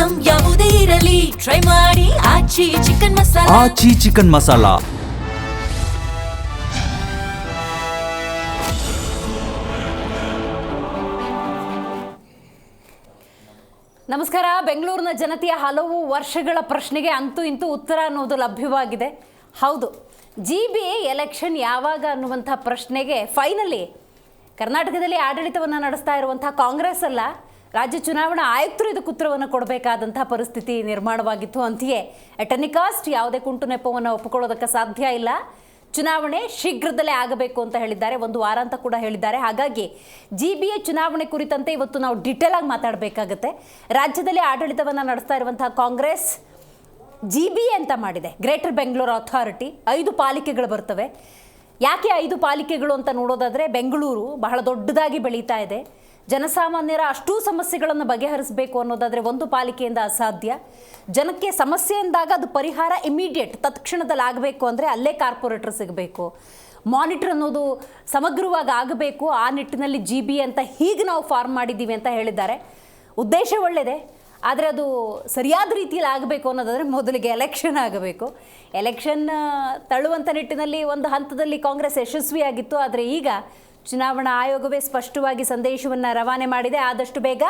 Item ಯಾವುದೇ ಇರಲಿ try ಮಾಡಿ ಆಚಿ ಚಿಕನ್ ಮಸಾಲಾ. ಆಚಿ ಚಿಕನ್ ಮಸಾಲಾ. ನಮಸ್ಕಾರ. ಬೆಂಗಳೂರಿನ ಜನತೆಯ ಹಲವು ವರ್ಷಗಳ ಪ್ರಶ್ನೆಗೆ ಅಂತೂ ಇಂತೂ ಉತ್ತರ ಅನ್ನೋದು ಲಭ್ಯವಾಗಿದೆ. ಹೌದು, GBA ಎಲೆಕ್ಷನ್ ಯಾವಾಗ ಅನ್ನುವಂಥ ಪ್ರಶ್ನೆಗೆ ಫೈನಲಿ ಕರ್ನಾಟಕದಲ್ಲಿ ಆಡಳಿತವನ್ನು ನಡೆಸ್ತಾ ಇರುವಂಥ ಕಾಂಗ್ರೆಸ್ ಅಲ್ಲ, ರಾಜ್ಯ ಚುನಾವಣಾ ಆಯುಕ್ತರು ಇದಕ್ಕೆ ಉತ್ತರವನ್ನು ಕೊಡಬೇಕಾದಂಥ ಪರಿಸ್ಥಿತಿ ನಿರ್ಮಾಣವಾಗಿತ್ತು. ಅಂತೆಯೇ ಎಟ್ ಎನಿ ಕಾಸ್ಟ್ ಯಾವುದೇ ಕುಂಟು ನೆಪವನ್ನು ಒಪ್ಪಿಕೊಳ್ಳೋದಕ್ಕೆ ಸಾಧ್ಯ ಇಲ್ಲ. ಚುನಾವಣೆ ಶೀಘ್ರದಲ್ಲೇ ಆಗಬೇಕು ಅಂತ ಹೇಳಿದ್ದಾರೆ, 1 ವಾರ ಅಂತ ಕೂಡ ಹೇಳಿದ್ದಾರೆ. ಹಾಗಾಗಿ GBA ಚುನಾವಣೆ ಕುರಿತಂತೆ ಇವತ್ತು ನಾವು ಡಿಟೇಲ್ ಆಗಿ ಮಾತಾಡಬೇಕಾಗತ್ತೆ. ರಾಜ್ಯದಲ್ಲಿ ಆಡಳಿತವನ್ನು ನಡೆಸ್ತಾ ಇರುವಂತಹ ಕಾಂಗ್ರೆಸ್ GBA ಅಂತ ಮಾಡಿದೆ, ಗ್ರೇಟರ್ ಬೆಂಗಳೂರು ಅಥಾರಿಟಿ. 5 ಪಾಲಿಕೆಗಳು ಬರ್ತವೆ. ಯಾಕೆ 5 ಪಾಲಿಕೆಗಳು ಅಂತ ನೋಡೋದಾದರೆ, ಬೆಂಗಳೂರು ಬಹಳ ದೊಡ್ಡದಾಗಿ ಬೆಳೀತಾ ಇದೆ. ಜನಸಾಮಾನ್ಯರ ಅಷ್ಟೂ ಸಮಸ್ಯೆಗಳನ್ನು ಬಗೆಹರಿಸಬೇಕು ಅನ್ನೋದಾದರೆ ಒಂದು ಪಾಲಿಕೆಯಿಂದ ಅಸಾಧ್ಯ. ಜನಕ್ಕೆ ಸಮಸ್ಯೆ ಎಂದಾಗ ಅದು ಪರಿಹಾರ ಇಮಿಡಿಯೇಟ್ ತತ್ಕ್ಷಣದಲ್ಲಿ ಆಗಬೇಕು ಅಂದರೆ ಅಲ್ಲೇ ಕಾರ್ಪೊರೇಟರ್ ಸಿಗಬೇಕು. ಮಾನಿಟರ್ ಅನ್ನೋದು ಸಮಗ್ರವಾಗಿ ಆಗಬೇಕು. ಆ ನಿಟ್ಟಿನಲ್ಲಿ GBA ಅಂತ ಹೀಗೆ ನಾವು ಫಾರ್ಮ್ ಮಾಡಿದ್ದೀವಿ ಅಂತ ಹೇಳಿದ್ದಾರೆ. ಉದ್ದೇಶ ಒಳ್ಳೆಯದೇ, ಆದರೆ ಅದು ಸರಿಯಾದ ರೀತಿಯಲ್ಲಿ ಆಗಬೇಕು ಅನ್ನೋದಾದರೆ ಮೊದಲಿಗೆ ಎಲೆಕ್ಷನ್ ಆಗಬೇಕು. ಎಲೆಕ್ಷನ್ ತಳ್ಳುವಂಥ ನಿಟ್ಟಿನಲ್ಲಿ ಒಂದು ಹಂತದಲ್ಲಿ ಕಾಂಗ್ರೆಸ್ ಯಶಸ್ವಿಯಾಗಿತ್ತು. ಆದರೆ ಈಗ ಚುನಾವಣಾ ಆಯೋಗವೇ ಸ್ಪಷ್ಟವಾಗಿ ಸಂದೇಶವನ್ನು ರವಾನೆ ಮಾಡಿದೆ, ಆದಷ್ಟು ಬೇಗ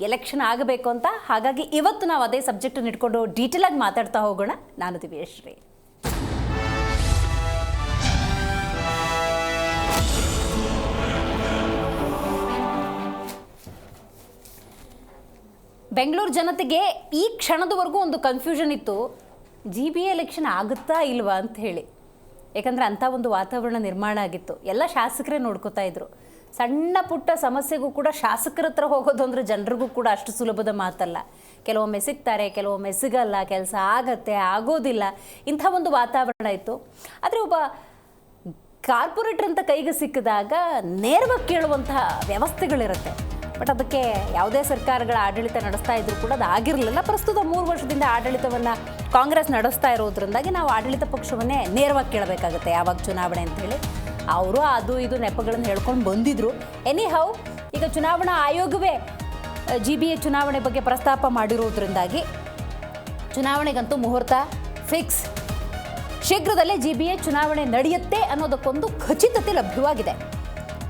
ಎಲೆಕ್ಷನ್ ಆಗಬೇಕು ಅಂತ. ಹಾಗಾಗಿ ಇವತ್ತು ನಾವು ಅದೇ ಸಬ್ಜೆಕ್ಟನ್ನು ಇಟ್ಕೊಂಡು ಡೀಟೇಲಾಗಿ ಮಾತಾಡ್ತಾ ಹೋಗೋಣ. ನಾನು ದಿವ್ಯಶ್ರೀ. ಬೆಂಗಳೂರು ಜನತೆಗೆ ಈ ಕ್ಷಣದವರೆಗೂ ಒಂದು ಕನ್ಫ್ಯೂಷನ್ ಇತ್ತು, GBA ಎಲೆಕ್ಷನ್ ಆಗುತ್ತಾ ಇಲ್ವಾ ಅಂತ ಹೇಳಿ. ಯಾಕಂದರೆ ಅಂಥ ಒಂದು ವಾತಾವರಣ ನಿರ್ಮಾಣ ಆಗಿತ್ತು. ಎಲ್ಲ ಶಾಸಕರೇ ನೋಡ್ಕೋತಾ ಇದ್ರು. ಸಣ್ಣ ಪುಟ್ಟ ಸಮಸ್ಯೆಗೂ ಕೂಡ ಶಾಸಕರ ಹತ್ರ ಹೋಗೋದು ಅಂದರೆ ಜನರಿಗೂ ಕೂಡ ಅಷ್ಟು ಸುಲಭದ ಮಾತಲ್ಲ. ಕೆಲವೊಮ್ಮೆ ಸಿಗ್ತಾರೆ, ಕೆಲವೊಮ್ಮೆ ಸಿಗಲ್ಲ, ಕೆಲಸ ಆಗತ್ತೆ, ಆಗೋದಿಲ್ಲ, ಇಂಥ ಒಂದು ವಾತಾವರಣ ಇತ್ತು. ಆದರೆ ಒಬ್ಬ ಕಾರ್ಪೊರೇಟರ್ ಅಂತ ಕೈಗೆ ಸಿಕ್ಕಿದಾಗ ನೇರವಾಗಿ ಕೇಳುವಂತಹ ವ್ಯವಸ್ಥೆಗಳಿರುತ್ತೆ. ಬಟ್ ಅದಕ್ಕೆ ಯಾವುದೇ ಸರ್ಕಾರಗಳ ಆಡಳಿತ ನಡೆಸ್ತಾ ಇದ್ರು ಕೂಡ ಅದು ಆಗಿರಲಿಲ್ಲ. ಪ್ರಸ್ತುತ 3 ವರ್ಷದಿಂದ ಆಡಳಿತವನ್ನು ಕಾಂಗ್ರೆಸ್ ನಡೆಸ್ತಾ ಇರೋದ್ರಿಂದಾಗಿ ನಾವು ಆಡಳಿತ ಪಕ್ಷವನ್ನೇ ನೇರವಾಗಿ ಕೇಳಬೇಕಾಗುತ್ತೆ ಯಾವಾಗ ಚುನಾವಣೆ ಅಂತೇಳಿ. ಅವರು ಅದು ಇದು ನೆಪಗಳನ್ನು ಹೇಳ್ಕೊಂಡು ಬಂದಿದ್ರು. ಎನಿಹೌ ಈಗ ಚುನಾವಣಾ ಆಯೋಗವೇ GBA ಚುನಾವಣೆ ಬಗ್ಗೆ ಪ್ರಸ್ತಾಪ ಮಾಡಿರೋದ್ರಿಂದಾಗಿ ಚುನಾವಣೆಗಂತೂ ಮುಹೂರ್ತ ಫಿಕ್ಸ್. ಶೀಘ್ರದಲ್ಲೇ GBA ಚುನಾವಣೆ ನಡೆಯುತ್ತೆ ಅನ್ನೋದಕ್ಕೊಂದು ಖಚಿತತೆ ಲಭ್ಯವಾಗಿದೆ.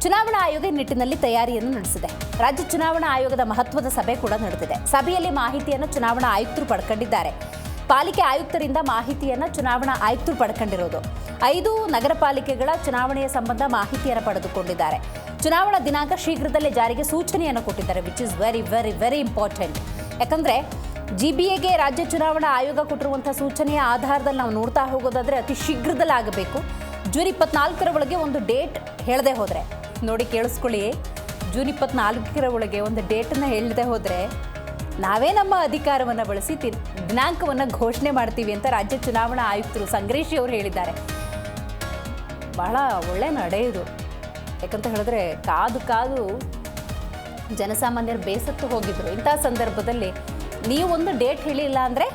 ಚುನಾವಣಾ ಆಯೋಗ ನಿಟ್ಟಿನಲ್ಲಿ ತಯಾರಿಯನ್ನು ನಡೆಸಿದೆ. ರಾಜ್ಯ ಚುನಾವಣಾ ಆಯೋಗದ ಮಹತ್ವದ ಸಭೆ ಕೂಡ ನಡೆದಿದೆ. ಸಭೆಯಲ್ಲಿ ಮಾಹಿತಿಯನ್ನು ಚುನಾವಣಾ ಆಯುಕ್ತರು ಪಡ್ಕೊಂಡಿದ್ದಾರೆ. ಪಾಲಿಕೆ ಆಯುಕ್ತರಿಂದ ಮಾಹಿತಿಯನ್ನು ಚುನಾವಣಾ ಆಯುಕ್ತರು ಪಡ್ಕೊಂಡಿರೋದು. 5 ನಗರ ಪಾಲಿಕೆಗಳ ಚುನಾವಣೆಯ ಸಂಬಂಧ ಮಾಹಿತಿಯನ್ನು ಪಡೆದುಕೊಂಡಿದ್ದಾರೆ. ಚುನಾವಣಾ ದಿನಾಂಕ ಶೀಘ್ರದಲ್ಲೇ ಜಾರಿಗೆ ಸೂಚನೆಯನ್ನು ಕೊಟ್ಟಿದ್ದಾರೆ, which is very very very important. ಯಾಕಂದರೆ GBAಗೆ ರಾಜ್ಯ ಚುನಾವಣಾ ಆಯೋಗ ಕೊಟ್ಟಿರುವಂಥ ಸೂಚನೆಯ ಆಧಾರದಲ್ಲಿ ನಾವು ನೋಡ್ತಾ ಹೋಗೋದಾದರೆ ಅತಿ ಶೀಘ್ರದಲ್ಲಿ ಆಗಬೇಕು. ಜೂನ್ 24ರ ಒಳಗೆ ಒಂದು ಡೇಟ್ ಹೇಳದೆ ಹೋದರೆ, ನೋಡಿ ಕೇಳಿಸ್ಕೊಳ್ಳಿ, ಜೂನ್ 24ರ ಒಳಗೆ ಒಂದು ಡೇಟನ್ನು ಹೇಳದೆ ಹೋದರೆ ನಾವೇ ನಮ್ಮ ಅಧಿಕಾರವನ್ನು ಬಳಸಿ ದಿನಾಂಕವನ್ನು ಘೋಷಣೆ ಮಾಡ್ತೀವಿ ಅಂತ ರಾಜ್ಯ ಚುನಾವಣಾ ಆಯುಕ್ತರು ಸಂಗ್ರೇಶಿ ಅವರು ಹೇಳಿದ್ದಾರೆ. ಬಹಳ ಒಳ್ಳೆ ನಡೆಯುವುದು. ಯಾಕಂತ ಹೇಳಿದ್ರೆ ಕಾದು ಕಾದು ಜನಸಾಮಾನ್ಯರು ಬೇಸತ್ತು ಹೋಗಿದ್ರು. ಇಂಥ ಸಂದರ್ಭದಲ್ಲಿ ನೀವೊಂದು ಡೇಟ್ ಹೇಳಿಲ್ಲ ಅಂದರೆ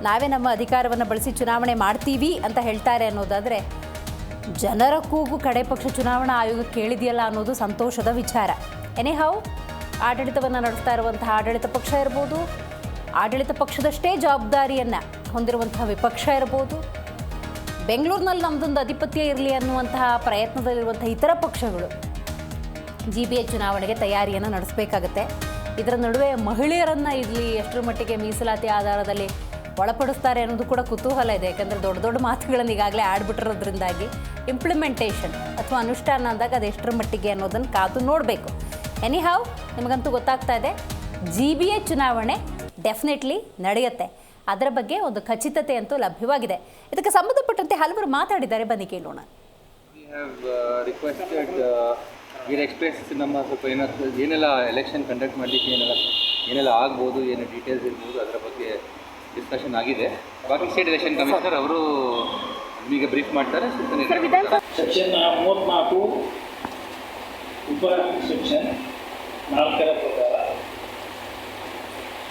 ನಾವೇ ನಮ್ಮ ಅಧಿಕಾರವನ್ನು ಬಳಸಿ ಚುನಾವಣೆ ಮಾಡ್ತೀವಿ ಅಂತ ಹೇಳ್ತಾರೆ ಅನ್ನೋದಾದರೆ ಜನರ ಕೂಗು ಕಡೆ ಪಕ್ಷ ಚುನಾವಣಾ ಆಯೋಗ ಕೇಳಿದೆಯಲ್ಲ ಅನ್ನೋದು ಸಂತೋಷದ ವಿಚಾರ. ಎನಿಹೌ ಆಡಳಿತವನ್ನು ನಡೆಸ್ತಾ ಇರುವಂತಹ ಆಡಳಿತ ಪಕ್ಷ ಇರ್ಬೋದು, ಆಡಳಿತ ಪಕ್ಷದಷ್ಟೇ ಜವಾಬ್ದಾರಿಯನ್ನು ಹೊಂದಿರುವಂತಹ ವಿಪಕ್ಷ ಇರ್ಬೋದು, ಬೆಂಗಳೂರಿನಲ್ಲಿ ನಮ್ಮದೊಂದು ಅಧಿಪತ್ಯ ಇರಲಿ ಅನ್ನುವಂತಹ ಪ್ರಯತ್ನದಲ್ಲಿರುವಂಥ ಇತರ ಪಕ್ಷಗಳು GBA ಚುನಾವಣೆಗೆ ತಯಾರಿಯನ್ನು ನಡೆಸಬೇಕಾಗತ್ತೆ. ಇದರ ನಡುವೆ ಮಹಿಳೆಯರನ್ನು ಇಲ್ಲಿ ಎಷ್ಟರ ಮಟ್ಟಿಗೆ ಮೀಸಲಾತಿ ಆಧಾರದಲ್ಲಿ ಒಳಪಡಿಸ್ತಾರೆ ಅನ್ನೋದು ಕೂಡ ಕುತೂಹಲ ಇದೆ. ಯಾಕಂದರೆ ದೊಡ್ಡ ದೊಡ್ಡ ಮಾತುಗಳನ್ನು ಈಗಾಗಲೇ ಆಡ್ಬಿಟ್ಟಿರೋದ್ರಿಂದಾಗಿ ಇಂಪ್ಲಿಮೆಂಟೇಷನ್ ಅಥವಾ ಅನುಷ್ಠಾನ ಅಂದಾಗ ಅದು ಎಷ್ಟರ ಮಟ್ಟಿಗೆ ಅನ್ನೋದನ್ನು ಕಾದು ನೋಡಬೇಕು. ಎನಿಹೌ ನಿಮಗಂತೂ ಗೊತ್ತಾಗ್ತಾ ಇದೆ, GBA ಚುನಾವಣೆ ಡೆಫಿನೆಟ್ಲಿ ನಡೆಯುತ್ತೆ. ಅದರ ಬಗ್ಗೆ ಒಂದು ಖಚಿತತೆ ಅಂತೂ ಲಭ್ಯವಾಗಿದೆ. ಇದಕ್ಕೆ ಸಂಬಂಧಪಟ್ಟಂತೆ ಹಲವರು ಮಾತಾಡಿದ್ದಾರೆ, ಬನ್ನಿ ಕೇಳೋಣ. ನಮ್ಮ ಸ್ವಲ್ಪ ಏನೆಲ್ಲ ಎಲೆಕ್ಷನ್ ಕಂಡಕ್ಟ್ ಮಾಡಲಿಕ್ಕೆ ಏನೆಲ್ಲ ಆಗ್ಬೋದು, ಏನು ಡೀಟೇಲ್ಸ್ ಇರ್ಬೋದು, ಅದರ ಬಗ್ಗೆ ಡಿಸ್ಕಷನ್ ಆಗಿದೆ. ಬಾಕಿ ಸ್ಟೇಟ್ ಎಲೆಕ್ಷನ್ ಕಮಿಷನರ್ ಅವರು ನಿಮಗೆ ಬ್ರೀಫ್ ಮಾಡ್ತಾರೆ. ಸೆಕ್ಷನ್ 34 ಉಪ ಸೆಕ್ಷನ್ 4ರ ಪ್ರಕಾರ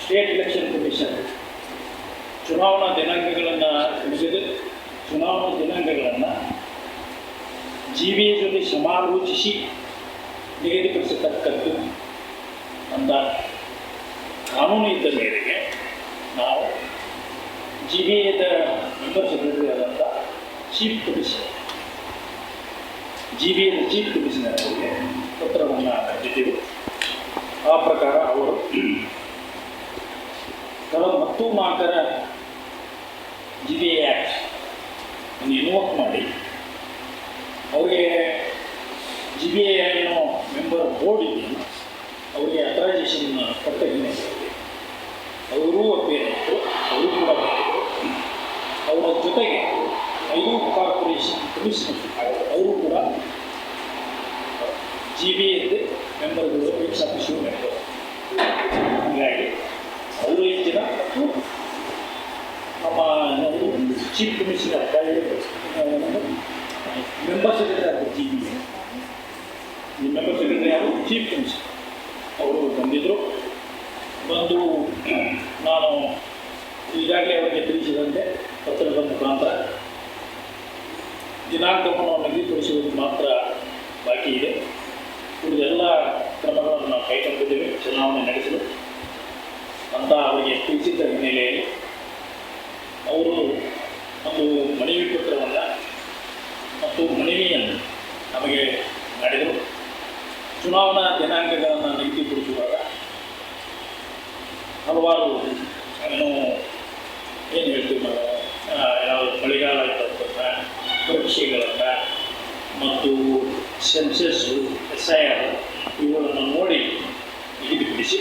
ಸ್ಟೇಟ್ ಎಲೆಕ್ಷನ್ ಕಮಿಷನ್ ಚುನಾವಣಾ ದಿನಾಂಕಗಳನ್ನು ನಿಗದಿ ಚುನಾವಣಾ ದಿನಾಂಕಗಳನ್ನು GBA ಜೊತೆ ಸಮಾಲೋಚಿಸಿ ನಿಗದಿಪಡಿಸತಕ್ಕದ್ದು ಅಂತ ಕಾನೂನು ಇದ್ದ ಮೇರೆಗೆ ನಾವು GBAದ ಮೆಂಬರ್ ಸೆಕ್ರೆಟರಿ ಆದಂಥ ಚೀಫ್ ಕಮಿಷನರ್ GBAದ ಚೀಫ್ ಕಮಿಷನರ್ ಅವರಿಗೆ ಪತ್ರವನ್ನು ಬರೆದಿದ್ದೆವು. ಆ ಪ್ರಕಾರ ಅವರು ಕಳೆದ 4 GBA ಆ್ಯಕ್ಟ್ ಅನ್ನು ಇನ್ವೋಕ್ ಮಾಡಿ ಅವರಿಗೆ GBA ಏನೋ ಮೆಂಬರ್ ಬೋರ್ಡ್ ಇದೆಯಲ್ಲ ಅವರಿಗೆ ಅಥರೈಸೇಷನ್ ಕೊಟ್ಟ ಹಿನ್ನೆಲೆಯಲ್ಲಿ ಅವರೂ ಅಪೇರಿದ್ರು, ಅವರು ಕೂಡ ಬಂದಿದ್ದರು. ಅವರ ಜೊತೆಗೆ 5 ಕಾರ್ಪೊರೇಷನ್ ಕಮಿಷನರ್ ಅವರು ಕೂಡ GBAದ ಮೆಂಬರ್ಗಳು ಎಕ್ಸ್ ಅಫಿಷಿಯಲ್ ಮೆಂಬರ್. ಹಾಗಾಗಿ ಅವರು 5 ಜನ ಮತ್ತು ನಮ್ಮ ಚೀಫ್ ಕಮಿಷನರ್ ಮೆಂಬರ್ ಸೆಕ್ರೆಟರಿ ಆದ GBA ಮೆಂಬರ್ ಸೆಕ್ರೆಟರಿ ಆದ ಚೀಫ್ ಕಮಿಷನರ್ ಅವರು ಬಂದಿದ್ದರು. ಬಂದು ನಾನು ಈಗಾಗಲೇ ಅವರಿಗೆ ತಿಳಿಸಿದಂತೆ ಪತ್ರದ ಮುಖಾಂತರ ದಿನಾಂಕವನ್ನು ನಿಗದಿಪಡಿಸುವುದು ಮಾತ್ರ ಬಾಕಿ ಇದೆ. ಉಳಿದೆಲ್ಲ ಕ್ರಮಗಳನ್ನು ನಾವು ಕೈಗೊಂಡಿದ್ದೇವೆ ಚುನಾವಣೆ ನಡೆಸಲು ಅಂತ ಅವರಿಗೆ ತಿಳಿಸಿದ್ದ ಹಿನ್ನೆಲೆಯಲ್ಲಿ ಅವರು ಒಂದು ಮನವಿ ಪತ್ರವನ್ನು ಮತ್ತು ಮನವಿಯನ್ನು ನಮಗೆ ಮಾಡಿದರು. ಚುನಾವಣಾ ದಿನಾಂಕಗಳನ್ನು ನಿಗದಿಪಡಿಸುವಾಗ ಹಲವಾರು ಏನು ಹೇಳ್ತೀವಿ ನಾವು ಯಾವುದು ಮಳೆಗಾಲ ಇರ್ತಕ್ಕಂಥ ಪರೀಕ್ಷೆಗಳನ್ನು ಮತ್ತು ಸೆನ್ಸಸ್ಸು SIR ಇವುಗಳನ್ನು ನೋಡಿ ನಿಗದಿಪಡಿಸಿ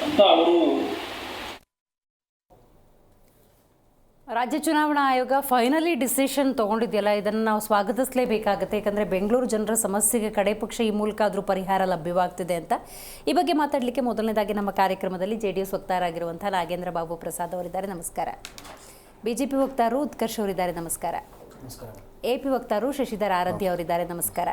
ಅಂತ ಅವರು. ರಾಜ್ಯ ಚುನಾವಣಾ ಆಯೋಗ ಫೈನಲಿ ಡಿಸಿಷನ್ ತೊಗೊಂಡಿದೆಯಲ್ಲ, ಇದನ್ನು ನಾವು ಸ್ವಾಗತಿಸಲೇಬೇಕಾಗುತ್ತೆ. ಯಾಕಂದರೆ ಬೆಂಗಳೂರು ಜನರ ಸಮಸ್ಯೆಗೆ ಕಡೆ ಪಕ್ಷ ಈ ಮೂಲಕ ಆದರೂ ಪರಿಹಾರ ಲಭ್ಯವಾಗ್ತಿದೆ ಅಂತ. ಈ ಬಗ್ಗೆ ಮಾತಾಡಲಿಕ್ಕೆ ಮೊದಲನೇದಾಗಿ ನಮ್ಮ ಕಾರ್ಯಕ್ರಮದಲ್ಲಿ JDS ವಕ್ತಾರರಾಗಿರುವಂಥ ನಾಗೇಂದ್ರ ಬಾಬು ಪ್ರಸಾದ್ ಅವರಿದ್ದಾರೆ, ನಮಸ್ಕಾರ. BJP ವಕ್ತಾರರು ಉತ್ಕರ್ಷ್ ಅವರಿದ್ದಾರೆ, ನಮಸ್ಕಾರ. AP ವಕ್ತಾರರು ಶಶಿಧರ್ ಆರಾಧ್ಯ ಅವರಿದ್ದಾರೆ, ನಮಸ್ಕಾರ.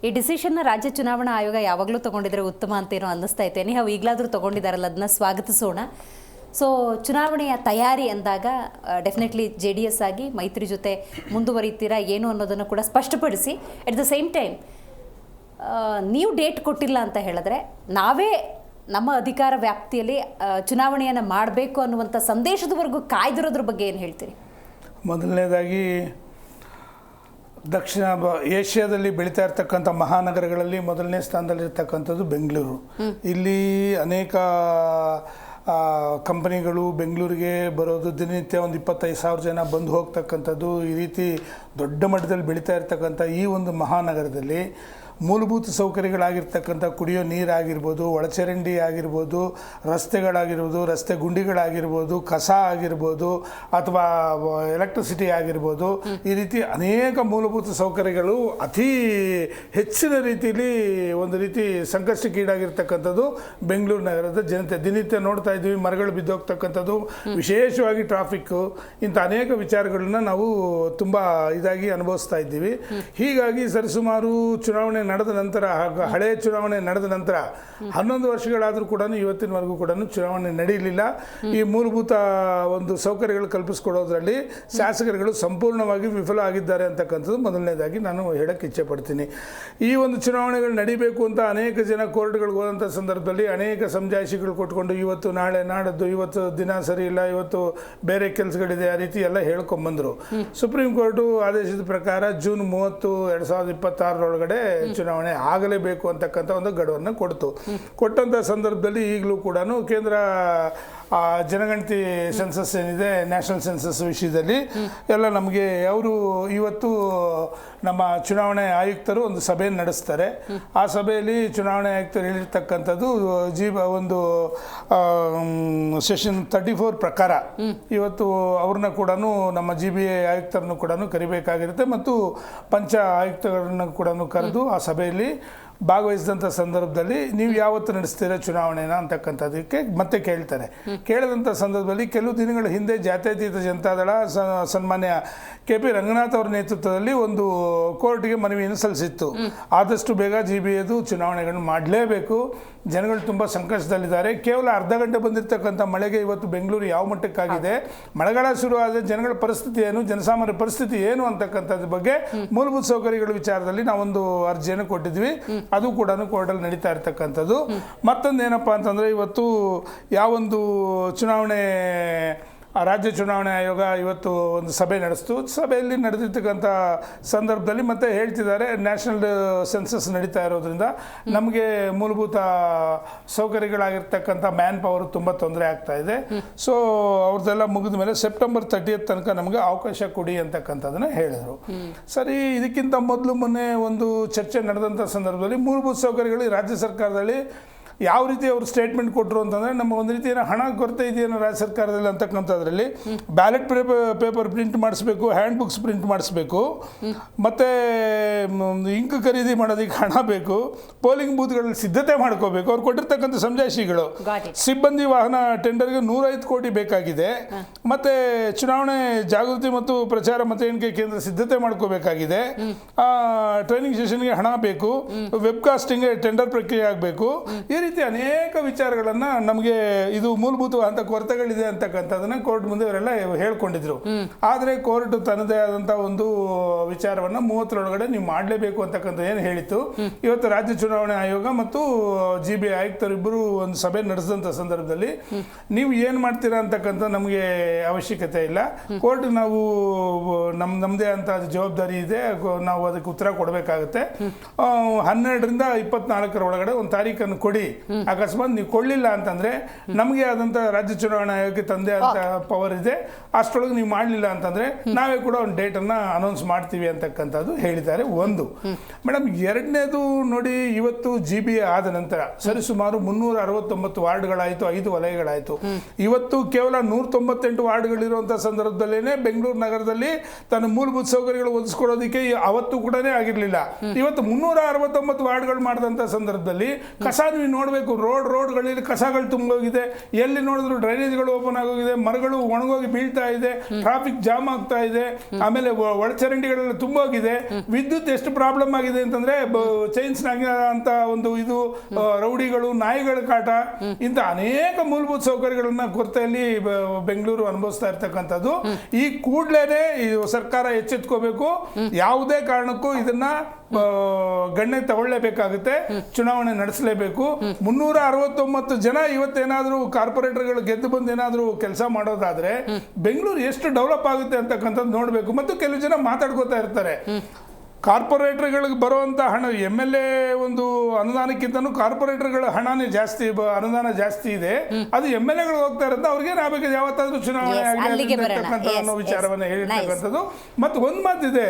ಈ ಡಿಸಿಷನ್ನ ರಾಜ್ಯ ಚುನಾವಣಾ ಆಯೋಗ ಯಾವಾಗಲೂ ತೊಗೊಂಡಿದ್ರೆ ಉತ್ತಮ ಅಂತೇನೋ ಅನ್ನಿಸ್ತಾ ಇತ್ತು. ನೀವು ಈಗಲಾದರೂ ತೊಗೊಂಡಿದ್ದಾರಲ್ಲ, ಅದನ್ನ ಸ್ವಾಗತಿಸೋಣ. ಸೊ ಚುನಾವಣೆಯ ತಯಾರಿ ಅಂದಾಗ ಡೆಫಿನೆಟ್ಲಿ JDS ಆಗಿ ಮೈತ್ರಿ ಜೊತೆ ಮುಂದುವರಿತೀರಾ ಏನು ಅನ್ನೋದನ್ನು ಕೂಡ ಸ್ಪಷ್ಟಪಡಿಸಿ, ಎಟ್ ದ ಸೇಮ್ ಟೈಮ್ ನೀವು ಡೇಟ್ ಕೊಟ್ಟಿಲ್ಲ ಅಂತ ಹೇಳಿದ್ರೆ ನಾವೇ ನಮ್ಮ ಅಧಿಕಾರ ವ್ಯಾಪ್ತಿಯಲ್ಲಿ ಚುನಾವಣೆಯನ್ನು ಮಾಡಬೇಕು ಅನ್ನುವಂಥ ಸಂದೇಶದವರೆಗೂ ಕಾಯ್ದಿರೋದ್ರ ಬಗ್ಗೆ ಏನು ಹೇಳ್ತೀರಿ? ಮೊದಲನೇದಾಗಿ ದಕ್ಷಿಣ ಏಷ್ಯಾದಲ್ಲಿ ಬೆಳೀತಾ ಇರ್ತಕ್ಕಂಥ ಮಹಾನಗರಗಳಲ್ಲಿ ಮೊದಲನೇ ಸ್ಥಾನದಲ್ಲಿರ್ತಕ್ಕಂಥದ್ದು ಬೆಂಗಳೂರು. ಇಲ್ಲಿ ಅನೇಕ ಕಂಪನಿಗಳು ಬೆಂಗಳೂರಿಗೆ ಬರೋದು, ದಿನನಿತ್ಯ ಒಂದು 25,000 ಜನ ಬಂದು ಹೋಗ್ತಕ್ಕಂಥದ್ದು, ಈ ರೀತಿ ದೊಡ್ಡ ಮಟ್ಟದಲ್ಲಿ ಬೆಳೀತಾ ಇರ್ತಕ್ಕಂಥ ಈ ಒಂದು ಮಹಾನಗರದಲ್ಲಿ ಮೂಲಭೂತ ಸೌಕರ್ಯಗಳಾಗಿರ್ತಕ್ಕಂಥ ಕುಡಿಯೋ ನೀರಾಗಿರ್ಬೋದು, ಒಳಚರಂಡಿ ಆಗಿರ್ಬೋದು, ರಸ್ತೆಗಳಾಗಿರ್ಬೋದು, ರಸ್ತೆ ಗುಂಡಿಗಳಾಗಿರ್ಬೋದು, ಕಸ ಆಗಿರ್ಬೋದು ಅಥವಾ ಎಲೆಕ್ಟ್ರಿಸಿಟಿ ಆಗಿರ್ಬೋದು, ಈ ರೀತಿ ಅನೇಕ ಮೂಲಭೂತ ಸೌಕರ್ಯಗಳು ಅತಿ ಹೆಚ್ಚಿನ ರೀತಿಯಲ್ಲಿ ಒಂದು ರೀತಿ ಸಂಕಷ್ಟಕ್ಕೀಡಾಗಿರ್ತಕ್ಕಂಥದ್ದು ಬೆಂಗಳೂರು ನಗರದ ಜನತೆ. ದಿನನಿತ್ಯ ನೋಡ್ತಾ ಇದ್ದೀವಿ, ಮರಗಳು ಬಿದ್ದೋಗ್ತಕ್ಕಂಥದ್ದು, ವಿಶೇಷವಾಗಿ ಟ್ರಾಫಿಕ್ಕು, ಇಂಥ ಅನೇಕ ವಿಚಾರಗಳನ್ನ ನಾವು ತುಂಬ ಇದಾಗಿ ಅನುಭವಿಸ್ತಾ ಇದ್ದೀವಿ. ಹೀಗಾಗಿ ಸರಿಸುಮಾರು ಚುನಾವಣೆ ನಡೆದ ನಂತರ, ಹಳೆಯ ಚುನಾವಣೆ ನಡೆದ ನಂತರ 11 ವರ್ಷಗಳಾದರೂ ಕೂಡ ಇವತ್ತಿನವರೆಗೂ ಕೂಡ ಚುನಾವಣೆ ನಡೆಯಲಿಲ್ಲ. ಈ ಮೂಲಭೂತ ಒಂದು ಸೌಕರ್ಯಗಳು ಕಲ್ಪಿಸ್ಕೊಡೋದ್ರಲ್ಲಿ ಶಾಸಕರುಗಳು ಸಂಪೂರ್ಣವಾಗಿ ವಿಫಲ ಆಗಿದ್ದಾರೆ ಅಂತಕ್ಕಂಥದ್ದು ಮೊದಲನೇದಾಗಿ ನಾನು ಹೇಳಕ್ಕೆ ಇಚ್ಛೆ ಪಡ್ತೀನಿ. ಈ ಒಂದು ಚುನಾವಣೆಗಳು ನಡಿಬೇಕು ಅಂತ ಅನೇಕ ಜನ ಕೋರ್ಟ್ಗಳಿಗೆ ಹೋದಂಥ ಸಂದರ್ಭದಲ್ಲಿ ಅನೇಕ ಸಮಜಾಯಿಷಿಗಳು ಕೊಟ್ಕೊಂಡು ಇವತ್ತು ನಾಳೆ ನಾಡದ್ದು, ಇವತ್ತು ದಿನ ಸರಿ ಇಲ್ಲ, ಇವತ್ತು ಬೇರೆ ಕೆಲಸಗಳಿದೆ, ಆ ರೀತಿ ಎಲ್ಲ ಹೇಳ್ಕೊಂಬಂದರು. ಸುಪ್ರೀಂ ಕೋರ್ಟು ಆದೇಶದ ಪ್ರಕಾರ ಜೂನ್ 30, 2026 ಚುನಾವಣೆ ಆಗಲೇಬೇಕು ಅಂತಕ್ಕಂಥ ಒಂದು ಗಡುವನ್ನು ಕೊಟ್ಟಂಥ ಸಂದರ್ಭದಲ್ಲಿ ಈಗಲೂ ಕೂಡ ಕೇಂದ್ರ ಜನಗಣತಿ ಸೆನ್ಸಸ್ ಏನಿದೆ, ನ್ಯಾಷನಲ್ ಸೆನ್ಸಸ್ ವಿಷಯದಲ್ಲಿ ಎಲ್ಲ ನಮಗೆ ಅವರು ಇವತ್ತು ನಮ್ಮ ಚುನಾವಣೆ ಆಯುಕ್ತರು ಒಂದು ಸಭೆಯನ್ನು ನಡೆಸ್ತಾರೆ. ಆ ಸಭೆಯಲ್ಲಿ ಚುನಾವಣೆ ಆಯುಕ್ತರು ಹೇಳಿರ್ತಕ್ಕಂಥದ್ದು ಒಂದು ಸೆಷನ್ 34 ಪ್ರಕಾರ ಇವತ್ತು ಅವ್ರನ್ನ ಕೂಡ ನಮ್ಮ GBA ಆಯುಕ್ತರನ್ನು ಕೂಡ ಕರಿಬೇಕಾಗಿರುತ್ತೆ ಮತ್ತು ಪಂಚ ಆಯುಕ್ತರನ್ನು ಕೂಡ ಕರೆದು ಆ ಸಭೆಯಲ್ಲಿ ಭಾಗವಹಿಸಿದಂಥ ಸಂದರ್ಭದಲ್ಲಿ ನೀವು ಯಾವತ್ತು ನಡೆಸ್ತೀರಾ ಚುನಾವಣೆನ ಅಂತಕ್ಕಂಥದ್ದಕ್ಕೆ ಮತ್ತೆ ಕೇಳ್ತಾರೆ. ಕೇಳಿದಂಥ ಸಂದರ್ಭದಲ್ಲಿ ಕೆಲವು ದಿನಗಳ ಹಿಂದೆ ಜಾತ್ಯತೀತ ಜನತಾದಳ ಸನ್ಮಾನ್ಯ KP ರಂಗನಾಥ್ ಅವರ ನೇತೃತ್ವದಲ್ಲಿ ಒಂದು ಕೋರ್ಟ್ಗೆ ಮನವಿಯನ್ನು ಸಲ್ಲಿಸಿತ್ತು. ಆದಷ್ಟು ಬೇಗ GBAದು ಚುನಾವಣೆಗಳನ್ನು ಮಾಡಲೇಬೇಕು, ಜನಗಳು ತುಂಬ ಸಂಕಷ್ಟದಲ್ಲಿದ್ದಾರೆ. ಕೇವಲ ಅರ್ಧ ಗಂಟೆ ಬಂದಿರತಕ್ಕಂಥ ಮಳೆಗೆ ಇವತ್ತು ಬೆಂಗಳೂರು ಯಾವ ಮಟ್ಟಕ್ಕಾಗಿದೆ, ಮಳೆಗಾಲ ಶುರು ಆದರೆ ಜನಗಳ ಪರಿಸ್ಥಿತಿ ಏನು, ಜನಸಾಮಾನ್ಯ ಪರಿಸ್ಥಿತಿ ಏನು ಅಂತಕ್ಕಂಥದ್ರ ಬಗ್ಗೆ ಮೂಲಭೂತ ಸೌಕರ್ಯಗಳ ವಿಚಾರದಲ್ಲಿ ನಾವೊಂದು ಅರ್ಜಿಯನ್ನು ಕೊಟ್ಟಿದ್ವಿ. ಅದು ಕೂಡ ಕೋರ್ಟಲ್ಲಿ ನಡೀತಾ ಇರ್ತಕ್ಕಂಥದ್ದು. ಮತ್ತೊಂದು ಏನಪ್ಪ ಅಂತಂದರೆ, ಇವತ್ತು ಯಾವೊಂದು ಚುನಾವಣೆ ರಾಜ್ಯ ಚುನಾವಣಾ ಆಯೋಗ ಇವತ್ತು ಒಂದು ಸಭೆ ನಡೆಸ್ತು. ಸಭೆಯಲ್ಲಿ ನಡೆದಿರ್ತಕ್ಕಂಥ ಸಂದರ್ಭದಲ್ಲಿ ಮತ್ತೆ ಹೇಳ್ತಿದ್ದಾರೆ, ನ್ಯಾಷನಲ್ ಸೆನ್ಸಸ್ ನಡೀತಾ ಇರೋದ್ರಿಂದ ನಮಗೆ ಮೂಲಭೂತ ಸೌಕರ್ಯಗಳಾಗಿರ್ತಕ್ಕಂಥ ಮ್ಯಾನ್ ಪವರ್ ತುಂಬ ತೊಂದರೆ ಆಗ್ತಾ ಇದೆ. ಸೊ ಅವ್ರದ್ದೆಲ್ಲ ಮುಗಿದ ಮೇಲೆ ಸೆಪ್ಟೆಂಬರ್ 30 ತನಕ ನಮಗೆ ಅವಕಾಶ ಕೊಡಿ ಅಂತಕ್ಕಂಥದ್ದನ್ನ ಹೇಳಿದರು. ಸರಿ, ಇದಕ್ಕಿಂತ ಮೊನ್ನೆ ಒಂದು ಚರ್ಚೆ ನಡೆದಂಥ ಸಂದರ್ಭದಲ್ಲಿ ಮೂಲಭೂತ ಸೌಕರ್ಯಗಳು ರಾಜ್ಯ ಸರ್ಕಾರದಲ್ಲಿ ಯಾವ ರೀತಿ ಅವರು ಸ್ಟೇಟ್ಮೆಂಟ್ ಕೊಟ್ಟರು ಅಂತಂದರೆ, ನಮ್ಮ ಒಂದು ರೀತಿ ಏನೋ ಹಣ ಕೊರತೆ ಇದೆಯೇನೋ ರಾಜ್ಯ ಸರ್ಕಾರದಲ್ಲಿ ಅಂತಕ್ಕಂಥದ್ರಲ್ಲಿ ಬ್ಯಾಲೆಟ್ ಪೇಪರ್ ಪ್ರಿಂಟ್ ಮಾಡಿಸ್ಬೇಕು, ಹ್ಯಾಂಡ್ ಬುಕ್ಸ್ ಪ್ರಿಂಟ್ ಮಾಡಿಸ್ಬೇಕು, ಮತ್ತು ಇಂಕ್ ಖರೀದಿ ಮಾಡೋದಕ್ಕೆ ಹಣ ಬೇಕು, ಪೋಲಿಂಗ್ ಬೂತ್ಗಳಲ್ಲಿ ಸಿದ್ಧತೆ ಮಾಡ್ಕೋಬೇಕು, ಅವ್ರು ಕೊಟ್ಟಿರ್ತಕ್ಕಂಥ ಸಮಜಾಯಿಷಿಗಳು, ಸಿಬ್ಬಂದಿ ವಾಹನ ಟೆಂಡರ್ಗೆ 105 ಕೋಟಿ ಬೇಕಾಗಿದೆ, ಮತ್ತು ಚುನಾವಣೆ ಜಾಗೃತಿ ಮತ್ತು ಪ್ರಚಾರ ಮತ ಎಣಿಕೆ ಕೇಂದ್ರ ಸಿದ್ಧತೆ ಮಾಡ್ಕೋಬೇಕಾಗಿದೆ, ಟ್ರೈನಿಂಗ್ ಸೆಷನ್ಗೆ ಹಣ ಬೇಕು, ವೆಬ್ಕಾಸ್ಟಿಂಗ್ಗೆ ಟೆಂಡರ್ ಪ್ರಕ್ರಿಯೆ ಆಗಬೇಕು. ಈ ರೀತಿ ಅನೇಕ ವಿಚಾರಗಳನ್ನು ನಮಗೆ ಇದು ಮೂಲಭೂತವಾದಂಥ ಕೊರತೆಗಳಿದೆ ಅಂತಕ್ಕಂಥದ್ದನ್ನ ಕೋರ್ಟ್ ಮುಂದೆ ಅವರೆಲ್ಲ ಹೇಳ್ಕೊಂಡಿದ್ರು. ಆದರೆ ಕೋರ್ಟ್ ತನ್ನದೇ ಆದಂಥ ಒಂದು ವಿಚಾರವನ್ನು 30ರೊಳಗಡೆ ನೀವು ಮಾಡಲೇಬೇಕು ಅಂತಕ್ಕಂಥ ಏನು ಹೇಳಿತ್ತು. ಇವತ್ತು ರಾಜ್ಯ ಚುನಾವಣೆ ಆಯೋಗ ಮತ್ತು GBI ಆಯುಕ್ತರಿಬ್ಬರು ಒಂದು ಸಭೆ ನಡೆಸಿದಂಥ ಸಂದರ್ಭದಲ್ಲಿ ನೀವು ಏನು ಮಾಡ್ತೀರಾ ಅಂತಕ್ಕಂಥ ನಮಗೆ ಅವಶ್ಯಕತೆ ಇಲ್ಲ, ಕೋರ್ಟ್ ನಾವು ನಮ್ಮದೇ ಅಂತ ಜವಾಬ್ದಾರಿ ಇದೆ, ನಾವು ಅದಕ್ಕೆ ಉತ್ತರ ಕೊಡಬೇಕಾಗುತ್ತೆ. 12ರಿಂದ 24ರೊಳಗಡೆ ಒಂದು ತಾರೀಖನ್ನು ಕೊಡಿ. ಅಕಸ್ಮಾತ್ ನೀವು ಕೊಡಲಿಲ್ಲ ಅಂತಂದ್ರೆ ನಮಗೆ ಆದಂಥ ರಾಜ್ಯ ಚುನಾವಣಾ ಆಯೋಗಕ್ಕೆ ತಂದೆ ಅಂತ ಪವರ್ ಇದೆ, ಅಷ್ಟರೊಳಗೆ ನೀವು ಮಾಡಲಿಲ್ಲ ಅಂತಂದ್ರೆ ನಾವೇ ಕೂಡ ಒಂದು ಡೇಟನ್ನು ಅನೌನ್ಸ್ ಮಾಡ್ತೀವಿ ಅಂತಕ್ಕಂಥದ್ದು ಹೇಳಿದ್ದಾರೆ. ಒಂದು ಮೇಡಮ್, ಎರಡನೇದು ನೋಡಿ, ಇವತ್ತು GBI ಆದ ನಂತರ ಸರಿಸುಮಾರು 369 ವಾರ್ಡ್ಗಳಾಯಿತು, 5 ವಲಯಗಳಾಯಿತು. ಇವತ್ತು ಕೇವಲ 198 ವಾರ್ಡ್ಗಳಿರುವಂಥ ಸಂದರ್ಭದಲ್ಲೇ ಬೆಂಗಳೂರು ನಗರದಲ್ಲಿ ತನ್ನ ಮೂಲಭೂತ ಸೌಕರ್ಯಗಳು ಒದಗಿಸ್ಕೊಡೋದಕ್ಕೆ ಅವತ್ತು ಕೂಡ ಆಗಿರಲಿಲ್ಲ. ಇವತ್ತು 369 ವಾರ್ಡ್ಗಳು ಮಾಡಿದಂಥ ಸಂದರ್ಭದಲ್ಲಿ ಕಸ ನೀವು ನೋಡಬೇಕು, ರೋಡ್ಗಳಲ್ಲಿ ಕಸಗಳು ತುಂಬೋಗಿದೆ, ಎಲ್ಲಿ ನೋಡಿದ್ರು ಡ್ರೈನೇಜ್ಗಳು ಓಪನ್ ಆಗೋಗಿದೆ, ಮರಗಳು ಒಣಗೋಗಿ ಬೀಳ್ತಾ ಇದೆ, ಟ್ರಾಫಿಕ್ ಜಾಮ್ ಆಗ್ತಾ ಇದೆ, ಆಮೇಲೆ ಒಳಚರಂಡಿಗಳೆಲ್ಲ ತುಂಬೋಗಿದೆ. ವಿದ್ಯುತ್ ಎಷ್ಟು ಪ್ರಾಬ್ಲಮ್ ಆಗಿದೆ ಅಂತಂದ್ರೆ ಚೈನ್ಸ್ನಾಗ ಅಂತ ಒಂದು ಇದು ರೌಡಿಗಳು, ನಾಯಿಗಳ ಕಾಟ, ಇಂಥ ಅನೇಕ ಮೂಲಭೂತ ಸೌಕರ್ಯಗಳನ್ನ ಕೊರತೆಯಲ್ಲಿ ಬೆಂಗಳೂರು ಅನುಭವಿಸ್ತಾ ಇರ್ತಕ್ಕಂಥದ್ದು. ಈ ಕೂಡಲೇ ಸರ್ಕಾರ ಎಚ್ಚೆತ್ಕೋಬೇಕು, ಯಾವುದೇ ಕಾರಣಕ್ಕೂ ಇದನ್ನ ಗಣ್ಯ ತಗೊಳ್ಳೇಬೇಕಾಗುತ್ತೆ, ಚುನಾವಣೆ ನಡೆಸಲೇಬೇಕು. 369 ಜನ ಇವತ್ತೇನಾದರೂ ಕಾರ್ಪೊರೇಟರ್ಗಳು ಗೆದ್ದು ಬಂದು ಏನಾದರೂ ಕೆಲಸ ಮಾಡೋದಾದ್ರೆ ಬೆಂಗಳೂರು ಎಷ್ಟು ಡೆವಲಪ್ ಆಗುತ್ತೆ ಅಂತಕ್ಕಂಥದ್ದು ನೋಡಬೇಕು. ಮತ್ತು ಕೆಲವು ಜನ ಮಾತಾಡ್ಕೋತಾ ಇರ್ತಾರೆ, ಕಾರ್ಪೊರೇಟರ್ಗಳಿಗೆ ಬರುವಂಥ ಹಣ MLA ಒಂದು ಅನುದಾನಕ್ಕಿಂತನೂ ಕಾರ್ಪೊರೇಟರ್ಗಳ ಹಣನೇ ಜಾಸ್ತಿ, ಅನುದಾನ ಜಾಸ್ತಿ ಇದೆ, ಅದು MLAಗಳು ಹೋಗ್ತಾ ಇರುತ್ತೆ, ಅವ್ರಿಗೆ ನಾವೇಗ ಯಾವತ್ತಾದ್ರೂ ಚುನಾವಣೆ ಅನ್ನೋ ವಿಚಾರವನ್ನು ಹೇಳಿರ್ತಕ್ಕಂಥದ್ದು. ಮತ್ತು ಒಂದು ಮಾತಿದೆ,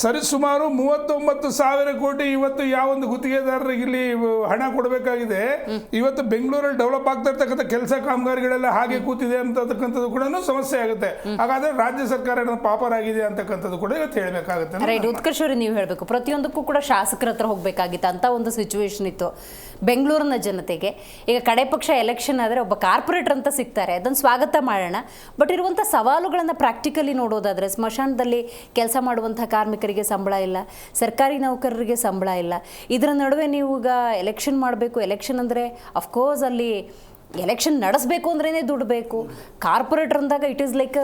ಸರಿಸುಮಾರು 39,000 ಕೋಟಿ ಇವತ್ತು ಯಾವೊಂದು ಗುತ್ತಿಗೆದಾರರಿಗೆ ಇಲ್ಲಿ ಹಣ ಕೊಡಬೇಕಾಗಿದೆ. ಇವತ್ತು ಬೆಂಗಳೂರಲ್ಲಿ ಡೆವಲಪ್ ಆಗ್ತಾ ಇರ್ತಕ್ಕಂಥ ಕೆಲಸ ಕಾಮಗಾರಿಗಳೆಲ್ಲ ಹಾಗೆ ಕೂತಿದೆ ಅಂತಕ್ಕಂಥದ್ದು ಕೂಡ ಸಮಸ್ಯೆ ಆಗುತ್ತೆ. ಹಾಗಾದ್ರೆ ರಾಜ್ಯ ಸರ್ಕಾರ ಪಾಪರಾಗಿದೆ ಅಂತಕ್ಕಂಥದ್ದು ಕೂಡ ಇವತ್ತು ಹೇಳಬೇಕಾಗುತ್ತೆ. ನೀವು ಹೇಳಬೇಕು, ಪ್ರತಿಯೊಂದಕ್ಕೂ ಕೂಡ ಶಾಸಕರ ಹತ್ರ ಹೋಗಬೇಕಾಗಿತ್ತು ಅಂತ ಒಂದು ಸಿಚುವೇಶನ್ ಇತ್ತು ಬೆಂಗಳೂರಿನ ಜನತೆಗೆ. ಈಗ ಕಡೆ ಪಕ್ಷ ಎಲೆಕ್ಷನ್ ಆದರೆ ಒಬ್ಬ ಕಾರ್ಪೊರೇಟರ್ ಅಂತ ಸಿಗ್ತಾರೆ, ಅದನ್ನು ಸ್ವಾಗತ ಮಾಡೋಣ. ಬಟ್ ಇರುವಂಥ ಸವಾಲುಗಳನ್ನು ಪ್ರಾಕ್ಟಿಕಲಿ ನೋಡೋದಾದರೆ, ಸ್ಮಶಾನದಲ್ಲಿ ಕೆಲಸ ಮಾಡುವಂಥ ಕಾರ್ಮಿಕರಿಗೆ ಸಂಬಳ ಇಲ್ಲ, ಸರ್ಕಾರಿ ನೌಕರರಿಗೆ ಸಂಬಳ ಇಲ್ಲ. ಇದರ ನಡುವೆ ನೀವು ಈಗ ಎಲೆಕ್ಷನ್ ಮಾಡಬೇಕು. ಎಲೆಕ್ಷನ್ ಅಂದರೆ ಅಫ್ಕೋರ್ಸ್ ಅಲ್ಲಿ ಎಲೆಕ್ಷನ್ ನಡೆಸಬೇಕು ಅಂದ್ರೇ ದುಡ್ಡು ಬೇಕು. ಕಾರ್ಪೊರೇಟರ್ ಅಂದಾಗ ಇಟ್ ಈಸ್ ಲೈಕ್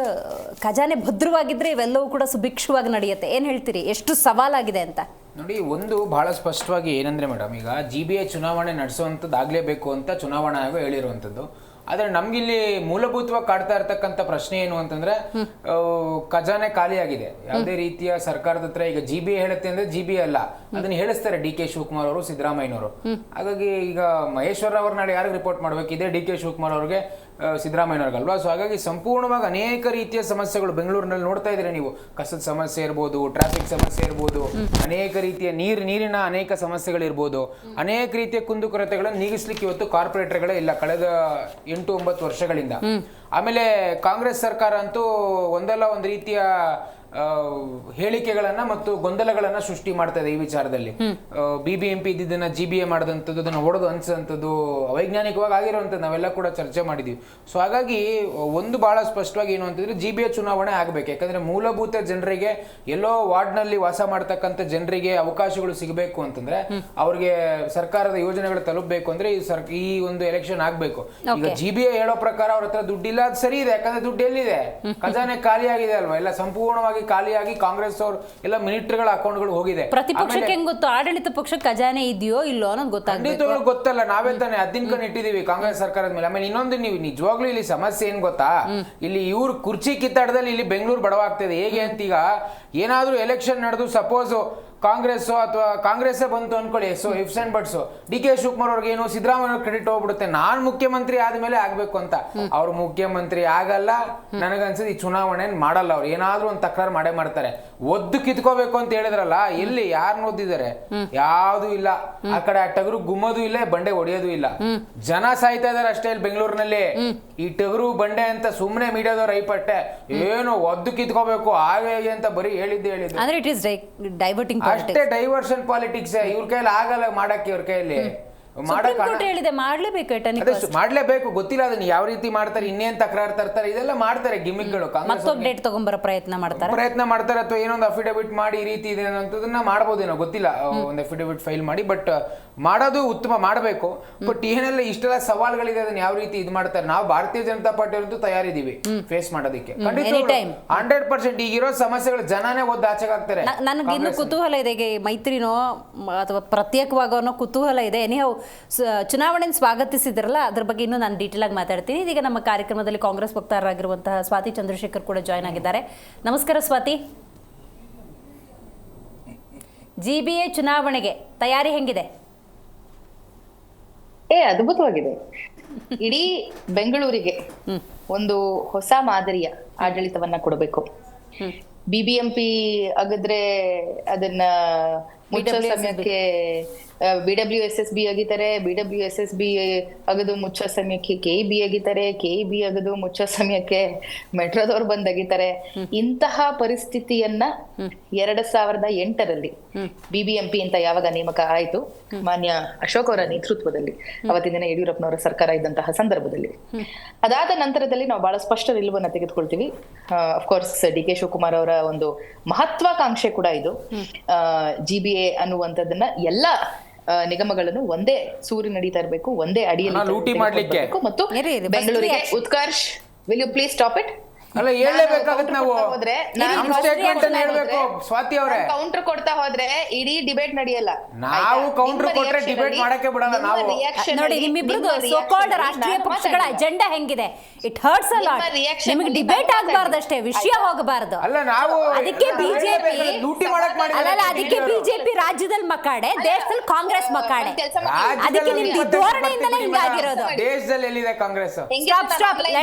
ಖಜಾನೆ ಭದ್ರವಾಗಿದ್ದರೆ ಇವೆಲ್ಲವೂ ಕೂಡ ಸುಭಿಕ್ಷವಾಗಿ ನಡೆಯುತ್ತೆ. ಏನು ಹೇಳ್ತೀರಿ, ಎಷ್ಟು ಸವಾಲಾಗಿದೆ ಅಂತ? ನೋಡಿ, ಒಂದು ಬಹಳ ಸ್ಪಷ್ಟವಾಗಿ ಏನಂದರೆ ಮೇಡಮ್, ಈಗ GBI ಚುನಾವಣೆ ನಡೆಸುವಂಥದ್ದಾಗಲೇಬೇಕು ಅಂತ ಚುನಾವಣಾ ಆಯೋಗ ಹೇಳಿರುವಂಥದ್ದು. ಆದರೆ ನಮ್ಗಿಲ್ಲಿ ಮೂಲಭೂತವಾಗಿ ಕಾಡ್ತಾ ಇರ್ತಕ್ಕಂಥ ಪ್ರಶ್ನೆ ಏನು ಅಂತಂದ್ರೆ, ಖಜಾನೆ ಖಾಲಿಯಾಗಿದೆ. ಯಾವುದೇ ರೀತಿಯ ಸರ್ಕಾರದ ಹತ್ರ ಈಗ GBI ಹೇಳುತ್ತೆ ಅಂದ್ರೆ GBI ಅಲ್ಲ, ಅದನ್ನ ಹೇಳಿಸ್ತಾರೆ DK ಶಿವಕುಮಾರ್ ಅವರು, ಸಿದ್ದರಾಮಯ್ಯನವರು. ಹಾಗಾಗಿ ಈಗ ಮಹೇಶ್ವರ ಅವ್ರ ನಾಳೆ ಯಾರಿಗೆ ರಿಪೋರ್ಟ್ ಮಾಡಬೇಕಿದೆ? DK ಶಿವಕುಮಾರ್ ಅವ್ರಿಗೆ, ಸಿದ್ದರಾಮಯ್ಯನವ್ರಿಗಲ್ವಾ. ಸೊ ಹಾಗಾಗಿ ಸಂಪೂರ್ಣವಾಗಿ ಅನೇಕ ರೀತಿಯ ಸಮಸ್ಯೆಗಳು ಬೆಂಗಳೂರಿನಲ್ಲಿ ನೋಡ್ತಾ ಇದ್ದೀರಾ ನೀವು. ಕಸದ ಸಮಸ್ಯೆ ಇರ್ಬೋದು, ಟ್ರಾಫಿಕ್ ಸಮಸ್ಯೆ ಇರ್ಬೋದು, ಅನೇಕ ರೀತಿಯ ನೀರಿನ ಅನೇಕ ಸಮಸ್ಯೆಗಳಿರ್ಬೋದು, ಅನೇಕ ರೀತಿಯ ಕುಂದುಕೊರತೆಗಳನ್ನು ನೀಗಿಸ್ಲಿಕ್ಕೆ ಇವತ್ತು ಕಾರ್ಪೊರೇಟರ್ಗಳೇ ಇಲ್ಲ ಕಳೆದ 8-9 ವರ್ಷಗಳಿಂದ. ಆಮೇಲೆ ಕಾಂಗ್ರೆಸ್ ಸರ್ಕಾರ ಅಂತೂ ಒಂದಲ್ಲ ಒಂದು ರೀತಿಯ ಹೇಳಿಕೆಗಳನ್ನ ಮತ್ತು ಗೊಂದಲಗಳನ್ನ ಸೃಷ್ಟಿ ಮಾಡ್ತಾ ಇದೆ ಈ ವಿಚಾರದಲ್ಲಿ. BBMP ಇದ್ದಿದ್ದನ್ನ GBI ಮಾಡಿದಂಥದ್ದು, ಅದನ್ನ ಹೊಡೆದು ಅನ್ಸಂಥದ್ದು ಅವೈಜ್ಞಾನಿಕವಾಗಿ ಆಗಿರುವಂಥದ್ದು ನಾವೆಲ್ಲ ಕೂಡ ಚರ್ಚೆ ಮಾಡಿದೀವಿ. ಸೊ ಹಾಗಾಗಿ ಒಂದು ಬಹಳ ಸ್ಪಷ್ಟವಾಗಿ ಏನು ಅಂತಂದ್ರೆ, GBI ಚುನಾವಣೆ ಆಗಬೇಕು. ಯಾಕಂದ್ರೆ ಮೂಲಭೂತ ಜನರಿಗೆ, ಎಲ್ಲೋ ವಾರ್ಡ್ನಲ್ಲಿ ವಾಸ ಮಾಡ್ತಕ್ಕಂಥ ಜನರಿಗೆ ಅವಕಾಶಗಳು ಸಿಗಬೇಕು ಅಂತಂದ್ರೆ, ಅವ್ರಿಗೆ ಸರ್ಕಾರದ ಯೋಜನೆಗಳು ತಲುಪಬೇಕು ಅಂದ್ರೆ ಈ ಒಂದು ಎಲೆಕ್ಷನ್ ಆಗ್ಬೇಕು. ಈಗ GBI ಹೇಳೋ ಪ್ರಕಾರ ಅವ್ರ ಹತ್ರ ದುಡ್ಡಿಲ್ಲ, ಅದು ಸರಿ ಇದೆ. ಯಾಕಂದ್ರೆ ದುಡ್ಡು ಎಲ್ಲಿದೆ? ಖಜಾನೆ ಖಾಲಿ ಆಗಿದೆ ಅಲ್ವಾ, ಎಲ್ಲ ಸಂಪೂರ್ಣವಾಗಿ ಸಂಪೂರ್ಣವಾಗಿ ಖಾಲಿಯಾಗಿ ಕಾಂಗ್ರೆಸ್ ಅವರು ಎಲ್ಲ ಮಿನಿಸ್ಟರ್ಗಳ ಅಕೌಂಟ್ಗಳು ಹೋಗಿದೆ. ಪ್ರತಿಪಕ್ಷಕ್ಕೆ ಹೆಂಗ್ ಗೊತ್ತು ಆಡಳಿತ ಪಕ್ಷ ಖಜಾನೆ ಇದೆಯೋ ಇಲ್ಲೋ ಅನ್ನೋದು ಗೊತ್ತಾಗ್ಬೇಕು. ಖಂಡಿತವಾಗ್ಲೂ ಗೊತ್ತಲ್ಲ, ನಾವೇ ತಾನೆ ಅದ್ದಿನ ಇಟ್ಟಿದೀವಿ ಕಾಂಗ್ರೆಸ್ ಸರ್ಕಾರದ ಮೇಲೆ. ಆಮೇಲೆ ಇನ್ನೊಂದು, ನೀವು ನಿಜವಾಗ್ಲೂ ಇಲ್ಲಿ ಸಮಸ್ಯೆ ಏನ್ ಗೊತ್ತಾ, ಇಲ್ಲಿ ಇವ್ರು ಕುರ್ಚಿ ಕಿತ್ತಾಟದಲ್ಲಿ ಇಲ್ಲಿ ಬೆಂಗಳೂರು ಬಡವಾಗ್ತದೆ. ಹೇಗೆ ಅಂತ, ಈಗ ಏನಾದ್ರೂ ಎಲೆಕ್ಷನ್ ನಡೆದು ಸಪೋಸ್ ಕಾಂಗ್ರೆಸ್ ಅಥವಾ ಕಾಂಗ್ರೆಸ್ಸೇ ಬಂತು ಅನ್ಕೊಳ್ಳಿ, so ಇಫ್ಸ್ and buds D K Shivakumar ಅವ್ರಿಗೆ ಏನು ಸಿದ್ದರಾಮಯ್ಯ ಕ್ರೆಡಿಟ್ ಹೋಗ್ಬಿಡುತ್ತೆ, ನಾನ್ ಮುಖ್ಯಮಂತ್ರಿ ಆದ್ಮೇಲೆ ಆಗ್ಬೇಕು ಅಂತ. ಅವ್ರು ಮುಖ್ಯಮಂತ್ರಿ ಆಗಲ್ಲ, ನನಗನ್ಸಿದ್ ಈ ಚುನಾವಣೆ ಮಾಡಲ್ಲ. ಅವ್ರು ಏನಾದ್ರೂ ಒಂದು ತಕರಾರು ಮಾಡೇ ಮಾಡ್ತಾರೆ. ಒದ್ದು ಕಿತ್ಕೋಬೇಕು ಅಂತ ಹೇಳಿದ್ರಲ್ಲ, ಎಲ್ಲಿ ಯಾರನ್ನ ಓದಿದ್ದಾರೆ? ಯಾವ್ದು ಇಲ್ಲ. ಆ ಕಡೆ ಆ ಟಗರು ಗುಮ್ಮದು ಇಲ್ಲ, ಬಂಡೆ ಹೊಡೆಯೋದು ಇಲ್ಲ. ಜನ ಸಾಯ್ತಾ ಇದಾರೆ ಅಷ್ಟೇ ಇಲ್ಲಿ ಬೆಂಗಳೂರಿನಲ್ಲಿ. ಈ ಟಗರು ಬಂಡೆ ಅಂತ ಸುಮ್ಮನೆ ಮೀಡಿಯಾದವ್ರು ಐಪಟ್ಟೆ ಏನು ಒದ್ದು ಕಿತ್ಕೋಬೇಕು ಹಾಗೆ ಅಂತ ಬರೀ ಹೇಳಿದ್ದು ಅಂದ್ರೆ ಇಟ್ ಇಸ್ ಡೈವರ್ಟಿಂಗ್ ಅಷ್ಟೇ, ಡೈವರ್ಷನ್ ಪಾಲಿಟಿಕ್ಸ್. ಇವ್ರ ಕೈಯಲ್ಲಿ ಆಗಲ್ಲ ಮಾಡಕ್ಕೆ, ಇವ್ರ ಕೈಯಲ್ಲಿ ಮಾಡ್ಲೇಬೇಕು. ಗೊತ್ತಿಲ್ಲ ಅದನ್ನ ಯಾವ ರೀತಿ ಮಾಡ್ತಾರೆ, ಇನ್ನೇನ್ ತಕರಾರು ತರ್ತಾರೆ, ಇದೆಲ್ಲ ಮಾಡ್ತಾರೆ ಗಿಮಿಕ್ಗಳು. ಮತ್ತೊಂದು ಡೇಟ್ ತಗೊಂಬರೋ ಪ್ರಯತ್ನ ಮಾಡ್ತಾರೆ ಅಥವಾ ಏನೊಂದು ಅಫಿಡವಿಟ್ ಮಾಡಿ ಈ ರೀತಿ ಇದೆ ಅನ್ನೋದನ್ನ ಮಾಡ್ಬೋದೇನೋ ಗೊತ್ತಿಲ್ಲ, ಒಂದು ಅಫಿಡವಿಟ್ ಫೈಲ್ ಮಾಡಿ. ಬಟ್ ಮಾಡೋದು ಉತ್ತಮ, ಮಾಡಬೇಕು. ಬಟ್ ಏನೆಲ್ಲ ಇಷ್ಟೆಲ್ಲ ಸವಾಲುಗಳಿದೆ, ಅದನ್ನ ಯಾವ ರೀತಿ ಇದು ಮಾಡ್ತಾರೆ. ನಾವು ಭಾರತೀಯ ಜನತಾ ಪಾರ್ಟಿ ಅವರಂತೂ ತಯಾರಿದೀವಿ ಫೇಸ್ ಮಾಡೋದಕ್ಕೆ 100%. ಈಗಿರೋ ಸಮಸ್ಯೆಗಳು ಜನನೇ ಒದ್ದು ಆಚೆಗಾಗ್ತಾರೆ. ನನಗೆ ಇನ್ನು ಕುತೂಹಲ ಇದೆ, ಮೈತ್ರಿನೋ ಅಥವಾ ಪ್ರತ್ಯೇಕವಾಗೋನೋ ಕುತೂಹಲ ಇದೆ. ಎನಿಹೌ ಚುನಾವಣೆ ಸ್ವಾಗತಿಸಿದ್ರಲ್ಲ, ಅದ್ರ ಬಗ್ಗೆ ಇನ್ನೂ ನಾನು ಡೀಟೇಲ್ ಆಗಿ ಮಾತಾಡ್ತೀನಿ. ಇದೀಗ ನಮ್ಮ ಕಾರ್ಯಕ್ರಮದಲ್ಲಿ ಕಾಂಗ್ರೆಸ್ ವಕ್ತಾರರಾಗಿರುವಂತಹ ಸ್ವಾತಿ ಚಂದ್ರಶೇಖರ್ ಕೂಡ ಜಾಯ್ನ್ ಆಗಿದ್ದಾರೆ. ನಮಸ್ಕಾರ ಸ್ವಾತಿ. GBA ಚುನಾವಣೆಗೆ ತಯಾರಿ ಹೆಂಗಿದೆ? ಅದ್ಭುತವಾಗಿದೆ. ಇಡೀ ಬೆಂಗಳೂರಿಗೆ ಒಂದು ಹೊಸ ಮಾದರಿಯ ಆಡಳಿತವನ್ನ ಕೊಡಬೇಕು. BBMP ಆಗಿದ್ರೆ ಅದನ್ನ ಮುಚ್ಚೋ ಸಮಯಕ್ಕೆ BWSSB ಆಗಿದ್ದಾರೆ, BWSSB ಅಗದು ಮುಚ್ಚೋ ಸಮಯಕ್ಕೆ KEB ಆಗಿದ್ದಾರೆ, KEB ಅಗದು ಮುಚ್ಚೋ ಸಮಯಕ್ಕೆ ಮೆಟ್ರೋದವ್ರು ಬಂದಾಗಿದ್ದಾರೆ. ಇಂತಹ ಪರಿಸ್ಥಿತಿಯನ್ನ 2008ರಲ್ಲಿ BBMP ಅಂತ ಯಾವಾಗ ನೇಮಕ ಆಯ್ತು, ಮಾನ್ಯ ಅಶೋಕ್ ಅವರ ನೇತೃತ್ವದಲ್ಲಿ, ಅವತ್ತಿನ ದಿನ ಯಡಿಯೂರಪ್ಪನವರ ಸರ್ಕಾರ ಇದ್ದಂತಹ ಸಂದರ್ಭದಲ್ಲಿ, ಅದಾದ ನಂತರದಲ್ಲಿ ನಾವು ಬಹಳ ಸ್ಪಷ್ಟ ನಿಲುವನ್ನ ತೆಗೆದುಕೊಳ್ತೀವಿ. ಅಫ್ಕೋರ್ಸ್ DK ಶಿವಕುಮಾರ್ ಅವರ ಒಂದು ಮಹತ್ವಾಕಾಂಕ್ಷೆ ಕೂಡ ಇದು. GBA ಅನ್ನುವಂಥದ್ದನ್ನ ಎಲ್ಲ ನಿಗಮಗಳನ್ನು ಒಂದೇ ಸೂರಿ ನಡೀತಾ ಇರಬೇಕು, ಒಂದೇ ಅಡಿಯಲ್ಲಿ ಮತ್ತು ಬೆಂಗಳೂರಿಗೆ Utkarsh. Will you please stop it? ಅಲ್ಲ, ಹೇಳಲೇಬೇಕಾಗುತ್ತೆ ನಾವು. ಸ್ವಾತಿ ಅವರೇ, ಕೌಂಟರ್ ಕೊಡ್ತಾ ಹೋದ್ರೆ ಇಡೀ ಡಿಬೇಟ್ ನಡೆಯಲ್ಲ. ನಾವು ಕೌಂಟರ್ ಕೊಟ್ರೆ ಡಿಬೇಟ್ ಮಾಡಕ್ಕೆ ಬಿಡಲ್ಲ ನಾವು. ನೋಡಿ, ನಿಮ್ಮಿಬ್ರದ್ದು ಸೋ ಕಾಲ್ಡ್ ರಾಷ್ಟ್ರೀಯ ಪಕ್ಷಗಳ ಅಜೆಂಡಾ ಹೆಂಗಿದೆ? It hertz a lot. ನಿಮಗೆ ಡಿಬೇಟ್ ಆಗಬಾರ್ದಷ್ಟೇ, ವಿಷಯ ಹೋಗಬಾರದು. ಅಲ್ಲ, ನಾವು ಅದಕ್ಕೆ ಬಿಜೆಪಿ ಲೂಟಿ ಮಾಡಕ್ ಅಲ್ಲ, ಅದಕ್ಕೆ ಬಿಜೆಪಿ ರಾಜ್ಯದಲ್ಲಿ ಮಕಾಡೆ, ದೇಶದಲ್ಲಿ ಕಾಂಗ್ರೆಸ್ ಮಕಾಡೆ. ಅದಕ್ಕೆ ನಿಮ್ದು ಧೋರಣೆಯಿಂದಲೇ ಹಿಂಗಾಗಿರೋದು. ದೇಶದಲ್ಲಿ ಎಲ್ಲಿದೆ Congress? Stop.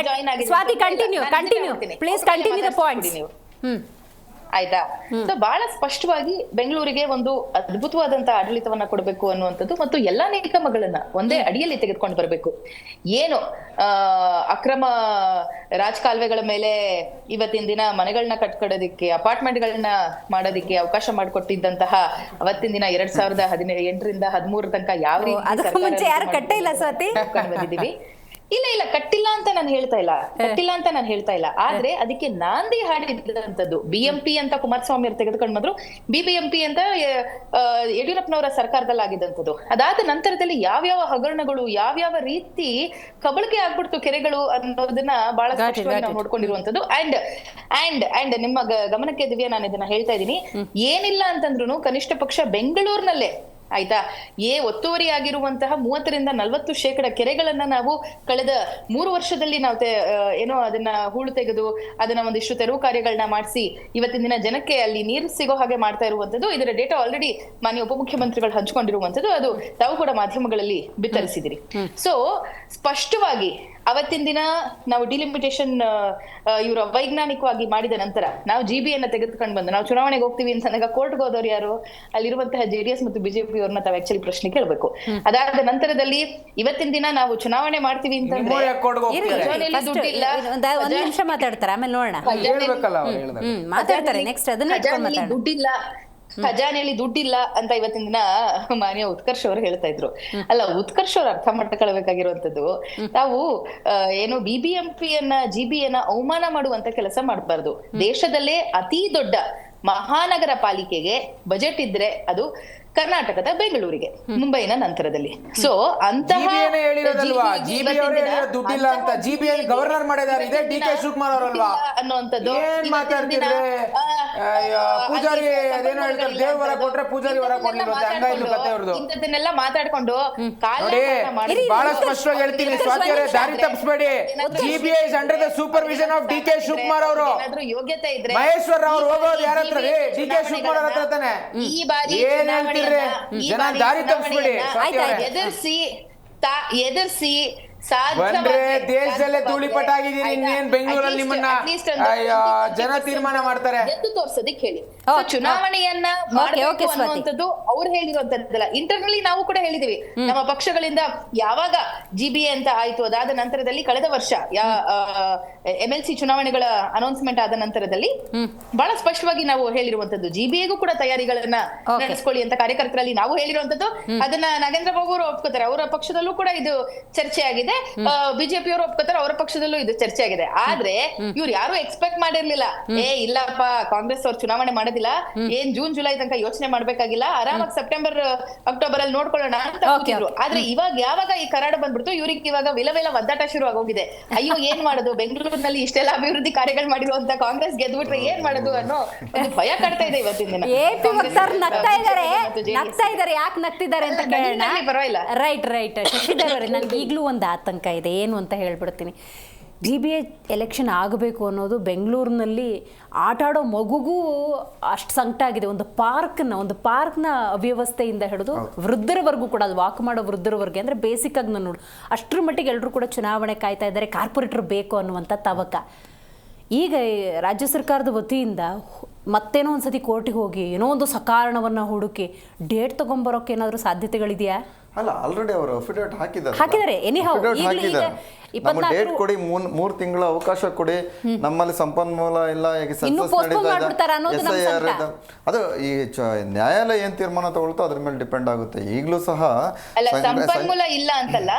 Swathi, continue please, continue the points. ಆಯ್ತಾ? ಸೊ ಬಹಳ ಸ್ಪಷ್ಟವಾಗಿ ಬೆಂಗಳೂರಿಗೆ ಒಂದು ಅದ್ಭುತವಾದಂತಹ ಆಡಳಿತವನ್ನ ಕೊಡಬೇಕು ಅನ್ನುವಂಥದ್ದು, ಮತ್ತು ಎಲ್ಲಾ ನಿಗಮಗಳನ್ನ ಒಂದೇ ಅಡಿಯಲ್ಲಿ ತೆಗೆದುಕೊಂಡು ಬರಬೇಕು. ಏನು ಅಕ್ರಮ ರಾಜಕಾಲುವೆಗಳ ಮೇಲೆ ಇವತ್ತಿನ ದಿನ ಮನೆಗಳನ್ನ ಕಟ್ಕೊಡೋದಿಕ್ಕೆ, ಅಪಾರ್ಟ್ಮೆಂಟ್ಗಳನ್ನ ಮಾಡೋದಿಕ್ಕೆ ಅವಕಾಶ ಮಾಡಿಕೊಟ್ಟಿದ್ದಂತಹ ಅವತ್ತಿನ ದಿನ 2018ರಿಂದ 13 ತನಕ ಯಾವ ರೀತಿ ಬಂದಿದ್ದೀವಿ. ಇಲ್ಲ ಕಟ್ಟಿಲ್ಲ ಅಂತ ನಾನು ಹೇಳ್ತಾ ಇಲ್ಲ, ಆದ್ರೆ ಅದಕ್ಕೆ ನಾಂದಿ ಹಾಡಿದಂಥದ್ದು BMP ಅಂತ ಕುಮಾರಸ್ವಾಮಿ ಅವರು ತೆಗೆದುಕೊಂಡು ಬಂದ್ರು, BBMP ಅಂತ ಯಡಿಯೂರಪ್ಪನವರ ಸರ್ಕಾರದಲ್ಲಿ ಆಗಿದ್ದಂಥದ್ದು. ಅದಾದ ನಂತರದಲ್ಲಿ ಯಾವ್ಯಾವ ಹಗರಣಗಳು, ಯಾವ್ಯಾವ ರೀತಿ ಕಬಳಿಕೆ ಆಗ್ಬಿಡ್ತು ಕೆರೆಗಳು ಅನ್ನೋದನ್ನ ಬಹಳ ಸ್ಪಷ್ಟವಾಗಿ ನಾವು ನೋಡ್ಕೊಂಡಿರುವಂತದ್ದು. ಅಂಡ್ ನಿಮ್ಮ ಗಮನಕ್ಕೆ ದಿವ್ಯಾ, ನಾನು ಇದನ್ನ ಹೇಳ್ತಾ ಇದ್ದೀನಿ, ಏನಿಲ್ಲ ಅಂತಂದ್ರು ಕನಿಷ್ಠ ಪಕ್ಷ ಬೆಂಗಳೂರಿನಲ್ಲೇ, ಆಯ್ತಾ, ಒತ್ತುವರಿ ಆಗಿರುವಂತಹ 30ರಿಂದ 40% ಕೆರೆಗಳನ್ನ ನಾವು ಕಳೆದ 3 ವರ್ಷದಲ್ಲಿ ನಾವು ಏನೋ ಅದನ್ನ ಹೂಳು ತೆಗೆದು ಅದನ್ನ ಒಂದಿಷ್ಟು ತೆರವು ಕಾರ್ಯಗಳನ್ನ ಮಾಡಿಸಿ ಇವತ್ತಿನ ದಿನ ಜನಕ್ಕೆ ಅಲ್ಲಿ ನೀರು ಸಿಗೋ ಹಾಗೆ ಮಾಡ್ತಾ ಇರುವಂತದ್ದು. ಇದರ ಡೇಟಾ ಆಲ್ರೆಡಿ ಮಾನ್ಯ ಉಪಮುಖ್ಯಮಂತ್ರಿಗಳು ಹಂಚ್ಕೊಂಡಿರುವಂತದ್ದು, ಅದು ತಾವು ಕೂಡ ಮಾಧ್ಯಮಗಳಲ್ಲಿ ಬಿತ್ತರಿಸಿದಿರಿ. ಸೊ ಸ್ಪಷ್ಟವಾಗಿ ಅವತ್ತಿನ ದಿನ ನಾವು ಡಿಲಿಮಿಟೇಷನ್ ಇವರು ಅವೈಜ್ಞಾನಿಕವಾಗಿ ಮಾಡಿದ ನಂತರ ನಾವು GBA ತೆಗೆದುಕೊಂಡು ಬಂದು ನಾವು ಚುನಾವಣೆಗೆ ಹೋಗ್ತೀವಿ ಅಂತ ಕೋರ್ಟ್ಗೆ ಹೋದವ್ರು ಯಾರು? ಅಲ್ಲಿರುವಂತಹ JDS ಮತ್ತು BJP ಅವ್ರನ್ನ ತಾವು ಆಕ್ಚುಲಿ ಪ್ರಶ್ನೆ ಕೇಳಬೇಕು. ಅದಾದ ನಂತರದಲ್ಲಿ ಇವತ್ತಿನ ದಿನ ನಾವು ಚುನಾವಣೆ ಮಾಡ್ತೀವಿ ಅಂತಂದ್ರೆ ದುಡ್ಡಿಲ್ಲ, ಒಂದ್ ನಿಮಿಷ ಮಾತಾಡ್ತಾರೆ, ಆಮೇಲೆ ನೋಡೋಣ. ದುಡ್ಡಿಲ್ಲ, ಖಜಾನೆಯಲ್ಲಿ ದುಡ್ಡಿಲ್ಲ ಅಂತ ಇವತ್ತಿನ ದಿನ ಮಾನ್ಯ ಉತ್ಕರ್ಷ್ ಅವರು ಹೇಳ್ತಾ ಇದ್ರು. ಅಲ್ಲ, ಉತ್ಕರ್ಷ್ ಅವ್ರು ಅರ್ಥ ಮಾಡ್ಕೊಳ್ಬೇಕಾಗಿರುವಂತದ್ದು, ತಾವು ಏನು BBMPಯನ್ನ GBAನ ಅವಮಾನ ಮಾಡುವಂತ ಕೆಲಸ ಮಾಡಬಾರ್ದು. ದೇಶದಲ್ಲೇ ಅತಿ ದೊಡ್ಡ ಮಹಾನಗರ ಪಾಲಿಕೆಗೆ ಬಜೆಟ್ ಇದ್ರೆ ಅದು ಕರ್ನಾಟಕದ ಬೆಂಗಳೂರಿಗೆ, ಮುಂಬೈನ ನಂತರದಲ್ಲಿ. ಸೊ ಗವರ್ನರ್ ಮಾಡಿದ್ದಾರೆ ಅನ್ನುವಂಥದ್ದು ಪೂಜಾರಿ ಅದೇನೋ ಹೇಳ್ತಾರೆ, ದೇವ್ರ ವರ ಕೊಟ್ರೆ ಪೂಜಾರಿ ವರ ಕೊಡ್ಲಿಲ್ವಂತೆ, ಹಂಗಾಯ್ತು ಕತೆ ಅವ್ರದ್ದು. ಇಂಥದ್ದನ್ನೆಲ್ಲ ಮಾತಾಡ್ಕೊಂಡು ನೋಡಿ, ಬಹಳ ಸ್ಪಷ್ಟವಾಗಿ ಹೇಳ್ತೀನಿ ಸ್ವಾತಿ ಅವರೇ, ದಾರಿ ತಪ್ಪಿಸಬೇಡಿ. GBI is under the supervision of DK Shivakumar ಅವರು. ಯೋಗ್ಯತೆ ಇದ್ರೆ ಮಹೇಶ್ವರ್ ಅವ್ರು ಹೋಗೋದು ಯಾರ ಹತ್ರ ರೀ? DK ಶಿವಕುಮಾರ್ ಅವ್ರ ಹತ್ರ ತಾನೆ. ಈ ಬಾರಿ ಏನ್ ಹೇಳ್ತೀರಿ? ಜನ ದಾರಿ ತಪ್ಪಿಸ್ಬೇಡಿ. ಎದುರಿಸಿ ಬಂದ್ರೆ ದೇಶದಲ್ಲೇ ಧೂಳಿಪಟ ಆಗಿದ್ದೀರಿ, ಇನ್ನೇನ್ ಬೆಂಗಳೂರಲ್ಲಿ ನಿಮ್ಮನ್ನ ಜನ ತೀರ್ಮಾನ ಮಾಡ್ತಾರೆ. ಎದ್ದು ತೋರ್ಸೋದಿಕ್ ಹೇಳಿ. ಚುನಾವಣೆಯನ್ನ ಮಾಡಬೇಕು ಅನ್ನುವಂಥದ್ದು ಅವ್ರು ಹೇಳಿರುವಂತದ್ದಲ್ಲ, ಇಂಟರ್ನಲಿ ನಾವು ಕೂಡ ಹೇಳಿದೀವಿ. ನಮ್ಮ ಪಕ್ಷಗಳಿಂದ ಯಾವಾಗ GBA ಅಂತ ಆಯ್ತು, ಅದಾದ ನಂತರದಲ್ಲಿ ಕಳೆದ ವರ್ಷ MLC ಚುನಾವಣೆಗಳ ಅನೌನ್ಸ್ಮೆಂಟ್ ಆದ ನಂತರದಲ್ಲಿ ಬಹಳ ಸ್ಪಷ್ಟವಾಗಿ ನಾವು ಹೇಳಿರುವಂತದ್ದು, GBAಗೂ ಕೂಡ ತಯಾರಿಗಳನ್ನ ನಡೆಸ್ಕೊಳ್ಳಿ ಅಂತ ಕಾರ್ಯಕರ್ತರಲ್ಲಿ ನಾವು ಹೇಳಿರುವಂತದ್ದು. ಅದನ್ನ ನಾಗೇಂದ್ರ ಬಾಬು ಅವರು ಒಪ್ಕೋತಾರೆ, ಅವರ ಪಕ್ಷದಲ್ಲೂ ಕೂಡ ಇದು ಚರ್ಚೆ ಆಗಿದೆ. ಬಿಜೆಪಿ ಅವರು ಒಪ್ಕೋತಾರೆ, ಅವರ ಪಕ್ಷದಲ್ಲೂ ಇದು ಚರ್ಚೆ ಆಗಿದೆ. ಆದ್ರೆ ಇವ್ರು ಯಾರು ಎಕ್ಸ್ಪೆಕ್ಟ್ ಮಾಡಿರ್ಲಿಲ್ಲ, ಇಲ್ಲಪ್ಪ ಕಾಂಗ್ರೆಸ್ ಅವ್ರು ಚುನಾವಣೆ ಮಾಡೋದಿಲ್ಲ, ಏನ್ ಜೂನ್ ಜುಲೈ ತನಕ ಯೋಚನೆ ಮಾಡ್ಬೇಕಾಗಿಲ್ಲ, ಆರಾಮಾಗಿ ಸೆಪ್ಟೆಂಬರ್ ಅಕ್ಟೋಬರ್ ಅಲ್ಲಿ ನೋಡ್ಕೊಳ್ಳೋಣ ಅಂತ ಕೂತಿದ್ರು. ಆದ್ರೆ ಇವಾಗ ಯಾವಾಗ ಈ ಕರಾಡ ಬಂದ್ಬಿಡ್ತು, ಇವ್ರಿಗೆ ಇವಾಗ ವಿಲವೆಲ ಒದ್ದಾಟ ಶುರು ಆಗೋಗಿದೆ. ಅಯ್ಯೋ ಏನ್ ಮಾಡೋದು, ಬೆಂಗಳೂರಿನಲ್ಲಿ ಇಷ್ಟೆಲ್ಲ ಅಭಿವೃದ್ಧಿ ಕಾರ್ಯಗಳು ಮಾಡಿರುವಂತ ಕಾಂಗ್ರೆಸ್ ಗೆದ್ಬಿಟ್ರೆ ಏನ್ ಮಾಡೋದು ಅನ್ನೋ ಒಂದು ಭಯ ಕಾಡ್ತಾ ಇದೆ ಇವತ್ತಿನ ದಿನ. ನಗ್ತಾ ಇದಾರೆ, ಯಾಕೆ ನಗ್ತಿದ್ದಾರೆ ಅಂತ ಕೇಳೋಣ. ಪರವಾಗಿಲ್ಲ. ರೈಟ್ ಶಶಿಧರ್ ಅವರೇ, ನನ್ಗೆ ಈಗಲೂ ಒಂದು ಆತಂಕ ಇದೆ, ಏನು ಅಂತ ಹೇಳ್ಬಿಡ್ತೀನಿ. GBA ಎಲೆಕ್ಷನ್ ಆಗಬೇಕು ಅನ್ನೋದು ಬೆಂಗಳೂರಿನಲ್ಲಿ ಆಟ ಆಡೋ ಮಗುಗೂ ಅಷ್ಟು ಸಂಕಟ ಆಗಿದೆ. ಒಂದು ಪಾರ್ಕ್ನ ಅವ್ಯವಸ್ಥೆಯಿಂದ ಹಿಡಿದು ವೃದ್ಧರವರೆಗೂ ಕೂಡ, ಅದು ವಾಕ್ ಮಾಡೋ ವೃದ್ಧರವರೆಗೆ ಅಂದರೆ ಬೇಸಿಕ್ಕಾಗಿ ನಾನು ನೋಡು ಅಷ್ಟರ ಮಟ್ಟಿಗೆ ಎಲ್ಲರೂ ಕೂಡ ಚುನಾವಣೆ ಕಾಯ್ತಾ ಇದ್ದಾರೆ, ಕಾರ್ಪೊರೇಟರ್ ಬೇಕು ಅನ್ನುವಂಥ ತವಕ. ಈಗ ರಾಜ್ಯ ಸರ್ಕಾರದ ವತಿಯಿಂದ ಮತ್ತೇನೋ ಒಂದ್ಸತಿ ಕೋರ್ಟಿಗೆ ಹೋಗಿ ಏನೋ ಒಂದು ಸಕಾರಣವನ್ನು ಹುಡುಕಿ ಡೇಟ್ ತಗೊಂಬರೋಕೆ ಏನಾದರೂ ಸಾಧ್ಯತೆಗಳಿದೆಯಾ? ಅಲ್ಲ, ಆಲ್ರೆಡಿ ಅವರು ಅಫಿಡೇವಿಟ್ ಹಾಕಿದ್ದಾರೆ. ನಮ್ಮ ಡೇಟ್ ಕೊಡಿ, 3 ತಿಂಗಳ ಅವಕಾಶ ಕೊಡಿ, ನಮ್ಮಲ್ಲಿ ಸಂಪನ್ಮೂಲ ಇಲ್ಲ, ಈಗ SIR ಅದು ಈ ನ್ಯಾಯಾಲಯ ಏನ್ ತೀರ್ಮಾನ ತಗೊಳ್ತೋ ಅದ್ರ ಮೇಲೆ ಡಿಪೆಂಡ್ ಆಗುತ್ತೆ. ಈಗಲೂ ಸಹ ಸಂಪನ್ಮೂಲ ಇಲ್ಲ ಅಂತಲ್ಲ,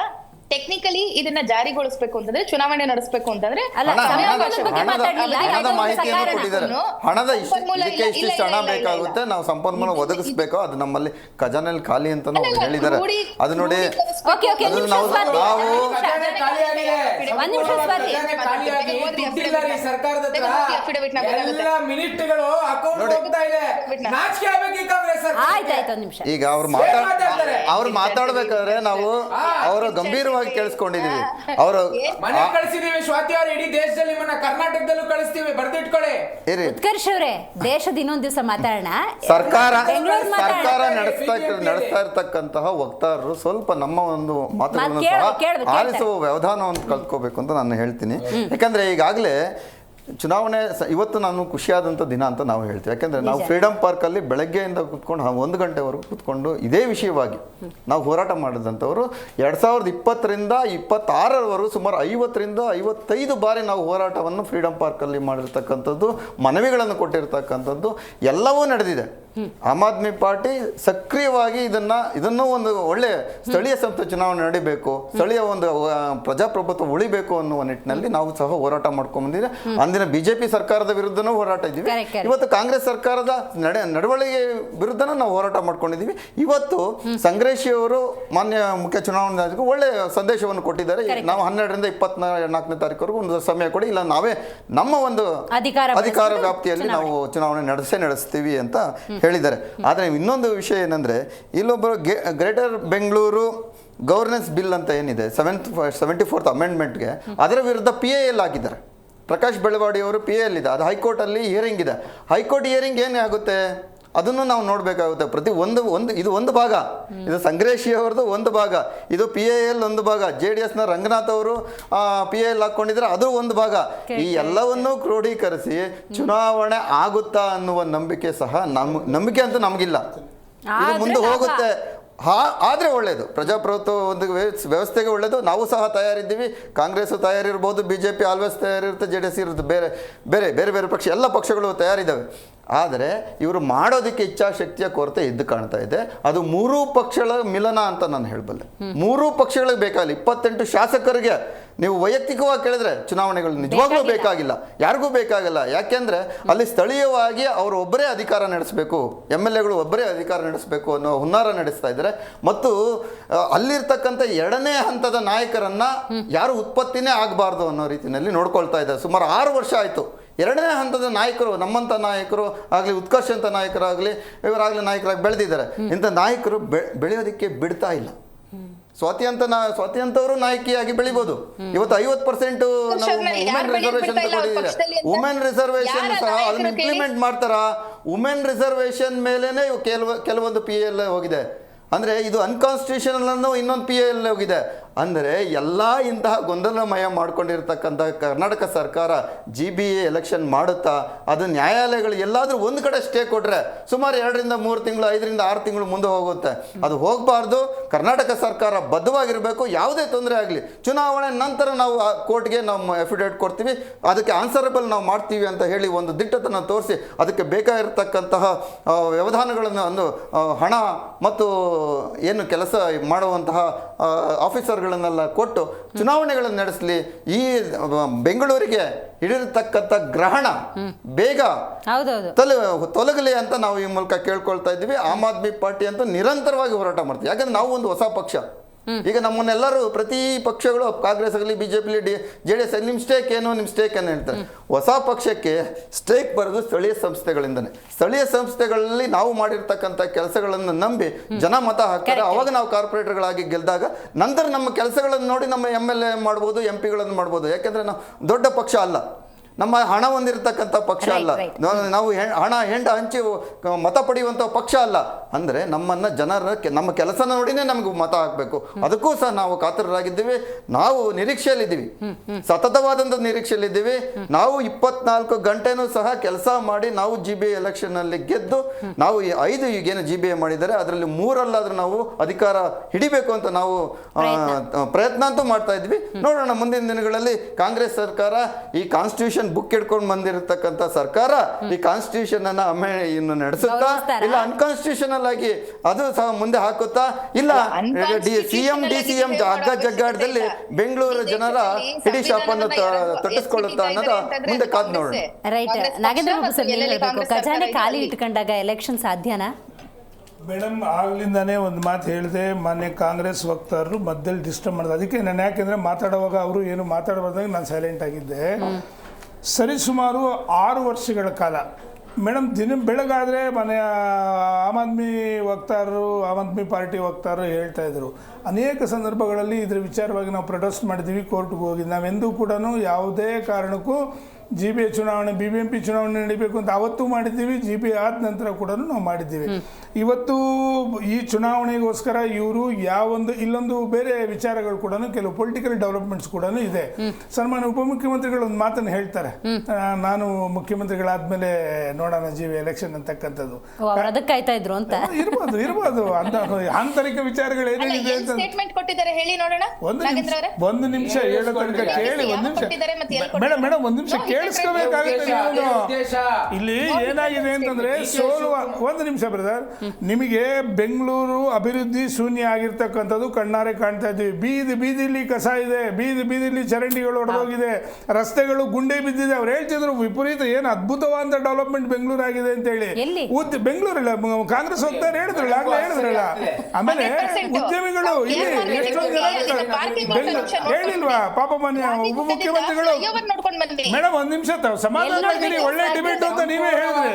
ಟೆಕ್ನಿಕಲಿ ಇದನ್ನ ಜಾರಿಗೊಳಿಸಬೇಕು ಅಂತಂದ್ರೆ, ಚುನಾವಣೆ ನಡೆಸಬೇಕು ಅಂತಂದ್ರೆ ಹಣದ ಮಾಹಿತಿಯನ್ನು ಕೊಟ್ಟಿದ್ದಾರೆ. ಹಣದ ಇಷ್ಟಿಷ್ಟು ಹಣ ಬೇಕಾಗುತ್ತೆ, ನಾವು ಸಂಪನ್ಮೂಲ ಒದಗಿಸ್ಬೇಕು, ಅದು ನಮ್ಮಲ್ಲಿ ಖಜಾನೆಯಲ್ಲಿ ಖಾಲಿ ಅಂತ ಹೇಳಿದ್ದಾರೆ. ಅದು ನೋಡಿ, ಈಗ ಅವ್ರು ಮಾತಾಡ್ಬೇಕಾದ್ರೆ ನಾವು ಅವರ ಗಂಭೀರವಾಗಿ ಕೇಳಿಸ್ಕೊಂಡಿದೀವಿ. ಅವರು ಮನೆ ಕಳಿಸಿದೀವಿ, ಸ್ವಾತಿ ಅವರು ಇಡೀ ದೇಶದಲ್ಲಿ ಕರ್ನಾಟಕದಲ್ಲೂ ಕಳಿಸ್ತೀವಿ, ಬರ್ದಿಟ್ಕೊಳ್ಳಿ. ಉತ್ಕರ್ಷ್ ಅವರೇ, ದೇಶದ ಇನ್ನೊಂದು ದಿವಸ ಮಾತಾಡೋಣ. ಸರ್ಕಾರ ನಡೆಸ್ತಾ ಇರ್ತಕ್ಕಂತಹ ವಕ್ತಾರರು ಸ್ವಲ್ಪ ನಮ್ಮ ಒಂದು ಮಾತುಗಳನ್ನು ಸಹ ಆಲಿಸುವ ವ್ಯವಧಾನವನ್ನು ಕಲ್ತ್ಕೋಬೇಕು ಅಂತ ನಾನು ಹೇಳ್ತೀನಿ. ಯಾಕಂದ್ರೆ ಈಗಾಗಲೇ ಚುನಾವಣೆ ಇವತ್ತು ನಾನು ಖುಷಿಯಾದಂಥ ದಿನ ಅಂತ ನಾವು ಹೇಳ್ತೀವಿ. ಯಾಕೆಂದರೆ ನಾವು ಫ್ರೀಡಮ್ ಪಾರ್ಕಲ್ಲಿ ಬೆಳಗ್ಗೆಯಿಂದ ಕೂತ್ಕೊಂಡು 1 ಗಂಟೆವರೆಗೂ ಕೂತ್ಕೊಂಡು ಇದೇ ವಿಷಯವಾಗಿ ನಾವು ಹೋರಾಟ ಮಾಡಿದಂಥವರು 2020ರಿಂದ 2026ರವರೆಗೂ ಸುಮಾರು 50ರಿಂದ 55 ಬಾರಿ ನಾವು ಹೋರಾಟವನ್ನು ಫ್ರೀಡಮ್ ಪಾರ್ಕಲ್ಲಿ ಮಾಡಿರ್ತಕ್ಕಂಥದ್ದು, ಮನವಿಗಳನ್ನು ಕೊಟ್ಟಿರ್ತಕ್ಕಂಥದ್ದು ಎಲ್ಲವೂ ನಡೆದಿದೆ. ಆಮ್ ಆದ್ಮಿ ಪಾರ್ಟಿ ಸಕ್ರಿಯವಾಗಿ ಇದನ್ನು ಒಂದು ಒಳ್ಳೆಯ ಸ್ಥಳೀಯ ಸಂಸ್ಥೆ ಚುನಾವಣೆ ನಡೀಬೇಕು, ಸ್ಥಳೀಯ ಒಂದು ಪ್ರಜಾಪ್ರಭುತ್ವ ಉಳಿಬೇಕು ಅನ್ನುವ ನಿಟ್ಟಿನಲ್ಲಿ ನಾವು ಸಹ ಹೋರಾಟ ಮಾಡ್ಕೊಂಡು ಬಂದಿದೆ. ಅಂದಿನ ಬಿಜೆಪಿ ಸರ್ಕಾರದ ವಿರುದ್ಧನೂ ಹೋರಾಟ ಇದ್ದೀವಿ, ಇವತ್ತು ಕಾಂಗ್ರೆಸ್ ಸರ್ಕಾರದ ನಡವಳಿಕೆ ವಿರುದ್ಧನೂ ನಾವು ಹೋರಾಟ ಮಾಡ್ಕೊಂಡಿದ್ದೀವಿ. ಇವತ್ತು ಸಂಗ್ರೇಶಿ ಅವರು ಮಾನ್ಯ ಮುಖ್ಯ ಚುನಾವಣಾಧಿಕಾರಿ ಒಳ್ಳೆಯ ಸಂದೇಶವನ್ನು ಕೊಟ್ಟಿದ್ದಾರೆ. ನಾವು 12ರಿಂದ 24ನೇ ತಾರೀಕುವರೆಗೂ ಒಂದು ಸಮಯ ಕೊಡಿ, ಇಲ್ಲ ನಾವೇ ನಮ್ಮ ಒಂದು ಅಧಿಕಾರ ವ್ಯಾಪ್ತಿಯಲ್ಲಿ ನಾವು ಚುನಾವಣೆ ನಡೆಸ್ತೀವಿ ಅಂತ ಹೇಳಿದ್ದಾರೆ. ಆದರೆ ಇನ್ನೊಂದು ವಿಷಯ ಏನಂದ್ರೆ, ಇಲ್ಲೊಬ್ಬರು ಗ್ರೇಟರ್ ಬೆಂಗಳೂರು ಗವರ್ನೆನ್ಸ್ ಬಿಲ್ ಅಂತ ಏನಿದೆ 74th ಅಮೆಂಡ್ಮೆಂಟ್ಗೆ, ಅದರ ವಿರುದ್ಧ PIL ಹಾಕಿದ್ದಾರೆ. ಪ್ರಕಾಶ್ ಬೆಳವಾಡಿ ಅವರು PIL ಇದೆ, ಅದು ಹೈಕೋರ್ಟಲ್ಲಿ ಹಿಯರಿಂಗ್ ಇದೆ. ಹೈಕೋರ್ಟ್ ಹಿಯರಿಂಗ್ ಏನೇ ಆಗುತ್ತೆ ಅದನ್ನು ನಾವು ನೋಡಬೇಕಾಗುತ್ತೆ. ಇದು ಒಂದು ಭಾಗ, ಇದು ಸಂಗ್ರೇಶಿ ಅವರದು ಒಂದು ಭಾಗ, ಇದು PIL ಒಂದು ಭಾಗ, JDSನ ರಂಗನಾಥ್ ಅವರು PIL ಹಾಕ್ಕೊಂಡಿದ್ರೆ ಅದು ಒಂದು ಭಾಗ. ಈ ಎಲ್ಲವನ್ನೂ ಕ್ರೋಢೀಕರಿಸಿ ಚುನಾವಣೆ ಆಗುತ್ತಾ ಅನ್ನುವ ನಂಬಿಕೆ ಸಹ ನಂಬಿಕೆ ಅಂತೂ ನಮಗಿಲ್ಲ. ಇದು ಮುಂದೆ ಹೋಗುತ್ತೆ, ಆದರೆ ಒಳ್ಳೆಯದು, ಪ್ರಜಾಪ್ರಭುತ್ವ ಒಂದು ವ್ಯವಸ್ಥೆಗೆ ಒಳ್ಳೆಯದು. ನಾವು ಸಹ ತಯಾರಿದ್ದೀವಿ, ಕಾಂಗ್ರೆಸ್ಸು ತಯಾರಿರ್ಬೋದು, BJP ಆಲ್ವೇಸ್ ತಯಾರಿರುತ್ತೆ, JDS ಇರುತ್ತೆ, ಬೇರೆ ಪಕ್ಷ ಎಲ್ಲ ಪಕ್ಷಗಳು ತಯಾರಿದ್ದಾವೆ. ಆದರೆ ಇವರು ಮಾಡೋದಕ್ಕೆ ಇಚ್ಛಾಶಕ್ತಿಯ ಕೊರತೆ ಎದ್ದು ಕಾಣ್ತಾ ಇದೆ. ಅದು 3 ಪಕ್ಷಗಳ ಮಿಲನ ಅಂತ ನಾನು ಹೇಳಬಲ್ಲೆ. 3 ಪಕ್ಷಗಳಿಗೆ ಬೇಕಾಗಿಲ್ಲ, 28 ಶಾಸಕರಿಗೆ ನೀವು ವೈಯಕ್ತಿಕವಾಗಿ ಕೇಳಿದ್ರೆ ಚುನಾವಣೆಗಳು ನಿಜವಾಗ್ಲೂ ಬೇಕಾಗಿಲ್ಲ, ಯಾರಿಗೂ ಬೇಕಾಗಿಲ್ಲ. ಯಾಕೆಂದರೆ ಅಲ್ಲಿ ಸ್ಥಳೀಯವಾಗಿ ಅವರು ಒಬ್ಬರೇ ಅಧಿಕಾರ ನಡೆಸಬೇಕು, MLAಗಳು ಒಬ್ಬರೇ ಅಧಿಕಾರ ನಡೆಸಬೇಕು ಅನ್ನೋ ಹುನ್ನಾರ ನಡೆಸ್ತಾ ಇದ್ದಾರೆ. ಮತ್ತು ಅಲ್ಲಿರ್ತಕ್ಕಂಥ 2ನೇ ಹಂತದ ನಾಯಕರನ್ನ ಯಾರು ಉತ್ಪತ್ತಿನೇ ಆಗಬಾರ್ದು ಅನ್ನೋ ರೀತಿಯಲ್ಲಿ ನೋಡ್ಕೊಳ್ತಾ ಇದ್ದಾರೆ. ಸುಮಾರು 6 ವರ್ಷ ಆಯಿತು ಎರಡನೇ ಹಂತದ ನಾಯಕರು, ನಮ್ಮಂಥ ನಾಯಕರು ಆಗಲಿ, ಉತ್ಕರ್ಷ ಅಂತ ನಾಯಕರಾಗಲಿ, ಇವರಾಗಲಿ ನಾಯಕರಾಗಿ ಬೆಳೆದಿದ್ದಾರೆ. ಇಂಥ ನಾಯಕರು ಬೆಳೆಯೋದಕ್ಕೆ ಬಿಡ್ತಾ ಇಲ್ಲ. ಸ್ವಾತಿ ಅಂತವರು ನಾಯಕಿಯಾಗಿ ಬೆಳಿಬೋದು. ಇವತ್ತು 50% ನಾವು ವುಮೆನ್ ರಿಸರ್ವೇಷನ್ ತಗೊಂಡಿದ್ದೀವಿ. ವುಮೆನ್ ರಿಸರ್ವೇಷನ್ ಸಹ ಅದನ್ನ ಇಂಪ್ಲಿಮೆಂಟ್ ಮಾಡ್ತಾರಾ? ವುಮೆನ್ ರಿಸರ್ವೇಷನ್ ಮೇಲೇನೆ ಕೆಲವೊಂದು PL ಹೋಗಿದೆ. ಅಂದರೆ ಇದು ಅನ್ಕಾನ್ಸ್ಟಿಟ್ಯೂಷನಲ್ ಅನ್ನೋ ಇನ್ನೊಂದು PL ಹೋಗಿದೆ. ಅಂದರೆ ಎಲ್ಲ ಇಂತಹ ಗೊಂದಲಮಯ ಮಾಡ್ಕೊಂಡಿರ್ತಕ್ಕಂಥ ಕರ್ನಾಟಕ ಸರ್ಕಾರ GBA ಎಲೆಕ್ಷನ್ ಮಾಡುತ್ತಾ ಅದು ನ್ಯಾಯಾಲಯಗಳು ಎಲ್ಲಾದರೂ ಒಂದು ಕಡೆ ಸ್ಟೇ ಕೊಟ್ಟರೆ ಸುಮಾರು 2 ರಿಂದ 3 ತಿಂಗಳು, 5 ರಿಂದ 6 ತಿಂಗಳು ಮುಂದೆ ಹೋಗುತ್ತೆ. ಅದು ಹೋಗಬಾರ್ದು. ಕರ್ನಾಟಕ ಸರ್ಕಾರ ಬದ್ಧವಾಗಿರಬೇಕು. ಯಾವುದೇ ತೊಂದರೆ ಆಗಲಿ, ಚುನಾವಣೆ ನಂತರ ನಾವು ಕೋರ್ಟ್ಗೆ ನಾವು ಅಫಿಡೇವಿಟ್ ಕೊಡ್ತೀವಿ, ಅದಕ್ಕೆ ಆನ್ಸರಬಲ್ ನಾವು ಮಾಡ್ತೀವಿ ಅಂತ ಹೇಳಿ ಒಂದು ದಿಟ್ಟತನ ತೋರಿಸಿ ಅದಕ್ಕೆ ಬೇಕಾಗಿರ್ತಕ್ಕಂತಹ ವ್ಯವಧಾನಗಳನ್ನು ಹಣ ಮತ್ತು ಏನು ಕೆಲಸ ಮಾಡುವಂತಹ ಆಫೀಸರ್ಗಳನ್ನೆಲ್ಲ ಕೊಟ್ಟು ಚುನಾವಣೆಗಳನ್ನು ನಡೆಸಲಿ. ಈ ಬೆಂಗಳೂರಿಗೆ ಹಿಡಿದಿರ್ತಕ್ಕಂಥ ಗ್ರಹಣ ಬೇಗ ತೊಲಗಲಿ ಅಂತ ನಾವು ಈ ಮೂಲಕ ಕೇಳ್ಕೊಳ್ತಾ ಇದ್ದೀವಿ. ಆಮ್ ಆದ್ಮಿ ಪಾರ್ಟಿ ಅಂತೂ ನಿರಂತರವಾಗಿ ಹೋರಾಟ ಮಾಡ್ತೀವಿ. ಯಾಕಂದ್ರೆ ನಾವು ಒಂದು ಹೊಸ ಪಕ್ಷ. ಈಗ ನಮ್ಮನ್ನೆಲ್ಲರೂ ಪ್ರತಿ ಪಕ್ಷಗಳು, ಕಾಂಗ್ರೆಸ್ ಆಗಲಿ, BJP, JDS, ನಿಮ್ಮ ಸ್ಟೇಕ್ ಏನು ಹೇಳ್ತಾರೆ. ಹೊಸ ಪಕ್ಷಕ್ಕೆ ಸ್ಟೇಕ್ ಬರೋದು ಸ್ಥಳೀಯ ಸಂಸ್ಥೆಗಳಿಂದನೇ. ಸ್ಥಳೀಯ ಸಂಸ್ಥೆಗಳಲ್ಲಿ ನಾವು ಮಾಡಿರ್ತಕ್ಕಂಥ ಕೆಲಸಗಳನ್ನು ನಂಬಿ ಜನ ಮತ ಹಾಕ್ತಾರೆ. ಅವಾಗ ನಾವು ಕಾರ್ಪೊರೇಟರ್ಗಳಾಗಿ ಗೆದ್ದಾಗ ನಂತರ ನಮ್ಮ ಕೆಲಸಗಳನ್ನು ನೋಡಿ ನಮ್ಮ MLA ಮಾಡ್ಬೋದು, MP ಗಳನ್ನು ಮಾಡ್ಬೋದು. ಯಾಕೆಂದರೆ ನಾವು ದೊಡ್ಡ ಪಕ್ಷ ಅಲ್ಲ, ನಮ್ಮ ಹಣ ಹೊಂದಿರತಕ್ಕಂಥ ಪಕ್ಷ ಅಲ್ಲ, ನಾವು ಹೆಂಡ ಹಂಚಿ ಮತ ಪಡೆಯುವಂಥ ಪಕ್ಷ ಅಲ್ಲ. ಅಂದರೆ ನಮ್ಮನ್ನು ನಮ್ಮ ಕೆಲಸನ ನೋಡಿನೇ ನಮಗೆ ಮತ ಹಾಕಬೇಕು. ಅದಕ್ಕೂ ಸಹ ನಾವು ಕಾತರರಾಗಿದ್ದೀವಿ. ನಾವು ನಿರೀಕ್ಷೆಯಲ್ಲಿದ್ದೀವಿ, ಸತತವಾದಂಥ ನಿರೀಕ್ಷೆಯಲ್ಲಿದ್ದೀವಿ. ನಾವು 24 ಗಂಟೆನೂ ಸಹ ಕೆಲಸ ಮಾಡಿ ನಾವು GBA ಎಲೆಕ್ಷನ್ನಲ್ಲಿ ಗೆದ್ದು ನಾವು 5 ಈಗೇನು GBA ಮಾಡಿದ್ದಾರೆ ಅದರಲ್ಲಿ 3ರಲ್ಲಾದರೂ ನಾವು ಅಧಿಕಾರ ಹಿಡಿಬೇಕು ಅಂತ ನಾವು ಪ್ರಯತ್ನ ಅಂತೂ ಮಾಡ್ತಾ ಇದ್ವಿ. ನೋಡೋಣ ಮುಂದಿನ ದಿನಗಳಲ್ಲಿ ಕಾಂಗ್ರೆಸ್ ಸರ್ಕಾರ ಈ ಕಾನ್ಸ್ಟಿಟ್ಯೂಷನ್ ಬುಕ್ ಹಿಡ್ಕೊಂಡು ಬಂದಿರತಕ್ಕಂಥ ಸರ್ಕಾರ ಈ ಕಾನ್ಸ್ಟಿಟ್ಯೂಷನ್ ಅನ್ನ ಇನ್ನು ನಡೆಸುತ್ತಾ ಇಲ್ಲ ಅನ್ಕಾನ್ಸ್ಟಿಟ್ಯೂಷನಲ್ ಆಗಿ ಅದು ಸಹ ಮುಂದೆ ಹಾಕುತ್ತಾ ಇಲ್ಲ CM DCM ಜಗ್ಗಾಟದಲ್ಲಿ ಬೆಂಗಳೂರು ಜನರ ಹಿಡಿ ಶಾಪನ್ನು ತೊಟ್ಟಿಸ್ಕೊಳ್ಳುತ್ತಾ ಅನ್ನೋದು ಮುಂದೆ ಕಾದ್ ನೋಡೋಣ. ರೈಟ್. ನಾಗೇಂದ್ರ ಬಾಬು ಸರ್, ನೀವು ಹೇಳಬೇಕು, ಖಜಾನೆ ಖಾಲಿ ಇಟ್ಕೊಂಡಾಗ ಎಲೆಕ್ಷನ್ ಸಾಧ್ಯನಾ? ಮೇಡಮ್, ಆಗ್ಲಿಂದಾನೇ ಒಂದು ಮಾತು ಹೇಳಿದೆ. ಮಾನ್ಯ ಕಾಂಗ್ರೆಸ್ ವಕ್ತಾರರು ಮಧ್ಯದಲ್ಲಿ ಡಿಸ್ಟರ್ಬ್ ಮಾಡಿದೆ. ಅದಕ್ಕೆ ನಾನು ಯಾಕೆಂದರೆ ಮಾತಾಡುವಾಗ ಅವರು ಏನು ಮಾತಾಡಬಾರ್ದಾಗ ನಾನು ಸೈಲೆಂಟ್ ಆಗಿದ್ದೆ. ಸರಿಸುಮಾರು 6 ವರ್ಷಗಳ ಕಾಲ ಮೇಡಮ್ ಬೆಳಗಾದರೆ ಮನೆಯ ಆಮ್ ಆದ್ಮಿ ಪಾರ್ಟಿ ವಕ್ತಾರರು ಹೇಳ್ತಾ ಇದ್ರು. ಅನೇಕ ಸಂದರ್ಭಗಳಲ್ಲಿ ಇದ್ರ ವಿಚಾರವಾಗಿ ನಾವು ಪ್ರೊಟೆಸ್ಟ್ ಮಾಡಿದ್ದೀವಿ, ಕೋರ್ಟ್ಗೆ ಹೋಗಿದ್ದು. ನಾವೆಂದೂ ಕೂಡ ಯಾವುದೇ ಕಾರಣಕ್ಕೂ GBA ಚುನಾವಣೆ, BBMP ಚುನಾವಣೆ ನಡೀಬೇಕು ಅಂತ ಅವತ್ತು ಮಾಡಿದ್ದೀವಿ. GBA ಆದ ನಂತರ ಕೂಡ ನಾವು ಮಾಡಿದ್ದೀವಿ. ಇವತ್ತು ಈ ಚುನಾವಣೆಗೋಸ್ಕರ ಇವರು ಇಲ್ಲೊಂದು ಬೇರೆ ವಿಚಾರಗಳು ಕೂಡ, ಕೆಲವು ಪೊಲಿಟಿಕಲ್ ಡೆವಲಪ್ಮೆಂಟ್ಸ್ ಕೂಡ ಇದೆ. ಸನ್ಮಾನ್ಯ ಉಪಮುಖ್ಯಮಂತ್ರಿಗಳು ಒಂದು ಮಾತನ್ನು ಹೇಳ್ತಾರೆ, ನಾನು ಮುಖ್ಯಮಂತ್ರಿಗಳಾದ್ಮೇಲೆ ನೋಡೋಣ GBA ಎಲೆಕ್ಷನ್ ಅಂತಕ್ಕಂಥದ್ದು. ಕಾಯ್ತಾ ಇದ್ರು ಅಂತ ಇರ್ಬೋದು ಅಂತ ಆಂತರಿಕ ವಿಚಾರಗಳು ಏನೇನಿದೆ ಅಂತ ಒಂದು ನಿಮಿಷ ಹೇಳೋ ತನಕ ಕೇಳಿ. ಮೇಡಮ್ ಒಂದು ನಿಮಿಷ ಕೇಳಿಸ್ಕೋಬೇಕಾಗುತ್ತೆ. ಇಲ್ಲಿ ಏನಾಗಿದೆ ಅಂತಂದ್ರೆ ಸೋಲುವ, ಒಂದು ನಿಮಿಷ ಬ್ರದರ್, ನಿಮಗೆ ಬೆಂಗಳೂರು ಅಭಿವೃದ್ಧಿ ಶೂನ್ಯ ಆಗಿರ್ತಕ್ಕಂಥದ್ದು ಕಣ್ಣಾರೆ ಕಾಣ್ತಾ ಇದ್ದೀವಿ. ಬೀದಿಲಿ ಕಸ ಇದೆ, ಬೀದಿಲಿ ಚರಂಡಿಗಳು ಹೊಡೆದೋಗಿದೆ, ರಸ್ತೆಗಳು ಗುಂಡೆ ಬಿದ್ದಿದೆ. ಅವ್ರು ಹೇಳ್ತಿದ್ರು ವಿಪರೀತ ಏನು ಅದ್ಭುತವಾದ ಡೆವಲಪ್ಮೆಂಟ್ ಬೆಂಗಳೂರು ಆಗಿದೆ ಅಂತ ಹೇಳಿ. ಬೆಂಗಳೂರಿಲ್ಲ, ಕಾಂಗ್ರೆಸ್ ಹೋಗ್ತಾರೆ ಹೇಳಿದ್ರಲ್ಲ, ಆಮೇಲೆ ಉದ್ಯಮಿಗಳು ಇಲ್ಲಿ ಎಷ್ಟೊಂದು ಜನ ಹೇಳಿಲ್ವಾ ಪಾಪ ಮಾನ್ಯ ಉಪಮುಖ್ಯಮಂತ್ರಿಗಳು. ಮೇಡಮ್ ಒಂದ್ ನಿಮಿಷ ಸಮಾಧಾನವಾಗಿರಿ, ಒಳ್ಳೆ ಡಿಬೇಟ್ ಅಂತ ನೀವೇ ಹೇಳಿದ್ರೆ.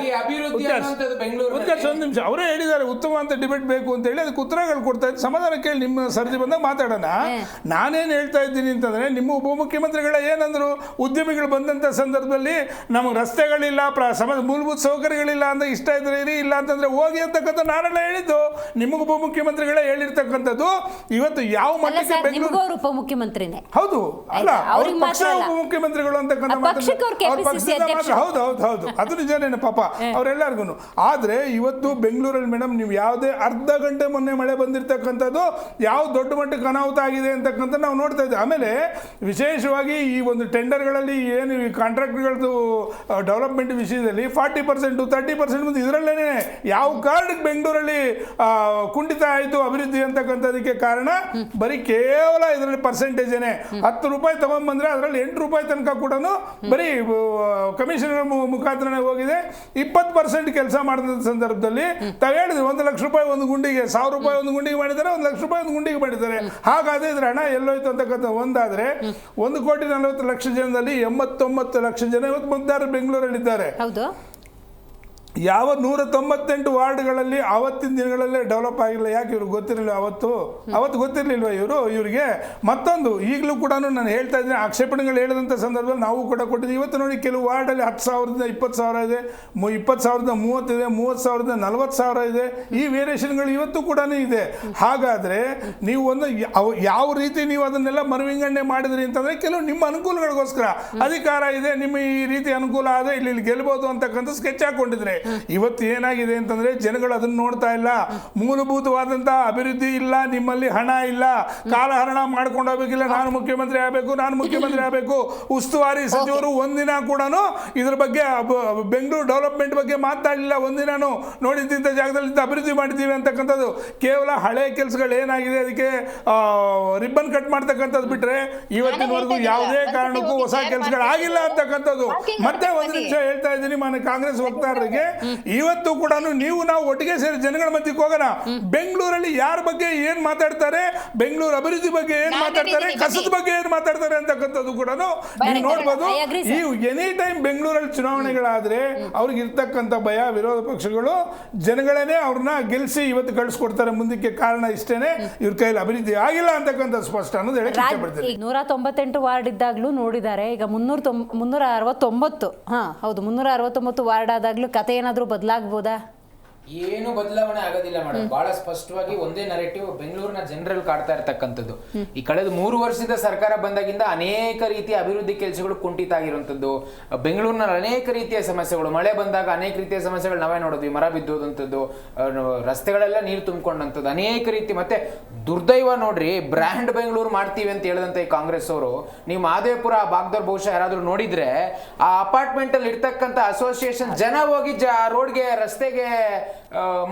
ಉತ್ಕರ್ಷ್ ಒಂದ್ ನಿಮಿಷ, ಅವರೇ ಹೇಳಿದ್ದಾರೆ ಉತ್ತಮ ಅಂತ ಡಿಬೇಟ್ ಬೇಕು ಅಂತ ಹೇಳಿ, ಅದಕ್ಕೆ ಉತ್ತರಗಳು ಕೊಡ್ತಾ ಇದ್ದು. ಸಮಾಧಾನ ಕೇಳಿ, ನಿಮ್ಮ ಸರ್ದಿ ಬಂದಾಗ ಮಾತಾಡೋಣ. ನಾನೇನು ಹೇಳ್ತಾ ಇದ್ದೀನಿ ಅಂತಂದ್ರೆ, ನಿಮ್ಮ ಉಪಮುಖ್ಯಮಂತ್ರಿಗಳ ಏನಂದ್ರು, ಉದ್ಯಮಿಗಳು ಬಂದಂತ ಸಂದರ್ಭದಲ್ಲಿ ನಮಗೆ ರಸ್ತೆಗಳಿಲ್ಲ, ಮೂಲಭೂತ ಸೌಕರ್ಯಗಳಿಲ್ಲ ಅಂತ ಇಷ್ಟ ಇದ್ರೆ ಇರಿ, ಇಲ್ಲ ಅಂತಂದ್ರೆ ಹೋಗಿ ಅಂತಕ್ಕಂಥ ನಾನೆಲ್ಲ ಹೇಳಿದ್ದು. ನಿಮ್ಮ ಉಪಮುಖ್ಯಮಂತ್ರಿಗಳೇ ಹೇಳಿರ್ತಕ್ಕಂಥದ್ದು. ಇವತ್ತು ಯಾವ ಮಟ್ಟಕ್ಕೆ ಬೆಂಗಳೂರು ಉಪಮುಖ್ಯಮಂತ್ರಿನೇ ಹೌದು ಅಲ್ಲ, ಅವ್ರ ಪಕ್ಷ ಉಪಮುಖ್ಯಮಂತ್ರಿಗಳು ಅಂತಕ್ಕಂಥ ಹೌದು, ಅದು ನಿಜನೇನು ಪಾಪ ಅವರೆಲ್ಲರಿಗೂ. ಆದ್ರೆ ಇವತ್ತು ಬೆಂಗಳೂರಲ್ಲಿ ಮೇಡಮ್ ನೀವು ಯಾವುದೇ ಅರ್ಧ ಗಂಟೆ ಮೊನ್ನೆ ಮಳೆ ಬಂದಿರತಕ್ಕಂಥದ್ದು, ಯಾವ ದೊಡ್ಡ ಮಟ್ಟಕ್ಕೆ ಅನಾಹುತ ಆಗಿದೆ ಅಂತಕ್ಕಂಥ ನಾವು ನೋಡ್ತಾ ಇದ್ದೀವಿ. ಆಮೇಲೆ ವಿಶೇಷವಾಗಿ ಈ ಒಂದು ಟೆಂಡರ್ಗಳಲ್ಲಿ ಏನು ಈ ಕಾಂಟ್ರಾಕ್ಟ್ಗಳದ್ದು ಡೆವಲಪ್ಮೆಂಟ್ ವಿಷಯದಲ್ಲಿ 40% 30% ಮುಂದೆ ಇದರಲ್ಲೇನೆ ಯಾವ ಕಾರಣಕ್ಕೆ ಬೆಂಗಳೂರಲ್ಲಿ ಕುಂಠಿತ ಆಯಿತು ಅಭಿವೃದ್ಧಿ ಅಂತಕ್ಕಂಥದಕ್ಕೆ ಕಾರಣ ಬರೀ ಕೇವಲ ಇದರಲ್ಲಿ ಪರ್ಸೆಂಟೇಜೇನೆ. 10 ರೂಪಾಯಿ ತಗೊಂಡ್ಬಂದ್ರೆ ಅದರಲ್ಲಿ 8 ರೂಪಾಯಿ ತನಕ ಕೂಡ ಬರೀ ಕಮಿಷನರ್ ಮುಖಾಂತರನೇ ಹೋಗಿದೆ. 20% ಕೆಲಸ ಮಾಡಿದ ಸಂದರ್ಭದಲ್ಲಿ ಹೇಳಿದ್ರು 1 ಲಕ್ಷ ರೂಪಾಯಿ ಒಂದು ಗುಂಡಿಗೆ, 1000 ರೂಪಾಯಿ ಒಂದು ಗುಂಡಿಗೆ ಮಾಡಿದ್ದಾರೆ, 1 ಲಕ್ಷ ರೂಪಾಯಿ ಒಂದು ಗುಂಡಿಗೆ ಮಾಡಿದ್ದಾರೆ. ಹಾಗಾದ್ರೆ ಇದ್ರ ಹಣ ಎಲ್ಲೋಯ್ತು ಅಂತಕ್ಕಂಥ ಒಂದಾದ್ರೆ 1,40,00,000 ಜನದಲ್ಲಿ 89 ಲಕ್ಷ ಜನ ಇವತ್ತು ಮತದಾರರು ಬೆಂಗಳೂರಲ್ಲಿದ್ದಾರೆ. ಹೌದು. ಯಾವ 198 ವಾರ್ಡ್ಗಳಲ್ಲಿ ಆವತ್ತಿನ ದಿನಗಳಲ್ಲೇ ಡೆವಲಪ್ ಆಗಿಲ್ಲ. ಯಾಕೆ ಇವ್ರಿಗೆ ಗೊತ್ತಿರಲಿಲ್ಲ? ಅವತ್ತು ಗೊತ್ತಿರಲಿಲ್ವ ಇವರಿಗೆ? ಮತ್ತೊಂದು ಈಗಲೂ ಕೂಡ ನಾನು ಹೇಳ್ತಾ ಇದ್ದೀನಿ, ಆಕ್ಷೇಪಣೆಗಳು ಹೇಳಿದಂಥ ಸಂದರ್ಭದಲ್ಲಿ ನಾವು ಕೂಡ ಕೊಟ್ಟಿದ್ದೀವಿ. ಇವತ್ತು ನೋಡಿ, ಕೆಲವು ವಾರ್ಡಲ್ಲಿ 10,000ದಿಂದ 20,000 ಇದೆ, 20,000ದಿಂದ 30 ಇದೆ, 30,000ದಿಂದ 40,000 ಇದೆ. ಈ ವೇರಿಯೇಷನ್ಗಳು ಇವತ್ತು ಕೂಡ ಇದೆ. ಹಾಗಾದರೆ ನೀವು ಒಂದು ಯಾವ ರೀತಿ ನೀವು ಅದನ್ನೆಲ್ಲ ಮನವಿಂಗಡಣೆ ಮಾಡಿದ್ರಿ ಅಂತಂದರೆ, ಕೆಲವು ನಿಮ್ಮ ಅನುಕೂಲಗಳಿಗೋಸ್ಕರ ಅಧಿಕಾರ ಇದೆ, ನಿಮ್ಮ ಈ ರೀತಿ ಅನುಕೂಲ ಆದರೆ ಇಲ್ಲಿ ಗೆಲ್ಬೋದು ಅಂತಕ್ಕಂಥ ಸ್ಕೆಚ್ ಹಾಕೊಂಡಿದ್ರೆ, ಇವತ್ತು ಏನಾಗಿದೆ ಅಂತಂದ್ರೆ ಜನಗಳು ಅದನ್ನ ನೋಡ್ತಾ ಇಲ್ಲ. ಮೂಲಭೂತವಾದಂತ ಅಭಿವೃದ್ಧಿ ಇಲ್ಲ, ನಿಮ್ಮಲ್ಲಿ ಹಣ ಇಲ್ಲ, ಕಾಲಹರಣ ಮಾಡ್ಕೊಂಡು ಹೋಗ್ಬೇಕಿಲ್ಲ. ನಾನು ಮುಖ್ಯಮಂತ್ರಿ ಆಗಬೇಕು, ಉಸ್ತುವಾರಿ ಸಚಿವರು ಒಂದಿನ ಕೂಡ ಇದ್ರ ಬಗ್ಗೆ ಬೆಂಗಳೂರು ಡೆವಲಪ್ಮೆಂಟ್ ಬಗ್ಗೆ ಮಾತಾಡಲಿಲ್ಲ. ಒಂದಿನಾನು ನೋಡಿದ್ದಂಥ ಜಾಗದಲ್ಲಿ ಅಭಿವೃದ್ಧಿ ಮಾಡಿದ್ದೀವಿ ಅಂತಕ್ಕಂಥದ್ದು ಕೇವಲ ಹಳೆ ಕೆಲಸಗಳು ಏನಾಗಿದೆ ಅದಕ್ಕೆ ರಿಬ್ಬನ್ ಕಟ್ ಮಾಡ್ತಕ್ಕಂಥದ್ದು ಬಿಟ್ರೆ ಇವತ್ತಿನವರೆಗೂ ಯಾವುದೇ ಕಾರಣಕ್ಕೂ ಹೊಸ ಕೆಲಸಗಳು ಆಗಿಲ್ಲ ಅಂತಕ್ಕಂಥದ್ದು. ಮತ್ತೆ ಒಂದು ನಿಮಿಷ ಹೇಳ್ತಾ ಇದ್ದೀನಿ ಮಾನ್ಯ ಕಾಂಗ್ರೆಸ್ ವಕ್ತಾರರಿಗೆ, ಇವತ್ತು ಕೂಡ ನಾವು ಒಟ್ಟಿಗೆ ಸೇರಿ ಜನಗಳ ಮಧ್ಯಕ್ಕೆ ಹೋಗೋಣ. ಬೆಂಗಳೂರಲ್ಲಿ ಯಾರ ಬಗ್ಗೆ ಏನ್ ಮಾತಾಡ್ತಾರೆ, ಬೆಂಗಳೂರು ಅಭಿವೃದ್ಧಿ ಬಗ್ಗೆ ಏನ್ ಮಾತಾಡ್ತಾರೆ, ಕಸದ ಬಗ್ಗೆ ಏನ್ ಮಾತಾಡ್ತಾರೆ ಅಂತಕ್ಕಂಥದ್ದು ಕೂಡ ನೀವು ನೋಡ್ಬೋದು. ಈ ಎನಿ ಟೈಮ್ ಬೆಂಗಳೂರಲ್ಲಿ ಚುನಾವಣೆಗಳಾದ್ರೆ ಅವ್ರಿಗೆ ಇರ್ತಕ್ಕಂಥ ಭಯ, ವಿರೋಧ ಪಕ್ಷಗಳು ಜನಗಳನ್ನೇ ಅವ್ರನ್ನ ಗೆಲ್ಲಿಸಿ ಇವತ್ತು ಕಳಿಸ್ಕೊಡ್ತಾರೆ ಮುಂದಕ್ಕೆ. ಕಾರಣ ಇಷ್ಟೇನೆ, ಇವ್ರ ಕೈಯಲ್ಲಿ ಅಭಿವೃದ್ಧಿ ಆಗಿಲ್ಲ ಅಂತಕ್ಕಂಥ ಸ್ಪಷ್ಟ ಅನ್ನೋದು ಹೇಳಕ್ ಇಷ್ಟಪಡ್ತೀನಿ. 198 ವಾರ್ಡ್ ಇದ್ದಾಗ್ಲೂ ನೋಡಿದ್ದಾರೆ. ಈಗ 369 ಹೌದು 369 ವಾರ್ಡ್ ಆದಾಗ್ಲೂ ಕತೆ ಏನಾದ್ರೂ ಬದಲಾಗಬಹುದಾ? ಏನು ಬದಲಾವಣೆ ಆಗೋದಿಲ್ಲ ಮೇಡಮ್. ಬಹಳ ಸ್ಪಷ್ಟವಾಗಿ ಒಂದೇ ನರೇಟಿವ್ ಬೆಂಗಳೂರಿನ ಜನರಲ್ಲಿ ಕಾಡ್ತಾ ಇರ್ತಕ್ಕಂಥದ್ದು. ಈ ಕಳೆದ 3 ವರ್ಷದ ಸರ್ಕಾರ ಬಂದಾಗಿಂದ ಅನೇಕ ರೀತಿಯ ಅಭಿವೃದ್ಧಿ ಕೆಲಸಗಳು ಕುಂಠಿತ ಆಗಿರುವಂಥದ್ದು. ಬೆಂಗಳೂರಿನಲ್ಲಿ ಅನೇಕ ರೀತಿಯ ಸಮಸ್ಯೆಗಳು, ಮಳೆ ಬಂದಾಗ ಅನೇಕ ರೀತಿಯ ಸಮಸ್ಯೆಗಳು ನಾವೇ ನೋಡಿದ್ವಿ. ಮರ ಬಿದ್ದೋದಂಥದ್ದು, ರಸ್ತೆಗಳೆಲ್ಲ ನೀರು ತುಂಬಿಕೊಂಡಂಥದ್ದು, ಅನೇಕ ರೀತಿ. ಮತ್ತೆ ದುರ್ದೈವ ನೋಡ್ರಿ, ಬ್ರ್ಯಾಂಡ್ ಬೆಂಗಳೂರು ಮಾಡ್ತೀವಿ ಅಂತ ಹೇಳಿದಂತ ಈ ಕಾಂಗ್ರೆಸ್ ಅವರು, ನೀವು ಮಹದೇವಪುರ ಆ ಭಾಗದವ್ರು ಬಹುಶಃ ಯಾರಾದ್ರೂ ನೋಡಿದ್ರೆ, ಆ ಅಪಾರ್ಟ್ಮೆಂಟ್ ಅಲ್ಲಿ ಇರ್ತಕ್ಕಂಥ ಅಸೋಸಿಯೇಷನ್ ಜನ ಹೋಗಿ ರೋಡ್ಗೆ, ರಸ್ತೆಗೆ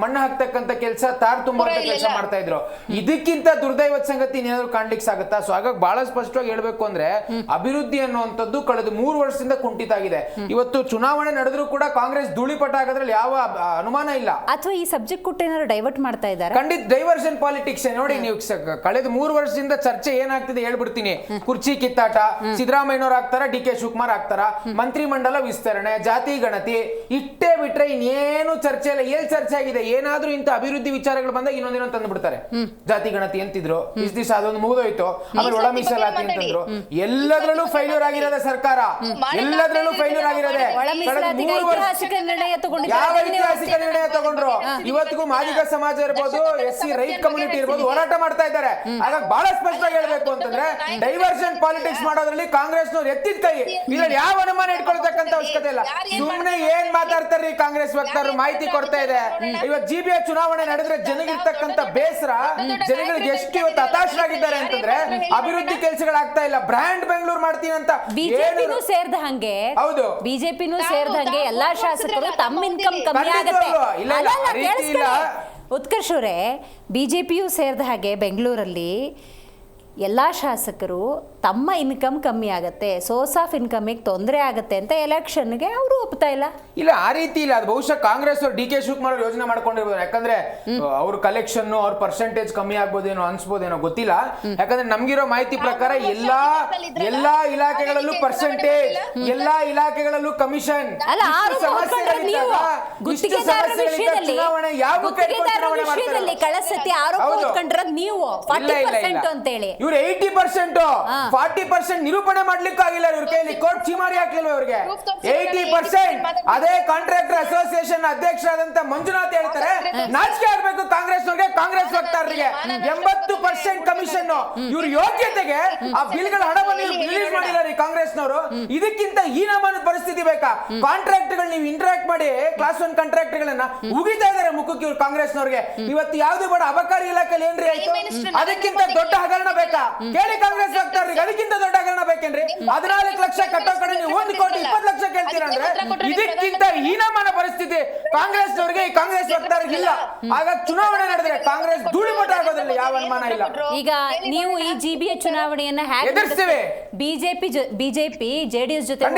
ಮಣ್ಣು ಹಾಕ್ತಕ್ಕಂಥ ಕೆಲಸ, ತಾರ್ ತುಂಬುವಂತ ಕೆಲಸ ಮಾಡ್ತಾ ಇದ್ರು. ಇದಕ್ಕಿಂತ ದುರ್ದೈವದ ಸಂಗತಿ ಏನಾದ್ರು ಕಾಣ್ಲಿಕ್ಕೆ ಸಾಗುತ್ತಾ? ಸೊ ಹಾಗಾಗಿ ಬಹಳ ಸ್ಪಷ್ಟವಾಗಿ ಹೇಳ್ಬೇಕು ಅಂದ್ರೆ, ಅಭಿವೃದ್ಧಿ ಅನ್ನುವಂಥದ್ದು ಕಳೆದ 3 ವರ್ಷದಿಂದ ಕುಂಠಿತ ಆಗಿದೆ. ಇವತ್ತು ಚುನಾವಣೆ ನಡೆದ್ರು ಕೂಡ ಕಾಂಗ್ರೆಸ್ ಧೂಳಿಪಟ ಆಗೋದ್ರಲ್ಲಿ ಯಾವ ಅನುಮಾನ ಇಲ್ಲ. ಅಥವಾ ಈ ಸಬ್ಜೆಕ್ಟ್ ಕೊಟ್ಟು ಏನಾದ್ರು ಡೈವರ್ಟ್ ಮಾಡ್ತಾ ಇದ್ದಾರೆ? ಖಂಡಿತ ಡೈವರ್ಷನ್ ಪಾಲಿಟಿಕ್ಸ್. ನೋಡಿ, ನೀವು ಕಳೆದ 3 ವರ್ಷದಿಂದ ಚರ್ಚೆ ಏನಾಗ್ತಿದೆ ಹೇಳ್ಬಿಡ್ತೀನಿ. ಕುರ್ಚಿ ಕಿತ್ತಾಟ, ಸಿದ್ದರಾಮಯ್ಯನವ್ರು ಆಗ್ತಾರ, ಡಿ ಕೆ ಶಿವಕುಮಾರ್ ಆಗ್ತಾರ, ಮಂತ್ರಿ ಮಂಡಲ ವಿಸ್ತರಣೆ, ಜಾತಿ ಗಣತಿ, ಇಟ್ಟೇ ಬಿಟ್ರೆ ಇನ್ನೇನು ಚರ್ಚೆ ಇಲ್ಲ. ಚರ್ಚೆ ಆಗಿದೆ. ಏನಾದ್ರೂ ಇಂತ ಅಭಿವೃದ್ಧಿ ವಿಚಾರಗಳು ಬಂದಾಗ ಇನ್ನೊಂದಿನೊಂದು ತಂದು ಬಿಡ್ತಾರೆ. ಜಾತಿ ಗಣತಿ ಅಂತಿದ್ರು, ಇಷ್ಟು ದಿವಸ ಅದೊಂದು ಮುಗಿದೋಯ್ತು. ಆಮೇಲೆ ಒಳ ಮೀಸಲಾತಿ ಅಂತಂದ್ರು. ಎಲ್ಲದರಲ್ಲೂ ಫೈಲ್ಯೂರ್ ಆಗಿರೋದೆ ಸರ್ಕಾರ, ಎಲ್ಲದರಲ್ಲೂ ಫೈಲ್ಯೂರ್ ಆಗಿರೋದೆ. ಯಾವ ಐತಿಹಾಸಿಕ ನಿರ್ಣಯ ತಗೊಂಡ್ರು? ಇವತ್ತಿಗೂ ಮಾದಿಗ ಸಮಾಜ ಇರ್ಬೋದು, SC ರೈಟ್ ಕಮ್ಯುನಿಟಿ ಇರ್ಬೋದು, ಹೋರಾಟ ಮಾಡ್ತಾ ಇದ್ದಾರೆ. ಹಾಗಾಗಿ ಬಹಳ ಸ್ಪಷ್ಟವಾಗಿ ಹೇಳ್ಬೇಕು ಅಂತಂದ್ರೆ, ಡೈವರ್ಷನ್ ಪಾಲಿಟಿಕ್ಸ್ ಮಾಡೋದ್ರಲ್ಲಿ ಕಾಂಗ್ರೆಸ್ನವ್ರು ಎತ್ತಿದ ಕೈ. ಇದ್ರಲ್ಲಿ ಯಾವ ಅನುಮಾನ ಇಟ್ಕೊಳ್ತಕ್ಕಂಥ ಅವಶ್ಯಕತೆ ಇಲ್ಲ. ಸುಮ್ಮನೆ ಏನ್ ಮಾತಾಡ್ತಾರ್ರಿ ಕಾಂಗ್ರೆಸ್ ವಕ್ತಾರರು, ಮಾಹಿತಿ ಕೊಡ್ತಾ ಇದೆ. ಇವತ್ತು GBA ಚುನಾವಣೆ ನಡೆದ್ರೆ ಜನಗಿರ್ತಕ್ಕಂಥ ಬೇಸರ, ಜನಗಳಿಗೆ ಎಷ್ಟು ಇವತ್ತು ಹತಾಶರಾಗಿದ್ದಾರೆ ಅಂತಂದ್ರೆ, ಅಭಿವೃದ್ಧಿ ಕೆಲಸಗಳಾಗ್ತಾ ಇಲ್ಲ. ಬ್ರ್ಯಾಂಡ್ ಬೆಂಗಳೂರು ಮಾಡ್ತೀನಿ ಅಂತ ಬಿಜೆಪಿನೂ ಸೇರ್ದ ಹಂಗೆ, ಹೌದು ಬಿಜೆಪಿನೂ ಸೇರ್ದ ಹಂಗೆ ಎಲ್ಲಾ ಶಾಸಕರು ತಮ್ಮ ಇನ್ಕಮ್ ಕಮ್ಮಿ ಆಗುತ್ತೆ. ಉತ್ಕರ್ಷ್ ಅವರೇ, ಬಿಜೆಪಿಯೂ ಸೇರ್ದ ಹಾಗೆ ಬೆಂಗಳೂರಲ್ಲಿ ಎಲ್ಲ ಶಾಸಕರು ತಮ್ಮ ಇನ್ಕಮ್ ಕಮ್ಮಿ ಆಗುತ್ತೆ, ಸೋರ್ಸ್ ಆಫ್ ಇನ್ಕಮಿಗೆ ತೊಂದರೆ ಆಗುತ್ತೆ ಅಂತ ಎಲೆಕ್ಷನ್ಗೆ ಅವರು ಒಪ್ತಾ ಇಲ್ಲ. ಇಲ್ಲ, ಆ ರೀತಿ ಇಲ್ಲ. ಅದು ಬಹುಶಃ ಕಾಂಗ್ರೆಸ್ ಅವರು, ಡಿ ಕೆ ಶಿವಕುಮಾರ್ ಅವರು ಯೋಜನೆ ಮಾಡ್ಕೊಂಡಿರ್ಬೋದು. ಯಾಕಂದ್ರೆ ಅವ್ರ ಕಲೆಕ್ಷನ್, ಅವ್ರ ಪರ್ಸೆಂಟೇಜ್ ಕಮ್ಮಿ ಆಗ್ಬೋದೇನೋ, ಅನ್ಸ್ಬೋದೇನೋ, ಗೊತ್ತಿಲ್ಲ. ಯಾಕಂದ್ರೆ ನಮ್ಗಿರೋ ಮಾಹಿತಿ ಪ್ರಕಾರ ಎಲ್ಲಾ ಇಲಾಖೆಗಳಲ್ಲೂ ಪರ್ಸೆಂಟೇಜ್, ಎಲ್ಲಾ ಇಲಾಖೆಗಳಲ್ಲೂ ಕಮಿಷನ್, ಕಳಸತಿ ಆರೋಪ ಹೊತ್ಕೊಂಡಿರೋದು ನೀವು 40% ಅಂತೇಳಿ. ಇವ್ರು 80%, 40% ನಿರೂಪಣೆ ಮಾಡ್ಲಿಕ್ಕೆ ಆಗಿಲ್ಲ ಇವ್ರ ಕೈಲಿ. ಕೋರ್ಟ್ ಚೀಮಾರಿ ಹಾಕ್ಲಿಲ್ಲ ಇವ್ರಿಗೆ. 80%. ಅದೇ ಕಾಂಟ್ರಾಕ್ಟರ್ ಅಸೋಸಿಯೇಷನ್ ಅಧ್ಯಕ್ಷರಾದಂತ ಮಂಜುನಾಥ್ ಹೇಳ್ತಾರೆ, ನಾಚಿಕೆ ಆಗ್ಬೇಕು ಕಾಂಗ್ರೆಸ್ನವ್ರಿಗೆ, ಕಾಂಗ್ರೆಸ್ ವಕ್ತಾರರಿಗೆ. 80% ಕಮಿಷನ್. ಇವ್ರ ಯೋಗ್ಯತೆಗೆ ಆ ಬಿಲ್ಗಳ ಹಣವನ್ನು ರಿಲೀಸ್ ಮಾಡಿಲ್ಲ ರೀ ಕಾಂಗ್ರೆಸ್ನವರು. ಇದಕ್ಕಿಂತ ಹೀನಮಾನ ಪರಿಸ್ಥಿತಿ ಬೇಕಾ? ಕಾಂಟ್ರಾಕ್ಟ್ಗಳು ನೀವು ಇಂಟರಾಕ್ಟ್ ಮಾಡಿ ಕ್ಲಾಸ್ 1 ಕಾಂಟ್ರಾಕ್ಟ್ಗಳನ್ನ ಉಗಿತಾ ಇದಾರೆ ಮುಖಕ್ಕೆ ಇವ್ರು ಕಾಂಗ್ರೆಸ್ನವ್ರಿಗೆ. ಇವತ್ತು ಯಾವ್ದು ಬೇಡ, ಅಬಕಾರಿ ಇಲಾಖೆಯಲ್ಲಿ ಏನ್ರಿ ಆಯ್ತು? ಅದಕ್ಕಿಂತ ದೊಡ್ಡ ಹಗರಣ ಬೇಕಾ? ಕೇಳಿ ಕಾಂಗ್ರೆಸ್ ವಕ್ತಾರರಿಗೆ, ಅದಕ್ಕಿಂತ ದೊಡ್ಡ ಹಗರಣ ಬೇಕೇನ್ರಿ? 14 ಲಕ್ಷ ಕಟ್ಟೋ ಕಡೆ ನೀವು 1 ಕೋಟಿ 20 ಲಕ್ಷ ಕೇಳ್ತೀರಾ ಅಂದ್ರೆ, ಇದಕ್ಕಿಂತ ಹೀನಮಾನ ಪರಿಸ್ಥಿತಿ ಪರಿಸ್ಥಿತಿ ಕಾಂಗ್ರೆಸ್ನವ್ರಿಗೆ ಕಾಂಗ್ರೆಸ್ ವಕ್ತಾರರಿಗಿಲ್ಲ. ಆಗ ಚುನಾವಣೆ ನಡೆದ್ರೆ ಕಾಂಗ್ರೆಸ್ ಧೂಳಿಪಟ ಆಗೋದ್ರಲ್ಲಿ ಯಾವ ಅನುಮಾನ ಇಲ್ಲ. ಈಗ ನೀವು ಈ GBA ಚುನಾವಣೆಯನ್ನ ಎದುರಿಸ್ತೀವಿ. ಬಿಜೆಪಿ JDS ಜೊತೆ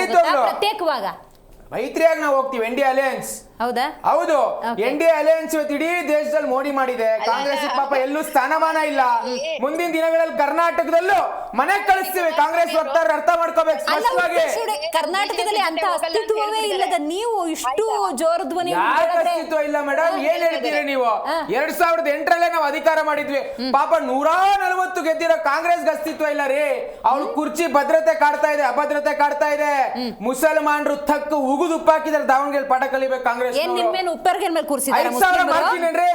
ಪ್ರತ್ಯೇಕವಾಗ ಮೈತ್ರಿಯಾಗಿ ನಾವು ಹೋಗ್ತೀವಿ NDA ಅಲಯನ್ಸ್. ಹೌದಾ? ಹೌದು, NDA ಅಲಯನ್ಸ್ ಇವತ್ತು ಇಡೀ ದೇಶದಲ್ಲಿ ಮೋಡಿ ಮಾಡಿದೆ. ಕಾಂಗ್ರೆಸ್ ಪಾಪ ಎಲ್ಲೂ ಸ್ಥಾನಮಾನ ಇಲ್ಲ. ಮುಂದಿನ ದಿನಗಳಲ್ಲಿ ಕರ್ನಾಟಕದಲ್ಲೂ ಮನೆ ಕಳಿಸ್ತೀವಿ. ಕಾಂಗ್ರೆಸ್ ವಕ್ತಾರ ಅರ್ಥ ಮಾಡ್ಕೋಬೇಕು ಸ್ಪಷ್ಟವಾಗಿ. ಕರ್ನಾಟಕದಲ್ಲಿ ಅಂತ ಅಸ್ತಿತ್ವವೇ ಇಲ್ಲದ ನೀವು ಇಷ್ಟು ಜೋರ ಧ್ವನಿ ಅಸ್ತಿತ್ವ ಇಲ್ಲ ಮೇಡಮ್, ಏನ್ ಹೇಳ್ತೀರಿ ನೀವು? 2008ರಲ್ಲೇ ನಾವು ಅಧಿಕಾರ ಮಾಡಿದ್ವಿ. ಪಾಪ 140 ಗೆದ್ದಿರೋ ಕಾಂಗ್ರೆಸ್ ಅಸ್ತಿತ್ವ ಇಲ್ಲ ರೀ. ಅವ್ಳು ಕುರ್ಚಿ ಭದ್ರತೆ ಕಾಡ್ತಾ ಇದೆ, ಅಭದ್ರತೆ ಕಾಡ್ತಾ ಇದೆ. ಮುಸಲ್ಮಾನರು ತಕ್ಕ ಉಗುದು ಉಪ್ಪಾಕಿದ್ರೆ ದಾವಣಗೆರೆ ಪಾಠ ಕಲಿಬೇಕು ಕಾಂಗ್ರೆಸ್. ಏನ್ ನಿಮ್ಮೇನು ಉಪ್ಪರ್ಗೆ ಮೇಲೆ ಕೂರಿಸಿದ್ದಾರೆ? 5,000 ಮಾಡ್ತೀನೇನ್ರಿ?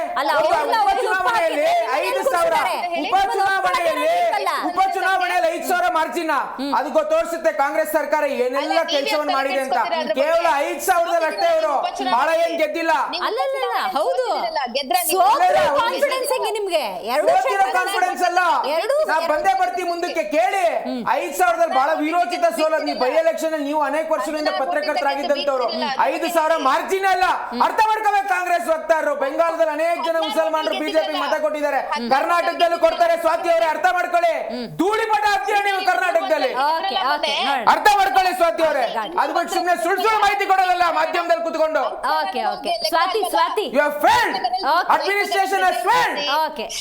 ಉಪಚುನಾವಣೆಯಲ್ಲಿ 5,000 ಮಾರ್ಜಿನ್ ಅದು ತೋರಿಸುತ್ತೆ ಕಾಂಗ್ರೆಸ್ ಸರ್ಕಾರ ಏನೆಲ್ಲ ಕೆಲಸವನ್ನು ಮಾಡಿದೆ ಅಂತ. ಕೇವಲ 5,000 ಅಷ್ಟೇ ಅವರು, ಬಹಳ ಏನ್ ಗೆದ್ದಿಲ್ಲ. ಹೌದು, ಕಾನ್ಫಿಡೆನ್ಸ್ ಹೆಂಗೆ ನಿಮ್ಗೆ? ಕಾನ್ಫಿಡೆನ್ಸ್ ಅಲ್ಲ, ನಾ ಬಂದೇ ಬರ್ತೀವಿ ಮುಂದಕ್ಕೆ ಕೇಳಿ. 5,000 ಬಹಳ ವಿರೋಚಿತ ಸೋಲದ್. ನೀವು ಬೈ ಎಲೆಕ್ಷನ್ ಅಲ್ಲಿ ನೀವು ಅನೇಕ ವರ್ಷಗಳಿಂದ ಪತ್ರಕರ್ತರಾಗಿದ್ದಂತವ್ರು. 5,000 ಮಾರ್ಜಿನ್ ಅಲ್ಲ, ಅರ್ಥ ಮಾಡ್ಕೋಬೇಕು ಕಾಂಗ್ರೆಸ್ ವಕ್ತಾರರು. ಬೆಂಗಾಲದಲ್ಲಿ ಅನೇಕ ಜನ ಮುಸಲ್ಮಾನರು ಬಿಜೆಪಿ ಮತ ಕೊಟ್ಟಿದ್ದಾರೆ, ಕರ್ನಾಟಕದಲ್ಲೂ ಕೊಡ್ತಾರೆ. ಸ್ವಾತಿ ಅವರೇ ಅರ್ಥ ಮಾಡ್ಕೊಳ್ಳಿ, ಧೂಳಿಪಟ ಆಗ್ತೀರಾ ನೀವು ಕರ್ನಾಟಕದಲ್ಲಿ. ಅರ್ಥ ಮಾಡ್ಕೊಳ್ಳಿ ಸ್ವಾತಿ ಅವರೇ. ಅದು ಬಿಟ್ಟು ಸುಮ್ಮನೆ ಸುಳ್ಳು ಮಾಹಿತಿ ಕೊಡೋದಲ್ಲ ಮಾಧ್ಯಮದಲ್ಲಿ ಕುತ್ಕೊಂಡು. Swathi You have failed. Administration has failed.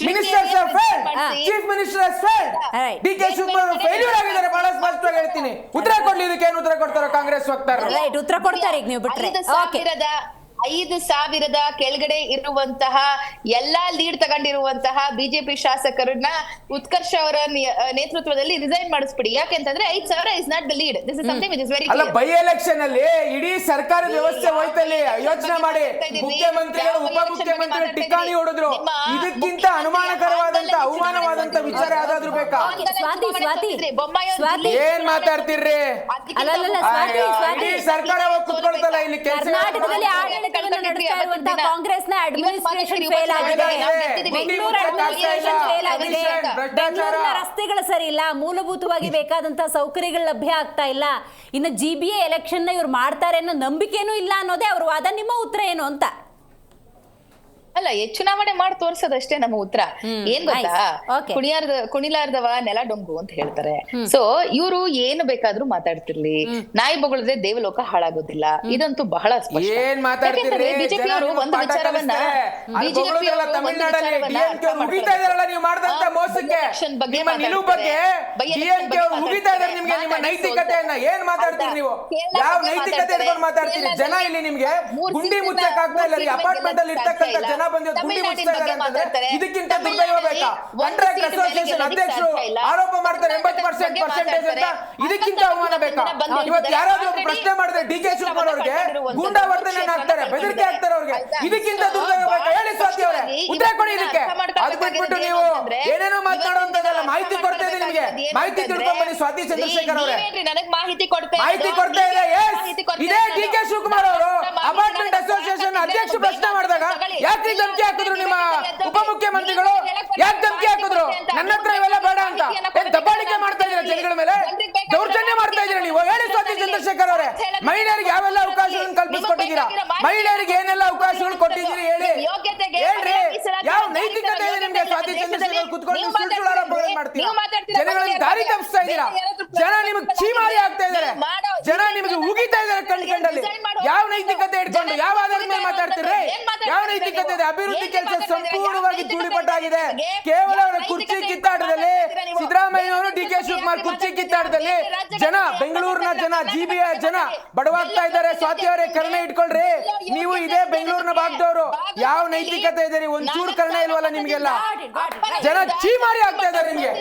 Ministers have failed. Chief Minister has failed. DK Shivkumar failure ಆಗಿದ್ದಾರೆ. ಬಹಳ ಸ್ಪಷ್ಟವಾಗಿ ಹೇಳ್ತೀನಿ. ಉತ್ತರ ಕೊಡ್ಲಿ, ಇದಕ್ಕೆ ಏನು ಉತ್ತರ ಕೊಡ್ತಾರೋ ಕಾಂಗ್ರೆಸ್ ವಕ್ತಾರರು? ಉತ್ತರ ಕೊಡ್ತಾರೆ ಈಗ ನೀವು ಬಿಟ್ರೆ. 5,000 ಕೆಳಗಡೆ ಇರುವಂತಹ ಎಲ್ಲಾ ಲೀಡ್ ತಗೊಂಡಿರುವಂತಹ ಬಿಜೆಪಿ ಶಾಸಕರನ್ನ ಉತ್ಕರ್ಷ ಅವರ ನೇತೃತ್ವದಲ್ಲಿ ರಿಸೈನ್ ಮಾಡಿಸ್ಬಿಡಿ. ಯಾಕೆಂತಂದ್ರೆ 5,000 is not the lead. This is something which is very ಅಲ್ಲ, ಬೈ ಎಲೆಕ್ಷನ್ ಅಲ್ಲಿ ಇಡೀ ಸರ್ಕಾರದ ವ್ಯವಸ್ಥೆ ಹೋಯ್ತಲ್ಲಿ. ಯೋಚನೆ ಮಾಡಿ, ಮುಖ್ಯಮಂತ್ರಿಗಳು ಉಪಮುಖ್ಯಮಂತ್ರಿಗಳು ಟಿಕ್ಕಾಣಿ ಹೊಡೆದ್ರು. ಇದಕ್ಕಿಂತ ಅನುಮಾನಕರವಾದಂತ ಅವಮಾನವಾದಂತ ವಿಚಾರ ಯಾವ್ದಾದ್ರು ಬೇಕಾ? ಏನ್ ಮಾತಾಡ್ತಿರ್ರಿ? ಇಡೀ ಸರ್ಕಾರ ಕುತ್ಕೊಳ್ತಲ್ಲ ಇಲ್ಲಿ ಕೆಲಸ. ಕಾಂಗ್ರೆಸ್ನ ಅಡ್ಮಿನಿಸ್ಟ್ರೇಷನ್ ಫೇಲ್ ಆಗಿದೆ, ಬೆಂಗಳೂರು ಅಡ್ಮಿನಿಸ್ಟ್ರೇಷನ್ ಫೇಲ್ ಆಗಿದೆ, ಬೆಂಗಳೂರಿನ ರಸ್ತೆಗಳು ಸರಿ ಇಲ್ಲ, ಮೂಲಭೂತವಾಗಿ ಬೇಕಾದಂತಹ ಸೌಕರ್ಯಗಳು ಲಭ್ಯ ಆಗ್ತಾ ಇಲ್ಲ. ಇನ್ನು GBA ಎಲೆಕ್ಷನ್ ನ ಇವ್ರು ಮಾಡ್ತಾರೆ ಅನ್ನೋ ನಂಬಿಕೆನೂ ಇಲ್ಲ ಅನ್ನೋದೇ ಅವ್ರ ವಾದ. ನಿಮ್ಮ ಉತ್ತರ ಏನು ಅಂತ? ಅಲ್ಲ, ಚುನಾವಣೆ ಮಾಡಿ ತೋರ್ಸೋದಷ್ಟೇ ನಮ್ಮ ಉತ್ತರ. ಏನ್ ಗೊತ್ತಾ, ಕುಣಿಲಾರ್ದವ ನೆಲ ಡೊಂಗು ಅಂತ ಹೇಳ್ತಾರೆ. ಸೊ ಇವರು ಏನು ಬೇಕಾದ್ರೂ ಮಾತಾಡ್ತಿರ್ಲಿ, ನಾಯಿ ಬೊಗಳಿದ್ರೆ ದೇವಲೋಕ ಹಾಳಾಗೋದಿಲ್ಲ. ಇದಂತೂ ಬಹಳ ಸ್ಪಷ್ಟ. ಬಿಜೆಪಿ ಅವರು ಒಂದು ವಿಚಾರವನ್ನ ನೈತಿಕತೆಯನ್ನ ಏನ್ ಮಾತಾಡ್ತೀರಿ ನೀವು? ಯಾವ ನೈತಿಕತೆ ಮಾತಾಡ್ತೀರಿ? ಜನ ಇಲ್ಲಿ ನಿಮ್ಗೆ ಗುಂಡಿ ಮುಚ್ಚಕ್ ಆಗ್ತಾ ಇಲ್ಲ. ಅಪಾರ್ಟ್ಮೆಂಟ್ ಅಲ್ಲಿ ಇರ್ತಕ್ಕಂಥ ಜನ ಇದಕ್ಕಿಂತ ದುರ್ದೈವ ಬೇಕಾ? ಕಾಂಟ್ರಾಕ್ಟ್ ಅಸೋಸಿಯೇಷನ್ ಅಧ್ಯಕ್ಷರು ಆರೋಪ ಮಾಡ್ತಾರೆ 80% ಅಂತ. ಇದಕ್ಕಿಂತ ಅವಮಾನ ಬೇಕಾ? ಇವತ್ತು ಯಾರಾದ್ರೂ ಪ್ರಶ್ನೆ ಮಾಡಿದ್ರೆ DK ಶಿವಕುಮಾರ್ ಅವ್ರಿಗೆ ಗೂಂಡಾವರ್ತನೆ ಆಗ್ತಾರೆ, ಬೆದರಿಕೆ ಆಗ್ತಾರೆ ಅವ್ರಿಗೆ. ಇದಕ್ಕಿಂತ ದುರ್ದೈವ ಬೇಕಾ? ಹೇಳಿ ಸ್ವಾತಿ ಅವರೇ, ಉತ್ತರ ಕೊಡಿ ಇದಕ್ಕೆ. ಅದು ಬಿಟ್ಬಿಟ್ಟು ನೀವು ಏನೇನೋ ಮಾತನಾಡುವಂತದಲ್ಲ. ಮಾಹಿತಿ ಕೊಡ್ತಾ ಇದೆ ನಿಮ್ಗೆ, ಮಾಹಿತಿ ತಿಳ್ಕೊಂಡ್ ಬನ್ನಿ ಸ್ವಾತಿ ಚಂದ್ರಶೇಖರ್ ಅವರೇ. ಮಾಹಿತಿ ಕೊಡ್ತಾ ಇದೆ. ಇದೇ DK ಶಿವಕುಮಾರ್ ಅವರು ಅಪಾರ್ಟ್ಮೆಂಟ್ ಅಸೋಸಿಯೇಷನ್ ಅಧ್ಯಕ್ಷ ಪ್ರಶ್ನೆ ಮಾಡಿದಾಗ ಯಾಕೆ ಧಮಕಿ ಹಾಕಿದ್ರು ನಿಮ್ಮ ಉಪಮುಖ್ಯಮಂತ್ರಿಗಳು? ಯಾಕೆ ಧಮಕಿ ಹಾಕಿದ್ರು? ನನ್ನ ಹತ್ರ ಇವೆಲ್ಲ ಬೇಡ ಅಂತ. ಏನ್ ದಬ್ಬಾಳಿಕೆ ಮಾಡ್ತಾ ಇದ್ದೀರಾ ಜನಗಳ ಮೇಲೆ? ದೌರ್ಜನ್ಯ ಮಾಡ್ತಾ ಇದ್ದೀರಾ ನೀವು? ಹೇಳಿ ಸ್ವಾತಿ ಚಂದ್ರಶೇಖರ್ ಅವರೇ, ಮಹಿಳೆಯರಿಗೆ ಯಾವೆಲ್ಲ ಅವಕಾಶಗಳನ್ನು ಕಲ್ಪಿಸಿಕೊಟ್ಟಿದ್ದೀರಾ? ಮಹಿಳೆಯರಿಗೆ ಏನೆಲ್ಲ ಅವಕಾಶಗಳು ಕೊಟ್ಟಿದ್ದೀರಿ ಹೇಳಿ? ಹೇಳ್ರಿ, ಯಾವ ನೈತಿಕತೆ ಇದೆ ನಿಮ್ಗೆ? ಸ್ವಾತಿ ಚಂದ್ರಶೇಖರ್ ಕುತ್ಕೊಂಡು ಸುಳ್ಳು ಆರೋಪಗಳನ್ನು ಮಾಡ್ತೀರಾ? ಜನಗಳಿಗೆ ದಾರಿ ತಪ್ಪಿಸ್ತಾ ಇದ್ದೀರಾ. ಜನ ನಿಮಗೆ ಚೀಮಾರಿ ಆಗ್ತಾ ಇದ್ದಾರೆ, ಜನ ನಿಮಗೆ ಉಗಿತಾ ಇದ್ದಾರೆ ಕಂಡು. ಯಾವ ನೈತಿಕತೆ ಇಟ್ಕೊಂಡು ಯಾವ ಆಧಾರದ ಮೇಲೆ ಮಾತಾಡ್ತೀರಿ? ಯಾವ ನೈತಿಕತೆ ಇದೆ? ಅಭಿವೃದ್ಧಿ ಕೆಲಸ ಸಂಪೂರ್ಣವಾಗಿ ಧೂಳಿಪಟ್ಟಾಗಿದೆ. ಕೇವಲ ಅವರ ಕುರ್ಚಿ ಕಿತ್ತಾಟದಲ್ಲಿ ಸಿದ್ದರಾಮಯ್ಯ ಅವರು, DK ಶಿವಕುಮಾರ್ ಕುರ್ಚಿ ಕಿತ್ತಾಟದಲ್ಲಿ ಜನ, ಬೆಂಗಳೂರಿನ ಜನ, GBA ಜನ ಬಡವಾಗ್ತಾ ಇದ್ದಾರೆ. ಸ್ವಾತಿ ಅವರೇ, ಕರುಣೆ ಇಟ್ಕೊಳ್ರಿ. ನೀವು ಇದೇ ಬೆಂಗಳೂರಿನ ಭಾಗದವರು. ಯಾವ ನೈತಿಕತೆ ಇದೆ? ಒಂಚೂರು ಕರುಣೆ ಇಲ್ವಲ್ಲ ನಿಮ್ಗೆಲ್ಲ? ಜನ ಚೀಮಾರಿ ಆಗ್ತಾ ಇದ್ದಾರೆ ನಿಮ್ಗೆ.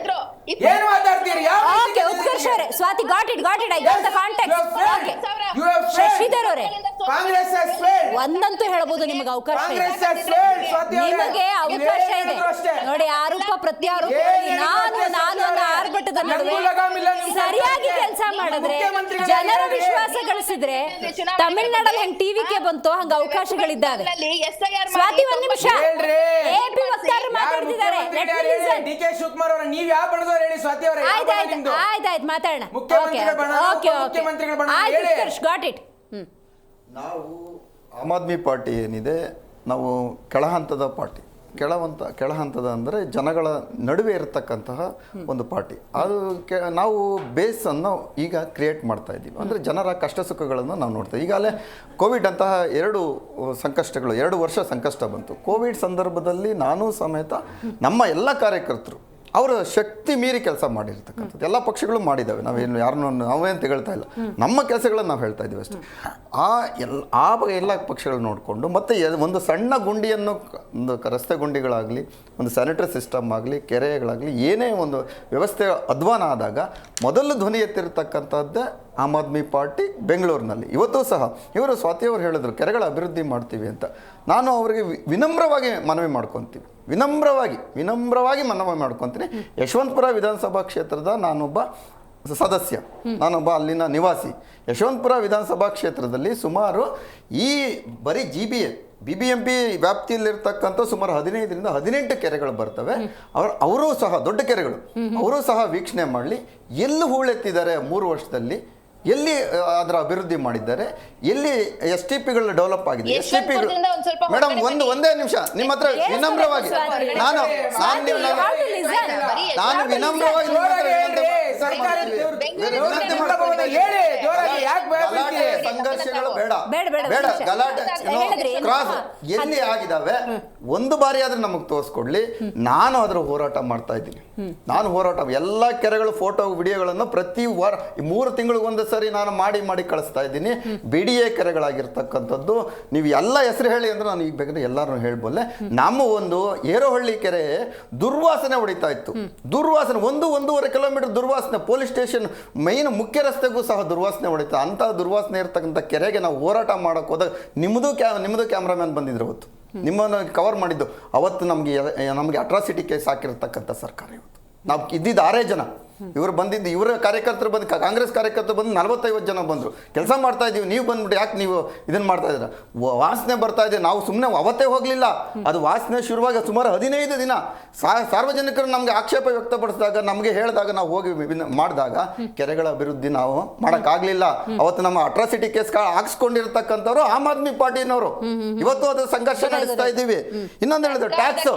ಏನ್ ಮಾತಾಡ್ತೀರಿ? Swathi, got it, I got the context. Shashidhar ಅವರೇ, ಒಂದಂತೂ ಹೇಳ್ಬೋದು, ನಿಮಗೆ ಅವಕಾಶ ಇದೆ. ನಿಮಗೆ ಅವಕಾಶ ಇದೆ ನೋಡಿ. ಆರೋಪ ಪ್ರತ್ಯಾರೋಪ, ನಾನು ಆರ್ಭಟದ ನಡುವೆ ಸರಿಯಾಗಿ ಕೆಲಸ ಮಾಡಿದ್ರೆ, ಜನರ ವಿಶ್ವಾಸ ಗಳಿಸಿದ್ರೆ, ತಮಿಳ್ನಾಡಲ್ಲಿ ಹೆಂಗ್ ಟಿವಿಗೆ ಬಂತೋ ಹಂಗ ಅವಕಾಶಗಳಿದ್ದಾವೆ. ಸ್ವಾತಿ, ಒಂದ್ ನಿಮಿಷ. AP ವಕ್ತಾರರು ಮಾತಾಡ್ತಿದ್ದಾರೆ. DK ಶಿವಕುಮಾರ್ ಅವರ ನೀವ್ ಯಾವ ಬಣದವರು ಹೇಳಿ ಸ್ವಾತಿ ಅವರೇ? ಆಯ್ತಾಯ್ತು, ಮಾತಾಡೋಣ. ಮುಖ್ಯಮಂತ್ರಿಗಳ ಬಣ, ಗಾಟ್ ಇಟ್. ನಾವು ಆಮ್ ಆದ್ಮಿ ಪಾರ್ಟಿ ಏನಿದೆ, ನಾವು ಕೆಳ ಹಂತದ ಪಾರ್ಟಿ. ಕೆಳ ಹಂತದ ಅಂದರೆ ಜನಗಳ ನಡುವೆ ಇರತಕ್ಕಂತಹ ಒಂದು ಪಾರ್ಟಿ. ಅದು ನಾವು ಬೇಸನ್ನು ಈಗ ಕ್ರಿಯೇಟ್ ಮಾಡ್ತಾ ಇದ್ದೀವಿ. ಅಂದರೆ ಜನರ ಕಷ್ಟ ಸುಖಗಳನ್ನು ನಾವು ನೋಡ್ತೀವಿ. ಈಗಾಗಲೇ ಕೋವಿಡ್ ಅಂತಹ 2 ವರ್ಷ ಸಂಕಷ್ಟ ಬಂತು. ಕೋವಿಡ್ ಸಂದರ್ಭದಲ್ಲಿ ನಾನು ಸಮೇತ ನಮ್ಮ ಎಲ್ಲ ಕಾರ್ಯಕರ್ತರು ಅವರ ಶಕ್ತಿ ಮೀರಿ ಕೆಲಸ ಮಾಡಿರ್ತಕ್ಕಂಥದ್ದು ಎಲ್ಲ ಪಕ್ಷಗಳು ಮಾಡಿದ್ದಾವೆ. ನಾವೇನು ತೆಗಳ್ತಾ ಇಲ್ಲ, ನಮ್ಮ ಕೆಲಸಗಳನ್ನು ನಾವು ಹೇಳ್ತಾ ಇದ್ದೀವಿ ಅಷ್ಟೇ. ಎಲ್ಲ ಪಕ್ಷಗಳು ನೋಡಿಕೊಂಡು ಮತ್ತೆ ಒಂದು ಸಣ್ಣ ಗುಂಡಿಯನ್ನು, ಒಂದು ರಸ್ತೆ ಗುಂಡಿಗಳಾಗಲಿ, ಒಂದು ಸ್ಯಾನಿಟರಿ ಸಿಸ್ಟಮ್ ಆಗಲಿ, ಕೆರೆಗಳಾಗಲಿ, ಏನೇ ಒಂದು ವ್ಯವಸ್ಥೆ ಅಧ್ವಾನ ಆದಾಗ ಮೊದಲು ಧ್ವನಿ ಎತ್ತಿರ್ತಕ್ಕಂಥದ್ದೇ ಆಮ್ ಆದ್ಮಿ ಪಾರ್ಟಿ ಬೆಂಗಳೂರಿನಲ್ಲಿ. ಇವತ್ತು ಸಹ ಇವರು ಸ್ವಾತಿಯವರು ಹೇಳಿದ್ರು ಕೆರೆಗಳ ಅಭಿವೃದ್ಧಿ ಮಾಡ್ತೀವಿ ಅಂತ. ನಾನು ಅವರಿಗೆ ವಿನಮ್ರವಾಗಿ ಮನವಿ ಮಾಡ್ಕೊತೀವಿ, ವಿನಮ್ರವಾಗಿ ಮನವಿ ಮಾಡ್ಕೊತೀನಿ. ಯಶವಂತಪುರ ವಿಧಾನಸಭಾ ಕ್ಷೇತ್ರದ ನಾನೊಬ್ಬ ಸದಸ್ಯ, ನಾನೊಬ್ಬ ಅಲ್ಲಿನ ನಿವಾಸಿ. ಯಶವಂತಪುರ ವಿಧಾನಸಭಾ ಕ್ಷೇತ್ರದಲ್ಲಿ ಸುಮಾರು ಈ ಬರೀ BBMP ವ್ಯಾಪ್ತಿಯಲ್ಲಿರ್ತಕ್ಕಂಥ ಸುಮಾರು 15 ಕೆರೆಗಳು ಬರ್ತವೆ. ಅವರೂ ಸಹ ದೊಡ್ಡ ಕೆರೆಗಳು, ಅವರೂ ಸಹ ವೀಕ್ಷಣೆ ಮಾಡಲಿ. ಎಲ್ಲಿ ಹೂಳೆತ್ತಿದ್ದಾರೆ 3 ವರ್ಷದಲ್ಲಿ, ಎಲ್ಲಿ ಅದರ ಅಭಿವೃದ್ಧಿ ಮಾಡಿದ್ದಾರೆ, ಎಲ್ಲಿ STPಗಳು ಡೆವಲಪ್ ಆಗಿದೆ. STPಗಳು ಮೇಡಮ್ ಒಂದೇ ನಿಮಿಷ ನಿಮ್ಮ ಹತ್ರ ವಿನಮ್ರವಾಗಿ ನಾನು ವಿನಮ್ರವಾಗಿ ಸಂಘರ್ಷಗಳು ಬೇಡ, ಗಲಾಟೆ ಕ್ರಾಸ್ ಎಲ್ಲಿ ಆಗಿದಾವೆ ಒಂದು ಬಾರಿ ಆದ್ರೆ ನಮಗೆ ತೋರಿಸ್ಕೊಡ್ಲಿ. ನಾನು ಅದರ ಹೋರಾಟ ಮಾಡ್ತಾ ಇದ್ದೀನಿ. ನಾನು ಹೋರಾಟ ಎಲ್ಲ ಕೆರೆಗಳು ಫೋಟೋ ವಿಡಿಯೋಗಳನ್ನು ಪ್ರತಿ ವಾರ 3 ತಿಂಗಳಿಗೊಂದು ಸರಿ ನಾನು ಮಾಡಿ ಕಳಿಸ್ತಾ ಇದ್ದೀನಿ. BDA ಕೆರೆಗಳಾಗಿರ್ತಕ್ಕಂಥದ್ದು ನೀವು ಎಲ್ಲ ಹೆಸರು ಹೇಳಿ ಅಂದ್ರೆ ನಾನು ಈಗ ಬೇಕಾದ್ರೆ ಎಲ್ಲರೂ ಹೇಳ್ಬೋಲೆ. ನಮ್ಮ ಒಂದು ಏರೋಹಳ್ಳಿ ಕೆರೆ ದುರ್ವಾಸನೆ ಹೊಡಿತಾ ಇತ್ತು. ದುರ್ವಾಸನೆ 1-1.5 ಕಿಲೋಮೀಟರ್ ದುರ್ವಾಸನೆ, ಪೊಲೀಸ್ ಸ್ಟೇಷನ್ ಮೈನ್ ಮುಖ್ಯ ರಸ್ತೆಗೂ ಸಹ ದುರ್ವಾಸನೆ ಹೊಡಿತಾ. ಅಂತ ದುರ್ವಾಸನೆ ಇರ್ತಕ್ಕಂಥ ಕೆರೆಗೆ ನಾವು ಹೋರಾಟ ಮಾಡಕ್ಕೆ ಹೋದಾಗ ನಿಮ್ಮದು ಕ್ಯಾಮ್ರಾಮ್ಯಾನ್ ಬಂದಿದ್ರು ಅವತ್ತು, ನಿಮ್ಮನ್ನು ಕವರ್ ಮಾಡಿದ್ದು. ಅವತ್ತು ನಮಗೆ ಅಟ್ರಾಸಿಟಿ ಕೇಸ್ ಹಾಕಿರ್ತಕ್ಕಂಥ ಸರ್ಕಾರ. ಇವತ್ತು ನಾವು ಇದ್ದಿದ್ದು 6 ಜನ, ಇವರು ಬಂದಿದ್ದು, ಇವರ ಕಾರ್ಯಕರ್ತರು ಬಂದು, ಕಾಂಗ್ರೆಸ್ ಕಾರ್ಯಕರ್ತರು ಬಂದು 40-50 ಜನ ಬಂದರು. ಕೆಲಸ ಮಾಡ್ತಾ ಇದ್ದೀವಿ, ನೀವು ಬಂದ್ಬಿಟ್ಟು ಯಾಕೆ ನೀವು ಇದನ್ನು ಮಾಡ್ತಾ ಇದ್ದೀರಾ? ವಾಸನೆ ಬರ್ತಾ ಇದೆ. ನಾವು ಸುಮ್ಮನೆ ಅವತ್ತೇ ಹೋಗಲಿಲ್ಲ, ಅದು ವಾಸನೆ ಶುರುವಾಗಿ ಸುಮಾರು 15 ದಿನ ಸಾರ್ವಜನಿಕರು ನಮಗೆ ಆಕ್ಷೇಪ ವ್ಯಕ್ತಪಡಿಸಿದಾಗ, ನಮಗೆ ಹೇಳಿದಾಗ ನಾವು ಹೋಗಿ ಮಾಡಿದಾಗ ಕೆರೆಗಳ ಅಭಿವೃದ್ಧಿ ನಾವು ಮಾಡೋಕ್ಕಾಗಲಿಲ್ಲ. ಅವತ್ತು ನಮ್ಮ ಅಟ್ರಾಸಿಟಿ ಕೇಸ್ ಹಾಕ್ಸ್ಕೊಂಡಿರ್ತಕ್ಕಂಥವ್ರು ಆಮ್ ಆದ್ಮಿ ಪಾರ್ಟಿನವರು. ಇವತ್ತು ಅದು ಸಂಘರ್ಷ ನಡೆಸ್ತಾ ಇದ್ದೀವಿ. ಇನ್ನೊಂದು ಹೇಳಿದ್ರು ಟ್ಯಾಕ್ಸ್.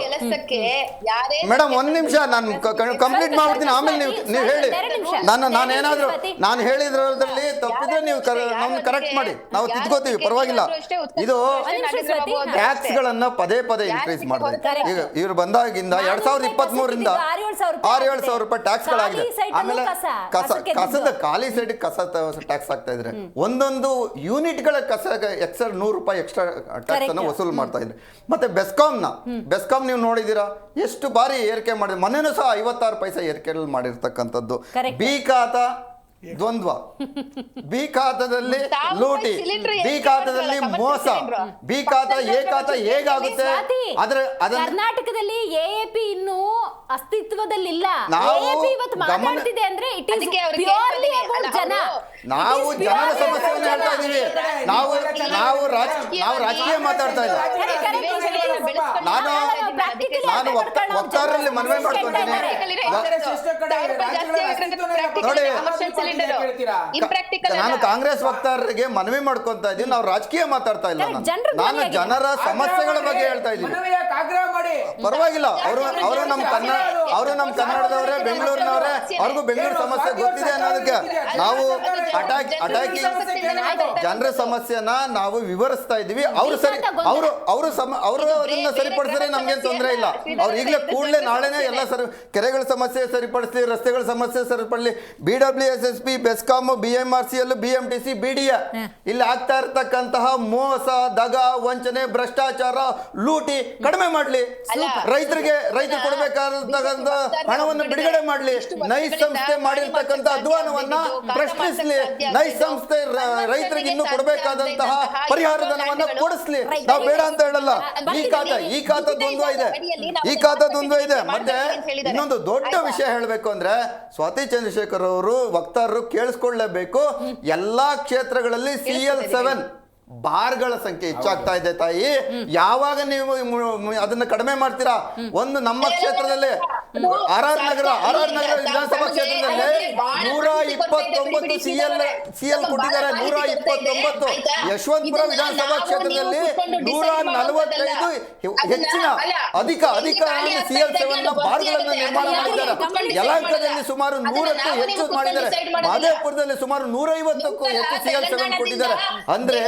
ಮೇಡಮ್ 1 ನಿಮಿಷ ನಾನು ಕಂಪ್ಲೀಟ್ ಮಾಡ್ಬಿಡ್ತೀನಿ, ಆಮೇಲೆ ನೀವು ಹೇಳಿ. ನಾನು ಹೇಳಿದ್ರಲ್ಲಿ ತಪ್ಪಿದ್ರೆ ನೀವು ನಮ್ಮನ್ನು ಕರೆಕ್ಟ್ ಮಾಡಿ, ನಾವು ತಿದ್ಕೋತೀವಿ, ಪರವಾಗಿಲ್ಲ. ಇದು ಟ್ಯಾಕ್ಸ್ ಗಳನ್ನ ಪದೇ ಇನ್ಕ್ರೀಸ್ ಮಾಡಿದೆ. ಈಗ ಇವ್ರು ಬಂದಾಗಿಂದ 2023ರಿಂದ 6-7 ಸಾವಿರ ರೂಪಾಯಿ ಟ್ಯಾಕ್ಸ್ ಗಳಾಗಿದೆ. ಆಮೇಲೆ ಕಸದ ಖಾಲಿ ಸೈಡ್ ಕಸ ಟ್ಯಾಕ್ಸ್ ಆಗ್ತಾ ಇದ್ರೆ, ಒಂದೊಂದು ಯೂನಿಟ್ ಗಳ ಕಸ ಎಕ್ಸ್ಟ್ರಾ 100 ರೂಪಾಯಿ ಎಕ್ಸ್ಟ್ರಾ ಟ್ಯಾಕ್ಸ್ ಅನ್ನು ವಸೂಲು ಮಾಡ್ತಾ ಇದ್ರೆ. ಮತ್ತೆ ಬೆಸ್ಕಾಂ ನೀವು ನೋಡಿದೀರಾ ಎಷ್ಟು ಬಾರಿ ಏರಿಕೆ ಮಾಡಿದ್ರೆ, ಮೊನ್ನೆನೂ ಸಹ 56 ಪೈಸೆ ಏರಿಕೆ ಮಾಡಿರ್ತಕ್ಕಂಥದ್ದು. ಬಿ ಖಾತಾ ದ್ವಂದ್ವ, ಬಿ ಖಾತಾದಲ್ಲಿ ಲೂಟಿ, ಬಿ ಖಾತಾದಲ್ಲಿ ಮೋಸ, ಬಿ ಖಾತಾ ಎ ಖಾತಾ ಹೇಗಾಗುತ್ತೆ? ಕರ್ನಾಟಕದಲ್ಲಿ AAP ಇನ್ನೂ ಅಸ್ತಿತ್ವದಲ್ಲಿಲ್ಲ. ನಾವು ಜನರ ಸಮಸ್ಯೆಯನ್ನು ಹೇಳ್ತಾ ಇದೀವಿ. ನಾವು ರಾಜಕೀಯ ಮಾತಾಡ್ತಾ ಇಲ್ಲ. ನಾನು ವಕ್ತಾರರಲ್ಲಿ ಮನವಿ ಮಾಡ್ಕೊತೀನಿ. ನೋಡಿ, ನಾನು ಕಾಂಗ್ರೆಸ್ ವಕ್ತಾರರಿಗೆ ಮನವಿ ಮಾಡ್ಕೊಂತ ಇದ್ದೀನಿ. ನಾವು ರಾಜಕೀಯ ಮಾತಾಡ್ತಾ ಇಲ್ಲ. ನಾನು ಜನರ ಸಮಸ್ಯೆಗಳ ಬಗ್ಗೆ ಹೇಳ್ತಾ ಇದ್ದೀನಿ. ಪರವಾಗಿಲ್ಲ, ಅವರು ನಮ್ಮ ಕನ್ನಡದವರೇ, ಬೆಂಗಳೂರಿನವರೇ, ಅವ್ರಿಗೂ ಬೆಂಗಳೂರು ಸಮಸ್ಯೆ ಗೊತ್ತಿದೆ ಅನ್ನೋದಕ್ಕೆ ನಾವು ಅಟ್ಯಾಕಿಂಗ್ ಜನರ ಸಮಸ್ಯೆನ ನಾವು ವಿವರಿಸ್ತಾ ಇದ್ದೀವಿ. ಅವರು ಅದನ್ನ ಸರಿಪಡಿಸಿದ್ರೆ ನಮ್ಗೇನು ತೊಂದರೆ ಇಲ್ಲ. ಅವ್ರು ಈಗಲೇ ಕೂಡಲೇ ನಾಳೆನೇ ಎಲ್ಲ ಕೆರೆಗಳ ಸಮಸ್ಯೆ ಸರಿಪಡಿಸ್ಲಿ, ರಸ್ತೆಗಳ ಸಮಸ್ಯೆ ಸರಿಪಡಲಿ. BWSSP, BESCOM, BMRCL, BMTC, BDA ಇಲ್ಲಿ ಆಗ್ತಾ ಇರ್ತಕ್ಕಂತಹ ಮೋಸ, ದಗ, ವಂಚನೆ, ಭ್ರಷ್ಟಾಚಾರ, ಲೂಟಿ ಕಡಿಮೆ ಮಾಡ್ಲಿ. ರೈತರು ಕೊಡಬೇಕಾದಂತ ಹಣವನ್ನು ಬಿಡುಗಡೆ ಮಾಡ್ಲಿ. ನೈಸ್ ಸಂಸ್ಥೆ ಮಾಡಿರ್ತಕ್ಕಂಥ ಅಧ್ವಾನವನ್ನ ಪ್ರಶ್ನಿಸ್ಲಿ. ನೈಸ್ ಸಂಸ್ಥೆ ರೈತರಿಗೆ ಇನ್ನೂ ಕೊಡಬೇಕಾದಂತಹ ಪರಿಹಾರ ಧನವನ್ನ ಕೊಡಿಸ್ಲಿ. ನಾವು ಬೇಡ ಅಂತ ಹೇಳಲ್ಲ. ಈ ಖಾತಾ ದ್ವಂದ್ವ ಇದೆ. ಮತ್ತೆ ಇನ್ನೊಂದು ದೊಡ್ಡ ವಿಷಯ ಹೇಳಬೇಕು ಅಂದ್ರೆ, ಸ್ವಾತಿ ಚಂದ್ರಶೇಖರ್ ಅವರು ವಕ್ತಾರರು ಕೇಳಿಸ್ಕೊಳ್ಳೇಬೇಕು. ಎಲ್ಲಾ ಕ್ಷೇತ್ರಗಳಲ್ಲಿ CL7 ಬಾರ್ಗಳ ಸಂಖ್ಯೆ ಹೆಚ್ಚಾಗ್ತಾ ಇದೆ ತಾಯಿ. ಯಾವಾಗ ನೀವು ಅದನ್ನ ಕಡಿಮೆ ಮಾಡ್ತೀರಾ? ಒಂದು ನಮ್ಮ ಕ್ಷೇತ್ರದಲ್ಲಿ ಆರ್ ಆರ್ ನಗರ ವಿಧಾನಸಭಾ ಕ್ಷೇತ್ರದಲ್ಲಿ 129 ಸಿಎಲ್ ಕೊಟ್ಟಿದ್ದಾರೆ. 129. ಯಶವಂತಪುರ ವಿಧಾನಸಭಾ ಕ್ಷೇತ್ರದಲ್ಲಿ 145 ಹೆಚ್ಚಿನ ಅಧಿಕ ಸಿಎಲ್ 7 ಬಾರ್ಗಳನ್ನು ನಿರ್ಮಾಣ ಮಾಡಿದ್ದಾರೆ. ಯಲಹಂಕದಲ್ಲಿ ಸುಮಾರು 100ಕ್ಕೂ ಹೆಚ್ಚು ಮಾಡಿದ್ದಾರೆ. ಮಹದೇವಪುರದಲ್ಲಿ ಸುಮಾರು 150ಕ್ಕೂ ಹೆಚ್ಚು ಸಿಎಲ್ 7 ಕೊಟ್ಟಿದ್ದಾರೆ. ಅಂದ್ರೆ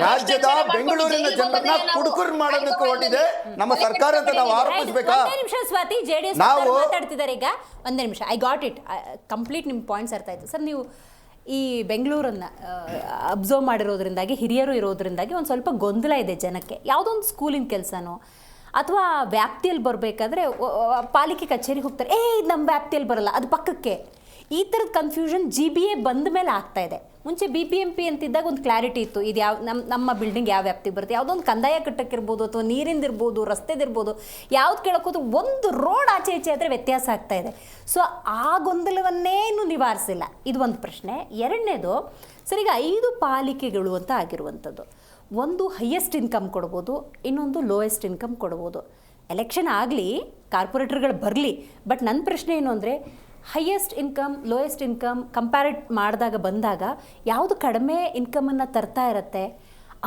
ರಾಜ್ಯದ ಬೆಂಗಳೂರಿನ ಜನರನ್ನ ಕುಡುಕರು ಮಾಡೋದಕ್ಕೆ ಹೊರಟಿದೆ ನಮ್ಮ ಸರ್ಕಾರ ಅಂತ ನಾವು ಆರೋಪಿಸಬೇಕಾ? ಸ್ವಾತಿ, ಜೆಡಿಎಸ್ ಮಾತಾಡ್ತಿದ್ದಾರೆ ಈಗ. ಒಂದೇ ನಿಮಿಷ, ಐ ಗಾಟ್ ಇಟ್ ಕಂಪ್ಲೀಟ್. ನಿಮ್ಮ ಪಾಯಿಂಟ್ಸ್ ಅರ್ಥ ಆಯ್ತು ಸರ್. ನೀವು ಈ ಬೆಂಗಳೂರನ್ನು ಅಬ್ಸರ್ವ್ ಮಾಡಿರೋದ್ರಿಂದಾಗಿ, ಹಿರಿಯರು ಇರೋದ್ರಿಂದಾಗಿ ಒಂದು ಸ್ವಲ್ಪ ಗೊಂದಲ ಇದೆ ಜನಕ್ಕೆ. ಯಾವುದೋ ಒಂದು ಸ್ಕೂಲಿನ ಕೆಲಸನೋ ಅಥವಾ ವ್ಯಾಪ್ತಿಯಲ್ಲಿ ಬರಬೇಕಾದ್ರೆ ಪಾಲಿಕೆ ಕಚೇರಿಗೆ ಹೋಗ್ತಾರೆ, ಇದು ನಮ್ಮ ವ್ಯಾಪ್ತಿಯಲ್ಲಿ ಬರಲ್ಲ, ಅದು ಪಕ್ಕಕ್ಕೆ. ಈ ಥರದ ಕನ್ಫ್ಯೂಷನ್ GBA ಬಂದ ಮೇಲೆ ಆಗ್ತಾ ಇದೆ. ಮುಂಚೆ BBMP ಅಂತಿದ್ದಾಗ ಒಂದು ಕ್ಲಾರಿಟಿ ಇತ್ತು, ಇದು ಯಾವ ನಮ್ಮ ಬಿಲ್ಡಿಂಗ್ ಯಾವ ವ್ಯಾಪ್ತಿ ಬರುತ್ತೆ, ಯಾವುದೋ ಒಂದು ಕಂದಾಯ ಕಟ್ಟಕ್ಕಿರ್ಬೋದು ಅಥವಾ ನೀರಿಂದಿರ್ಬೋದು, ರಸ್ತೆದಿರ್ಬೋದು, ಯಾವ್ದು ಕೇಳೋಕೋದು ಒಂದು ರೋಡ್ ಆಚೆ ಈಚೆ ಆದರೆ ವ್ಯತ್ಯಾಸ ಆಗ್ತಾ ಇದೆ. ಸೊ ಆ ಗೊಂದಲವನ್ನೇನು ನಿವಾರಿಸಿಲ್ಲ, ಇದು ಒಂದು ಪ್ರಶ್ನೆ. ಎರಡನೇದು ಸರ್, ಈಗ 5 ಪಾಲಿಕೆಗಳು ಅಂತ ಆಗಿರುವಂಥದ್ದು. ಒಂದು ಹೈಯೆಸ್ಟ್ ಇನ್ಕಮ್ ಕೊಡ್ಬೋದು, ಇನ್ನೊಂದು ಲೋಯೆಸ್ಟ್ ಇನ್ಕಮ್ ಕೊಡ್ಬೋದು. ಎಲೆಕ್ಷನ್ ಆಗಲಿ, ಕಾರ್ಪೊರೇಟರ್ಗಳು ಬರಲಿ, ಬಟ್ ನನ್ನ ಪ್ರಶ್ನೆ ಏನು ಅಂದರೆ, ಹೈಯೆಸ್ಟ್ ಇನ್ಕಮ್ ಲೋಯೆಸ್ಟ್ ಇನ್ಕಮ್ ಕಂಪ್ಯಾರೇಟ್ ಬಂದಾಗ ಯಾವುದು ಕಡಿಮೆ ಇನ್ಕಮನ್ನು ತರ್ತಾ ಇರುತ್ತೆ,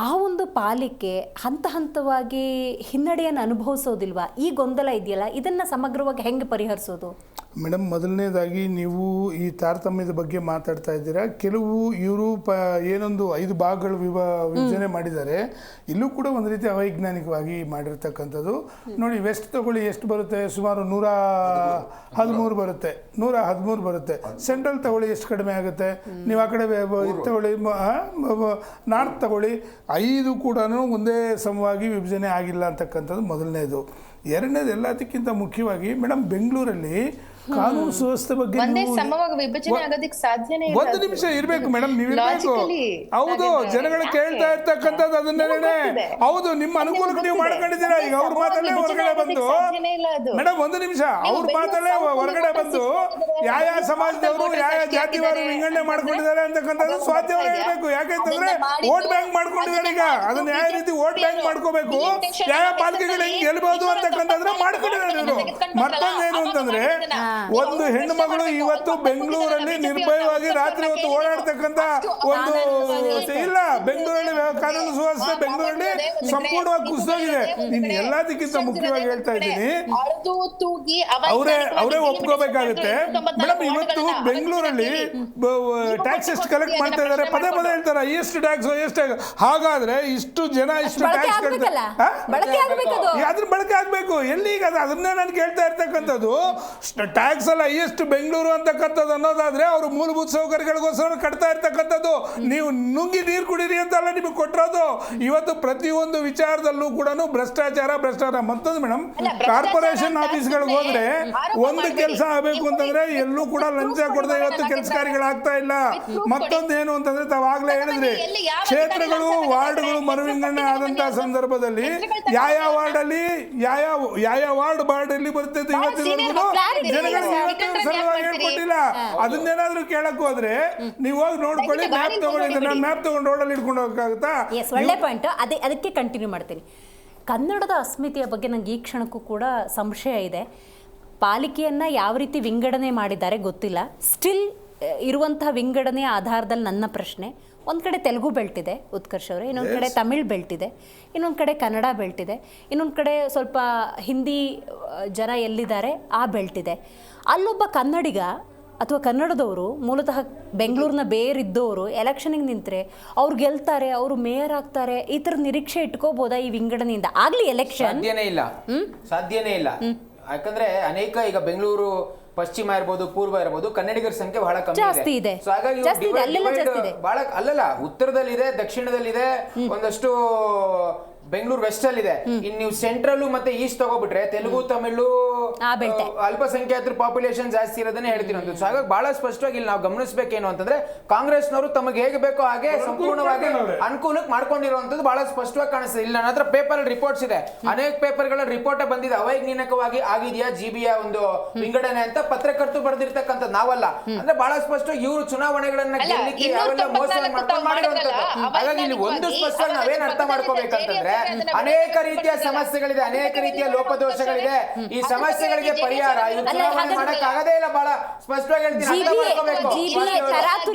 ಆ ಒಂದು ಪಾಲಿಕೆ ಹಂತವಾಗಿ ಹಿನ್ನಡೆಯನ್ನು ಅನುಭವಿಸೋದಿಲ್ವಾ? ಈ ಗೊಂದಲ ಇದೆಯಲ್ಲ, ಇದನ್ನು ಸಮಗ್ರವಾಗಿ ಹೆಂಗೆ ಪರಿಹರಿಸೋದು? ಮೇಡಮ್, ಮೊದಲನೇದಾಗಿ ನೀವು ಈ ತಾರತಮ್ಯದ ಬಗ್ಗೆ ಮಾತಾಡ್ತಾ ಇದ್ದೀರಾ. ಕೆಲವು ಇವರು ಏನೊಂದು 5 ಭಾಗಗಳು ವಿಭಜನೆ ಮಾಡಿದ್ದಾರೆ. ಇಲ್ಲೂ ಕೂಡ ಒಂದು ರೀತಿ ಅವೈಜ್ಞಾನಿಕವಾಗಿ ಮಾಡಿರ್ತಕ್ಕಂಥದ್ದು. ನೋಡಿ, ವೆಸ್ಟ್ ತಗೊಳ್ಳಿ, ಎಷ್ಟು ಬರುತ್ತೆ? ಸುಮಾರು 113 ಬರುತ್ತೆ. 113 ಬರುತ್ತೆ. ಸೆಂಟ್ರಲ್ ತಗೊಳ್ಳಿ, ಎಷ್ಟು ಕಡಿಮೆ ಆಗುತ್ತೆ? ನೀವು ಆ ಕಡೆ ಇದು ತಗೊಳ್ಳಿ, ನಾರ್ತ್ ತಗೊಳ್ಳಿ, 5 ಕೂಡ ಒಂದೇ ಸಮವಾಗಿ ವಿಭಜನೆ ಆಗಿಲ್ಲ ಅಂತಕ್ಕಂಥದ್ದು ಮೊದಲನೇದು. ಎರಡನೇದು, ಎಲ್ಲದಕ್ಕಿಂತ ಮುಖ್ಯವಾಗಿ ಮೇಡಮ್, ಬೆಂಗಳೂರಲ್ಲಿ ಕಾನೂನು ಸುವ್ಯವಸ್ಥೆ ಬಗ್ಗೆ ಒಂದು ನಿಮಿಷ ಇರಬೇಕು ಮೇಡಮ್, ನೀವಿರಬೇಕು. ಹೌದು, ಜನಗಳು ಕೇಳ್ತಾ ಇರ್ತಕ್ಕಂಥದ್ದು ಅದನ್ನೇ. ಹೌದು, ನಿಮ್ಮ ಅನುಕೂಲಕ್ಕೆ ನೀವು ಮಾಡ್ಕೊಂಡಿದ್ದೀರಾ. ಈಗ ಅವ್ರ ಮಾತಲ್ಲೇ ಹೊರಗಡೆ ಬಂದು, ಮೇಡಮ್ ಒಂದು ನಿಮಿಷ, ಅವ್ರ ಮಾತಲ್ಲೇ ಹೊರಗಡೆ ಬಂದು ಯಾವ ಸಮಾಜದವರು ಯಾವ ಜಾತಿವಾರು ವಿಂಗಡಣೆ ಮಾಡ್ಕೊಂಡಿದ್ದಾರೆ ಅಂತಕ್ಕಂಥದ್ದು ಸ್ವಾತಿ ಅವರು ಹೇಳ್ಬೇಕು. ಯಾಕೆಂತಂದ್ರೆ ವೋಟ್ ಬ್ಯಾಂಕ್ ಮಾಡ್ಕೊಂಡಿದ್ದಾರೆ. ಈಗ ಅದನ್ನ ಯಾವ ರೀತಿ ವೋಟ್ ಬ್ಯಾಂಕ್ ಮಾಡ್ಕೋಬೇಕು, ಯಾವ ಪಾಲಿಕೆಗಳು ಹೆಂಗ್ ಗೆಲ್ಬಹುದು ಅಂತಕ್ಕಂಥದ್ರೆ ಮಾಡ್ಕೊಂಡಿದ್ದಾರೆ ಇವರು. ಮತ್ತೊಂದೇನು ಅಂತಂದ್ರೆ, ಒಂದು ಹೆಣ್ಣು ಮಗಳು ಇವತ್ತು ಬೆಂಗಳೂರಲ್ಲಿ ನಿರ್ಭಯವಾಗಿ ರಾತ್ರಿ ಹೊತ್ತು ಓಡಾಡ್ತಕ್ಕಂಥ ಒಂದು ಇಲ್ಲ. ಬೆಂಗಳೂರಲ್ಲಿ ಕಾನೂನು ಸುವ್ಯವಸ್ಥೆ ಬೆಂಗಳೂರಲ್ಲಿ ಸಂಪೂರ್ಣವಾಗಿ ಕುಸಿದೋಗಿದೆ. ನೀನು ಎಲ್ಲದಕ್ಕಿಂತ ಮುಖ್ಯವಾಗಿ ಹೇಳ್ತಾ ಇದ್ದೀನಿ, ಅವರೇ ಒಪ್ಕೋಬೇಕಾಗುತ್ತೆ ಮೇಡಮ್. ಇವತ್ತು ಬೆಂಗಳೂರಲ್ಲಿ ಟ್ಯಾಕ್ಸ್ ಎಷ್ಟು ಕಲೆಕ್ಟ್ ಮಾಡ್ತಾ ಇದ್ದಾರೆ, ಪದೇ ಹೇಳ್ತಾರೆ ಎಷ್ಟು ಟ್ಯಾಕ್ಸ್ ಎಷ್ಟು. ಹಾಗಾದ್ರೆ ಇಷ್ಟು ಜನ ಇಷ್ಟು ಟ್ಯಾಕ್ಸ್ ಕಟ್ತಾರೆ, ಅದ್ರ ಬಳಕೆ ಆಗ್ಬೇಕು. ಎಲ್ಲಿ ಈಗ ಅದನ್ನೇ ನಾನು ಕೇಳ್ತಾ ಇರ್ತಕ್ಕಂಥದ್ದು. ಟ್ಯಾಕ್ಸ್ ಅಲ್ಲ ಹೈಯೆಸ್ಟ್ ಬೆಂಗಳೂರು ಅಂತಕ್ಕಂಥದ್ದು ಅನ್ನೋದಾದ್ರೆ ಅವರು ಮೂಲಭೂತ ಸೌಕರ್ಯಗಳಿಗೋಸ್ಕರ ಕಟ್ತಾ ಇರ್ತಕ್ಕಂಥದ್ದು. ನೀವು ನುಂಗಿ ನೀರು ಕುಡೀರಿ ಅಂತಲ್ಲ ನಿಮಗೆ ಕೊಟ್ಟಿರೋದು. ಇವತ್ತು ಪ್ರತಿಯೊಂದು ವಿಚಾರದಲ್ಲೂ ಕೂಡ ಭ್ರಷ್ಟಾಚಾರ. ಮತ್ತೊಂದು ಮೇಡಮ್, ಕಾರ್ಪೊರೇಷನ್ ಆಫೀಸ್ಗಳಿಗೆ ಹೋದ್ರೆ ಒಂದು ಕೆಲಸ ಆಗಬೇಕು ಅಂತಂದ್ರೆ ಎಲ್ಲೂ ಕೂಡ ಲಂಚ ಕೊಡದೆ ಇವತ್ತು ಕೆಲಸ ಕಾರ್ಯಗಳಾಗ್ತಾ ಇಲ್ಲ. ಮತ್ತೊಂದು ಏನು ಅಂತಂದ್ರೆ, ತಾವಾಗ್ಲೇ ಹೇಳಿದ್ರಿ, ಕ್ಷೇತ್ರಗಳು ವಾರ್ಡ್ಗಳು ಮರುವಿಂಗಡಣೆ ಆದಂತಹ ಸಂದರ್ಭದಲ್ಲಿ ಯಾವ ವಾರ್ಡಲ್ಲಿ ಯಾವ ವಾರ್ಡ್ ಎಲ್ಲಿ ಬರ್ತದೆ ಇವತ್ತಿನವರೆಗೂ ಜನಗಳಿಗೆ ಸರಳವಾಗಿ ಹೇಳ್ಕೊಟ್ಟಿಲ್ಲ. ಅದನ್ನೇನಾದ್ರೂ ಕೇಳಕ್ ಹೋದ್ರೆ ನೀವು ಹೋಗಿ ನೋಡ್ಕೊಳ್ಳಿ, ಮ್ಯಾಪ್ ತಗೊಳ್ಳಿ. ನಾನು ಮ್ಯಾಪ್ ತಗೊಂಡು ರೋಡಲ್ಲಿ ಇಟ್ಕೊಂಡು ಹೋಗಕ್ಕಾಗುತ್ತಾ? ಒಳ್ಳೆ ಪಾಯಿಂಟ್. ಅದಕ್ಕೆ ಕಂಟಿನ್ಯೂ ಮಾಡ್ತೀನಿ. ಕನ್ನಡದ ಅಸ್ಮಿತೆಯ ಬಗ್ಗೆ ನಂಗೆ ಈ ಕ್ಷಣಕ್ಕೂ ಕೂಡ ಸಂಶಯ ಇದೆ. ಪಾಲಿಕೆಯನ್ನು ಯಾವ ರೀತಿ ವಿಂಗಡಣೆ ಮಾಡಿದ್ದಾರೆ ಗೊತ್ತಿಲ್ಲ. ಸ್ಟಿಲ್ ಇರುವಂತಹ ವಿಂಗಡಣೆಯ ಆಧಾರದಲ್ಲಿ ನನ್ನ ಪ್ರಶ್ನೆ, ಒಂದು ಕಡೆ ತೆಲುಗು ಬೆಲ್ಟ್ ಇದೆ ಉತ್ಕರ್ಷ್ ಅವರೇ, ಇನ್ನೊಂದು ಕಡೆ ತಮಿಳ್ ಬೆಲ್ಟ್ ಇದೆ, ಇನ್ನೊಂದು ಕಡೆ ಕನ್ನಡ ಬೆಲ್ಟ್ ಇದೆ, ಇನ್ನೊಂದು ಕಡೆ ಸ್ವಲ್ಪ ಹಿಂದಿ ಜನ ಎಲ್ಲಿದ್ದಾರೆ ಆ ಬೆಲ್ಟ್ ಇದೆ. ಅಲ್ಲೊಬ್ಬ ಕನ್ನಡಿಗ ಅಥವಾ ಕನ್ನಡದವರು ಮೂಲತಃ ಬೆಂಗಳೂರಿನ ಬೇರಿದ್ದವರು ಎಲೆಕ್ಷನಿಗೆ ನಿಂತರೆ ಅವ್ರು ಗೆಲ್ತಾರೆ, ಅವರು ಮೇಯರ್ ಆಗ್ತಾರೆ, ಈ ಥರ ನಿರೀಕ್ಷೆ ಇಟ್ಕೋಬೋದಾ ಈ ವಿಂಗಡಣೆಯಿಂದ? ಆಗಲಿ ಎಲೆಕ್ಷನ್ ಸಾಧ್ಯನೇ ಇಲ್ಲ. ಯಾಕಂದ್ರೆ ಅನೇಕ ಈಗ ಬೆಂಗಳೂರು ಪಶ್ಚಿಮ ಇರ್ಬೋದು, ಪೂರ್ವ ಇರ್ಬೋದು, ಕನ್ನಡಿಗರ ಸಂಖ್ಯೆ ಬಹಳ ಕಮ್ಮಿ ಇದೆ. ಸೊ ಹಾಗಾಗಿ ಬಹಳ ಅಲ್ಲಲ್ಲ, ಉತ್ತರದಲ್ಲಿದೆ, ದಕ್ಷಿಣದಲ್ಲಿದೆ, ಒಂದಷ್ಟು ಬೆಂಗಳೂರು ವೆಸ್ಟ್ ಅಲ್ಲಿ ಇದೆ. ಇನ್ನು ನೀವು ಸೆಂಟ್ರಲ್ ಮತ್ತೆ ಈಸ್ಟ್ ತಗೋಬಿಟ್ರೆ ತೆಲುಗು, ತಮಿಳು, ಅಲ್ಪಸಂಖ್ಯಾತರು ಪಾಪ್ಯುಲೇಷನ್ ಜಾಸ್ತಿ ಇರೋದನ್ನೇ ಹೇಳ್ತಿರೋದು. ಸೊ ಹಾಗಾಗಿ ಬಹಳ ಸ್ಪಷ್ಟವಾಗಿ ಇಲ್ಲಿ ನಾವು ಗಮನಿಸಬೇಕೇನು ಅಂತಂದ್ರೆ ಕಾಂಗ್ರೆಸ್ನವರು ತಮಗೆ ಹೇಗೆ ಬೇಕೋ ಹಾಗೆ ಸಂಪೂರ್ಣವಾಗಿ ಅನುಕೂಲಕ್ಕೆ ಮಾಡ್ಕೊಂಡಿರುವಂತದ್ದು ಬಹಳ ಸ್ಪಷ್ಟವಾಗಿ ಕಾಣಿಸ್ತದೆ. ಇಲ್ಲಿ ನನ್ನ ಹತ್ರ ಪೇಪರ್ ರಿಪೋರ್ಟ್ಸ್ ಇದೆ, ಅನೇಕ ಪೇಪರ್ಗಳ ರಿಪೋರ್ಟ್ ಬಂದಿದೆ. ಅವೈಜ್ಞಾನಿಕವಾಗಿ ಆಗಿದೆಯಾ ಜಿಬಿಯ ಒಂದು ವಿಂಗಡಣೆ ಅಂತ ಪತ್ರಕರ್ತರು ಬರೆದಿರ್ತಕ್ಕಂಥದ್ದು, ನಾವಲ್ಲ. ಅಂದ್ರೆ ಬಹಳ ಸ್ಪಷ್ಟ ಇವರು ಚುನಾವಣೆಗಳನ್ನ ಗೆಲ್ಲಿಕ್ಕೆ ಯಾವೆಲ್ಲ ಮೋಸವನ್ನು ಮಾಡ್ಕೊಂಡು ಮಾಡಿರುವಂತದ್ದು. ಹಾಗಾಗಿ ಇಲ್ಲಿ ಒಂದು ಸ್ಪಷ್ಟವಾಗಿ ನಾವೇನ್ ಅರ್ಥ ಮಾಡ್ಕೋಬೇಕಂತಂದ್ರೆ ಅನೇಕ ರೀತಿಯ ಸಮಸ್ಯೆಗಳಿದೆ, ಅನೇಕ ರೀತಿಯ ಲೋಪದೋಷಗಳಿದೆ. ಈ ಸಮಸ್ಯೆಗಳಿಗೆ ಪರಿಹಾರ ಇವು ಚುನಾವಣೆ ಮಾಡಕ್ ಆಗದೇ ಇಲ್ಲ. ಬಹಳ ಸ್ಪಷ್ಟವಾಗಿ ಹೇಳ್ತೀನಿ, ಅರ್ಥ ಮಾಡ್ಕೋಬೇಕು.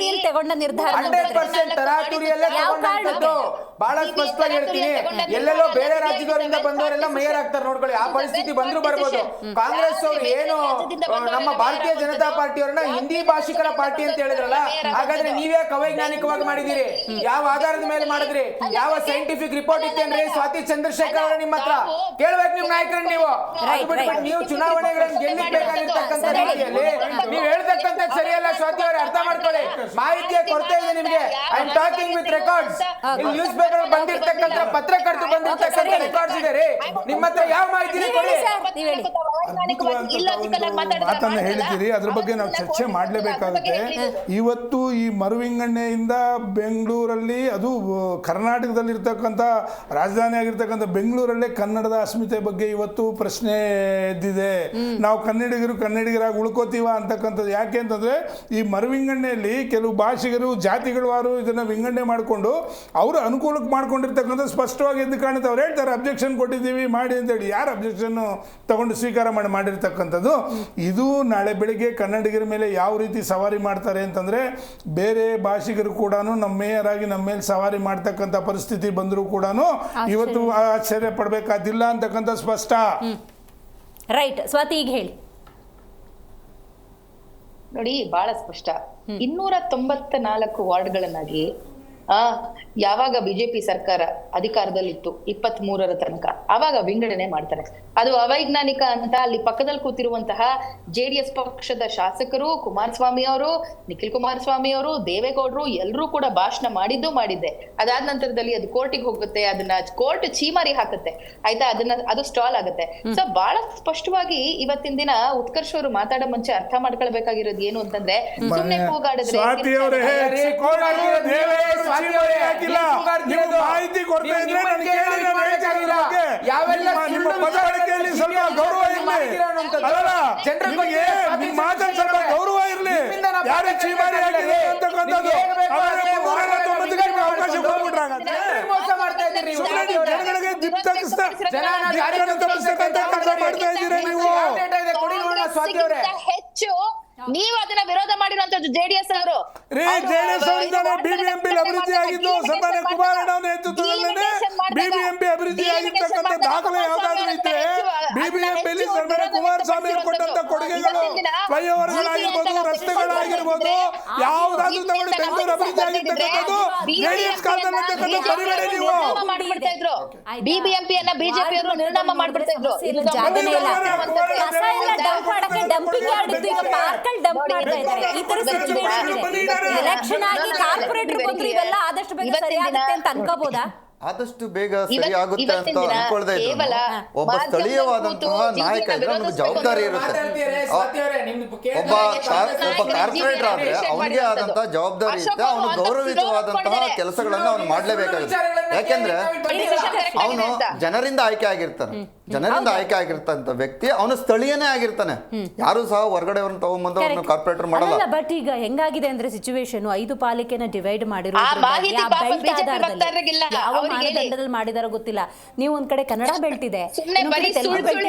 100% ತರಾತುರಿಯಲ್ಲೇ ತಗೊಂಡಂತದ್ದು. ಬಹಳ ಸ್ಪಷ್ಟವಾಗಿ ಹೇಳ್ತೀನಿ, ಎಲ್ಲೆಲ್ಲೋ ಬೇರೆ ರಾಜ್ಯದವರಿಂದ ಬಂದವರೆಲ್ಲ ಮೇಯರ್ ಆಗ್ತಾರೆ ನೋಡ್ಕೊಳ್ಳಿ. ಆ ಪರಿಸ್ಥಿತಿ ಬಂದ್ರು ಬರ್ಬೋದು. ಕಾಂಗ್ರೆಸ್ ಅವರು ಏನು ನಮ್ಮ ಭಾರತೀಯ ಜನತಾ ಪಾರ್ಟಿಯವರನ್ನ ಹಿಂದಿ ಭಾಷಿಕರ ಪಾರ್ಟಿ ಅಂತ ಹೇಳಿದ್ರಲ್ಲ, ಹಾಗಾದ್ರೆ ನೀವೇ ಅವೈಜ್ಞಾನಿಕವಾಗಿ ಮಾಡಿದಿರಿ. ಯಾವ ಆಧಾರದ ಮೇಲೆ ಮಾಡಿದ್ರಿ? ಯಾವ ಸೈಂಟಿಫಿಕ್ ರಿಪೋರ್ಟ್ ಇತ್ತೇನ್ರಿ ಸ್ವಾತಿ ಚಂದ್ರಶೇಖರ್ ಅವರ ನಿಮ್ಮ ಹತ್ರ ಕೇಳ್ಬೇಕು ನಿಮ್ ನಾಯಕರನ್ನ. ನೀವು ಚುನಾವಣೆಗಳನ್ನು ಗೆಲ್ಲಿಸಬೇಕಾಗಿರ್ತಕ್ಕಂಥ ರೀತಿಯಲ್ಲಿ ನೀವು ಹೇಳ್ತಕ್ಕಂಥ ಸರಿಯಲ್ಲ. ಸ್ವಾತಿ ಅವರೇ, ಅರ್ಥ ಮಾಡ್ಕೊಳ್ಳಿ, ಮಾಹಿತಿಯ ಕೊರತೆ ಇದೆ ನಿಮ್ಗೆ. I am talking with records. News paper ಬಂದಿರ್ತಕ್ಕಂಥ ಪತ್ರಕರ್ತರು ಬಂದಿರ್ತಕ್ಕಂಥ ರೆಕಾರ್ಡ್ಸ್ ಇದೆ ರೀ. ನಿಮ್ಮ ಹತ್ರ ಯಾವ ಮಾಹಿತಿ ಕೊಡಿ. ಮಾತನ್ನ ಹೇಳಿದ್ದೀರಿ, ಅದ್ರ ಬಗ್ಗೆ ನಾವು ಚರ್ಚೆ ಮಾಡಲೇಬೇಕಾಗುತ್ತೆ. ಇವತ್ತು ಈ ಮರುವಿಂಗಡಣೆಯಿಂದ ಬೆಂಗಳೂರಲ್ಲಿ, ಅದು ಕರ್ನಾಟಕದಲ್ಲಿರ್ತಕ್ಕಂಥ ರಾಜಧಾನಿ ಆಗಿರ್ತಕ್ಕಂಥ ಬೆಂಗಳೂರಲ್ಲೇ ಕನ್ನಡದ ಅಸ್ಮಿತೆ ಬಗ್ಗೆ ಇವತ್ತು ಪ್ರಶ್ನೆ ಎದ್ದಿದೆ. ನಾವು ಕನ್ನಡಿಗರಾಗಿ ಉಳ್ಕೋತೀವ ಅಂತಕ್ಕಂಥದ್ದು. ಯಾಕೆ ಅಂತಂದ್ರೆ ಈ ಮರುವಿಂಗಡಣೆಯಲ್ಲಿ ಕೆಲವು ಭಾಷಿಗರು ಜಾತಿಗಳವಾರು ಇದನ್ನ ವಿಂಗಡಣೆ ಮಾಡಿಕೊಂಡು ಅವರು ಅನುಕೂಲಕ್ಕೆ ಮಾಡ್ಕೊಂಡಿರ್ತಕ್ಕಂಥ ಸ್ಪಷ್ಟವಾಗಿ ಎದ್ದು ಕಾಣುತ್ತೆ. ಅವ್ರು ಹೇಳ್ತಾರೆ ಅಬ್ಜೆಕ್ಷನ್ ಕೊಟ್ಟಿದ್ದೀವಿ ಮಾಡಿ ಅಂತೇಳಿ. ಯಾರು ಅಬ್ಜೆಕ್ಷನ್ ತಗೊಂಡು ಸ್ವೀಕಾರ ಮಾಡಿರ್ತಕ್ಕಂಥದ್ದು? ಇದು ನಾಳೆ ಬೆಳಿಗ್ಗೆ ಕನ್ನಡಿಗರ ಮೇಲೆ ಯಾವ ರೀತಿ ಸವಾರಿ ಮಾಡ್ತಾರೆ ಅಂತಂದ್ರೆ, ಬೇರೆ ಭಾಷಿಗರು ಕೂಡ ನಮ್ಮ ಮೇಯರ್ ಆಗಿ ನಮ್ಮ ಮೇಲೆ ಸವಾರಿ ಮಾಡ್ತಕ್ಕಂಥ ಪರಿಸ್ಥಿತಿ ಬಂದರೂ ಕೂಡ ಇವತ್ತು ಆಶ್ಚರ್ಯ ಪಡಬೇಕಾದಿಲ್ಲ ಅಂತಕ್ಕಂಥ ಸ್ಪಷ್ಟ. ರೈಟ್ ಸ್ವಾತಿ, ಈಗ ಹೇಳಿ ನೋಡಿ, ಬಹಳ ಸ್ಪಷ್ಟ. 294 ವಾರ್ಡ್ಗಳನ್ನಾಗಿ ಯಾವಾಗ ಬಿಜೆಪಿ ಸರ್ಕಾರ ಅಧಿಕಾರದಲ್ಲಿತ್ತು 23ರ ತನಕ, ಆವಾಗ ವಿಂಗಡಣೆ ಮಾಡ್ತಾರೆ. ಅದು ಅವೈಜ್ಞಾನಿಕ ಅಂತ ಅಲ್ಲಿ ಪಕ್ಕದಲ್ಲಿ ಕೂತಿರುವಂತಹ JDS ಪಕ್ಷದ ಶಾಸಕರು, ಕುಮಾರಸ್ವಾಮಿ ಅವರು, ನಿಖಿಲ್ ಕುಮಾರಸ್ವಾಮಿ ಅವರು, ದೇವೇಗೌಡರು ಎಲ್ಲರೂ ಕೂಡ ಭಾಷಣ ಮಾಡಿದ್ದೆ. ಅದಾದ ನಂತರದಲ್ಲಿ ಅದು ಕೋರ್ಟಿಗೆ ಹೋಗುತ್ತೆ, ಅದನ್ನ ಕೋರ್ಟ್ ಚೀಮಾರಿ ಹಾಕುತ್ತೆ, ಆಯ್ತಾ, ಅದು ಸ್ಟಾಲ್ ಆಗುತ್ತೆ. ಸೊ ಬಹಳ ಸ್ಪಷ್ಟವಾಗಿ ಇವತ್ತಿನ ದಿನ ಉತ್ಕರ್ಷ್ ಅವರು ಮಾತಾಡೋ ಮುಂಚೆ ಅರ್ಥ ಮಾಡ್ಕೊಳ್ಬೇಕಾಗಿರೋದು ಏನು ಅಂತಂದ್ರೆ, ಸುಮ್ನೆ ಕೂಗಾಡಿದ್ರೆ ಮಾಹಿತಿ ಕೊಡ್ತಾ ಇದ್ರೆ ಯಾವೆಲ್ಲ ಸ್ವಲ್ಪ ಗೌರವ ಇರಲಿ, ನಿಮ್ಮ ಮಾತಲ್ಲಿ ಸ್ವಲ್ಪ ಗೌರವ ಇರಲಿ. ಯಾರು ಚೀಮಾರಿ ಆಗಿದೆ ಅಂತಕ್ಕಂಥದ್ದು ಅವಕಾಶ ಜನಗಳಿಗೆ ದಿಪ್ ತಪ್ಪಿಸ್ತಕ್ಕಂಥ ಕೆಲಸ ಮಾಡ್ತಾ ಇದ್ದೀರಾ ನೀವು. ಹೆಚ್ಚು ನೀವು ಅದನ್ನ ವಿರೋಧ ಮಾಡಿರುವಂತದ್ದು JDS ಅವರು. JDS ಅವರಿಂದಾನೆ BBMP ಅಭಿವೃದ್ಧಿ ಆಗಿದ್ದು. ಸನ್ಮಾನ್ಯ ಕುಮಾರಣ್ಣ ಅವರ ನೇತೃತ್ವದಲ್ಲೇ BBMP ಅಭಿವೃದ್ಧಿ ಆಗಿರ್ತಕ್ಕಂಥ ದಾಖಲೆ ಯಾವ್ದಾದ್ರು ಇದ್ರೆ BBMP ಸನ್ಮಾನ್ಯ ಕುಮಾರಸ್ವಾಮಿ ಅವರು ಕೊಟ್ಟಂತ ಕೊಡುಗೆಗಳು, ಫ್ಲೈಓವರ್ಗಳಾಗಿರ್ಬೋದು, ರಸ್ತೆಗಳಾಗಿರ್ಬೋದು, ಯಾವ್ದಾದ್ರು ತಗೊಂಡು ಬೆಂಗಳೂರು ಅಭಿವೃದ್ಧಿ ಆಗಿರ್ತಕ್ಕಂಥದ್ದು JDS ಕಾಲದಲ್ಲಿ ಬರಿಬೇಡಿ ನೀವು. BBMP ಅನ್ನ ಬಿಜೆಪಿ ಅವರು ನಿರ್ನಾಮ ಮಾಡ್ಬಿಡ್ತಾ ಇದ್ರು. ಡಂಪ್ ಮಾಡ್ತಾ ಇದ್ದಾರೆ. ಈ ತರ ಸಿಚುವೇಶನ್ ಇದೆ. ಎಲೆಕ್ಷನ್ ಆಗಿ ಕಾರ್ಪೊರೇಟರ್ ಬಂದ್ರು, ಇವೆಲ್ಲ ಆದಷ್ಟು ಬೇಗ ಸರಿಯಾಗುತ್ತೆ ಅಂತ ಅನ್ಕೋಬಹುದಾ? ಆದಷ್ಟು ಬೇಗ ಸರಿ ಆಗುತ್ತೆ ಅಂತ ಅನ್ಕೊಳ್ದೆ ಇದ್ರು ಒಬ್ಬ ಸ್ಥಳೀಯವಾದಂತಹ ನಾಯಕ ಇದ್ರೆ ನಮ್ಗೆ ಜವಾಬ್ದಾರಿ ಇರುತ್ತೆ. ಒಬ್ಬ ಕಾರ್ಪೊರೇಟರ್ ಆದ್ರೆ ಅವನಿಗೆ ಆದಂತಹ ಜವಾಬ್ದಾರಿ ಇರುತ್ತೆ. ಅವನು ಗೌರವಿತವಾದಂತಹ ಕೆಲಸಗಳನ್ನ ಅವನು ಮಾಡ್ಲೇಬೇಕಾಗುತ್ತೆ. ಯಾಕೆಂದ್ರೆ ಅವನು ಜನರಿಂದ ಆಯ್ಕೆ ಆಗಿರ್ತಾನೆ. ಜನರಿಂದ ಆಯ್ಕೆ ಆಗಿರ್ತಂತ ವ್ಯಕ್ತಿ ಅವನು ಸ್ಥಳೀಯನೇ ಆಗಿರ್ತಾನೆ. ಯಾರು ಸಹ ಹೊರಗಡೆ ಅವ್ರನ್ನ ತಗೊಂಡ್ಬಂದು ಅವ್ರನ್ನ ಕಾರ್ಪೊರೇಟರ್ ಮಾಡಲ್ಲ. ಬಟ್ ಈಗ ಹೆಂಗಾಗಿದೆ ಅಂದ್ರೆ ಸಿಚುವೇಶನ್, 5 ಪಾಲಿಕೆನ ಡಿವೈಡ್ ಮಾಡಿರೋ ಮಾನದಂಡದಲ್ಲಿ ಮಾಡಿದಾರೋ ಗೊತ್ತಿಲ್ಲ. ನೀವು ಒಂದ್ ಕಡೆ ಕನ್ನಡ ಬೆಲ್ಟ್ ಇದೆ, ತೆಲುಗು ಬೆಲ್ಟ್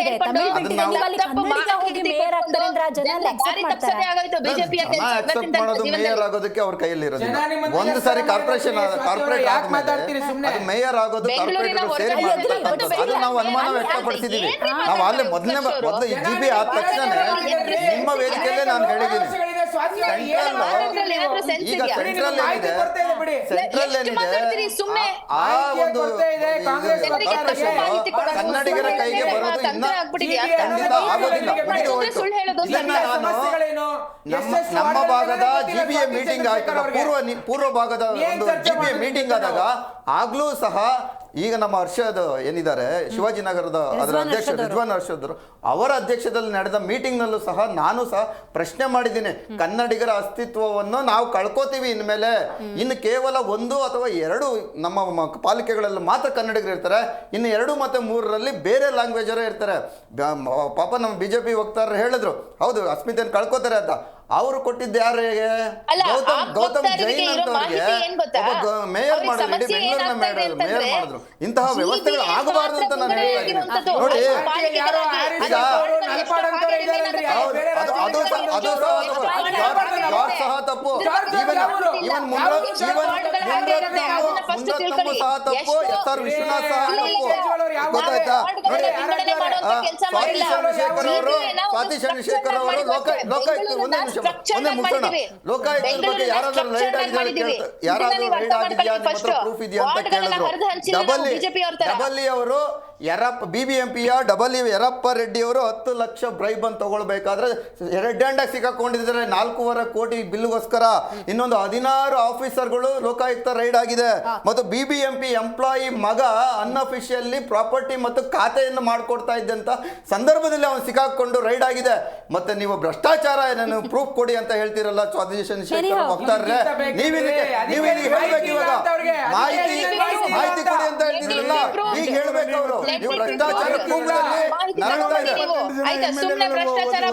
ಇದೆ, ತಮಿಳು ಬೆಲ್ಟ್ ಇದೆ. ನೀವಲ್ಲಿ ಕನ್ನಡಿಗ ಹೋಗಿ ಮೇಯರ್ ಆಗ್ತಾರೆ ಅಂದ್ರೆ ಆ ಜನ ಅಕ್ಸೆಪ್ಟ್ ಮಾಡ್ತಾರೆ. ಅಕ್ಸೆಪ್ಟ್ ಮಾಡೋದು ಮೇಯರ್ ಆಗೋದಕ್ಕೆ ಅವ್ರ ಕೈಯಲ್ಲಿ ಇರೋದಿಲ್ಲ. ಒಂದು ಸಾರಿ ಕಾರ್ಪೊರೇಟ್ ಆದ್ಮೇಲೆ ಅದು ಮೇಯರ್ ಆಗೋದು ಕಾರ್ಪೊರೇಟರ್ ಸೇರಿ ಮಾಡ್ತಕ್ಕಂಥದ್ದು. ಅದು ನಾವು ಅನುಮಾನ ವ್ಯಕ್ತಪಡಿಸಿದೀವಿ. ನಾವು ಅಲ್ಲೇ ಮೊದಲು GB ಆದ ತಕ್ಷಣ ನಿಮ್ಮ ವೇದಿಕೆಯಲ್ಲೇ ನಾನು ಹೇಳಿದ್ದೀನಿ, ಈಗ ಸೆಂಟ್ರಲ್ ಏನಿದೆ ಆ ಒಂದು ಕನ್ನಡಿಗರ ಕೈಗೆ ಬರೋದು ಇನ್ನ ಖಂಡಿತ ಆಗೋದಿಲ್ಲ. ನಮ್ಮ ಭಾಗದ GBA ಮೀಟಿಂಗ್ ಆಯ್ತಲ್ಲ, ಪೂರ್ವ ಭಾಗದ ಒಂದು GBA ಮೀಟಿಂಗ್ ಆದಾಗ ಆಗ್ಲೂ ಸಹ ಈಗ ನಮ್ಮ ಹರ್ಷದ್ ಏನಿದ್ದಾರೆ ಶಿವಾಜಿನಗರದ ಅದರ ಅಧ್ಯಕ್ಷ ರಿಜ್ವಾನ್ ಹರ್ಷದ್ರು ಅವರ ಅಧ್ಯಕ್ಷದಲ್ಲಿ ನಡೆದ ಮೀಟಿಂಗ್ನಲ್ಲೂ ಸಹ ನಾನು ಸಹ ಪ್ರಶ್ನೆ ಮಾಡಿದ್ದೀನಿ, ಕನ್ನಡಿಗರ ಅಸ್ತಿತ್ವವನ್ನು ನಾವು ಕಳ್ಕೋತೀವಿ ಇನ್ಮೇಲೆ, ಇನ್ನು ಕೇವಲ 1 ಅಥವಾ 2 ನಮ್ಮ ಪಾಲಿಕೆಗಳಲ್ಲಿ ಮಾತ್ರ ಕನ್ನಡಿಗರು ಇರ್ತಾರೆ, ಇನ್ನು 2 ಮತ್ತು 3ರಲ್ಲಿ ಬೇರೆ ಲ್ಯಾಂಗ್ವೇಜ್ ಅವರೇ ಇರ್ತಾರೆ. ಪಾಪ ನಮ್ಮ ಬಿಜೆಪಿ ವಕ್ತಾರರು ಹೇಳಿದ್ರು, ಹೌದು ಅಸ್ಮಿತೆಯನ್ನು ಕಳ್ಕೋತಾರೆ ಅಂತ. ಅವರು ಕೊಟ್ಟಿದ್ದು ಯಾರಿಗೆ? ಗೌತಮ್ ಜೈನ್ ಅಂತವರಿಗೆ ಒಬ್ಬ ಮೇಯರ್ ಮಾಡಿದ್ರು, ಇಡೀ ಬೆಂಗಳೂರಿನ ಮೇಯರ್ ಮಾಡಿದ್ರು. ಇಂತಹ ವ್ಯವಸ್ಥೆಗಳು ಆಗಬಾರ್ದು ಅಂತ ನಾನು ಹೇಳ್ತಾ ಇದ್ದೀನಿ. ನೋಡಿ, ಅದು ಸಹ ತಪ್ಪು, ಇವನ್ ಮುಂದತ್ತಮ್ಮ ಸಹ ತಪ್ಪು, SR ವಿಶ್ವನಾಥ್ ಸಹ ತಪ್ಪು. ಗೊತ್ತಾಯ್ತಾ? ಸ್ವಾತಿ ಚಂದ್ರಶೇಖರ್ ಅವರು ಲೋಕಾಯುಕ್ತ ಒಂದೇ ನಿಮಿಷ ಮುಗಿಸೋಣ. ಲೋಕಾಯುಕ್ತದ ಬಗ್ಗೆ ಯಾರಾದ್ರೂ ರೈಡ್ ಆಗಿದೆಯಾ ನಿಮ್ಮ ಹತ್ರ ಪ್ರೂಫ್ ಇದೆಯಾ ಅಂತ ಕೇಳಿದ್ರು. ಡಬಲ್ ಅವರು BBMPಯ ಯರಪ್ಪ ರೆಡ್ಡಿ ಅವರು 10 ಲಕ್ಷ ಬ್ರೈಬ್ ಅಂತ ತಗೊಳ್ಬೇಕಾದ್ರೆ ರೆಡ್ ಹ್ಯಾಂಡ್ ಆಗಿ ಸಿಕ್ಕಾಕೊಂಡಿದ್ದಾರೆ 4.5 ಕೋಟಿ ಬಿಲ್ಗೋಸ್ಕರ. ಇನ್ನೊಂದು 16 ಆಫೀಸರ್ಗಳು ಲೋಕಾಯುಕ್ತ ರೈಡ್ ಆಗಿದೆ. ಮತ್ತು BBMP ಎಂಪ್ಲಾಯಿ ಮಗ ಅನ್ಅಫಿಷಿಯಲಿ ಪ್ರಾಪರ್ಟಿ ಮತ್ತು ಖಾತೆಯನ್ನು ಮಾಡಿಕೊಡ್ತಾ ಇದ್ದಂತ ಸಂದರ್ಭದಲ್ಲಿ ಅವನು ಸಿಕ್ಕಾಕೊಂಡು ರೈಡ್ ಆಗಿದೆ. ಮತ್ತೆ ನೀವು ಭ್ರಷ್ಟಾಚಾರ ಏನೇನು ಪ್ರೂಫ್ ಕೊಡಿ ಅಂತ ಹೇಳ್ತಿರಲ್ಲ ಸ್ವಾತಿ ಚಂದ್ರಶೇಖರ್ ಹೋಗ್ತಾರೆ, ನೀವು ಹೇಳ್ಬೇಕು, ಇವಾಗ ಮಾಹಿತಿ ಕೊಡಿ ಅಂತ ಹೇಳ್ತಿದ್ರಲ್ಲ, ಈಗ ಹೇಳ್ಬೇಕು ಅವರು. ನೀವು ಭ್ರಷ್ಟಾಚಾರ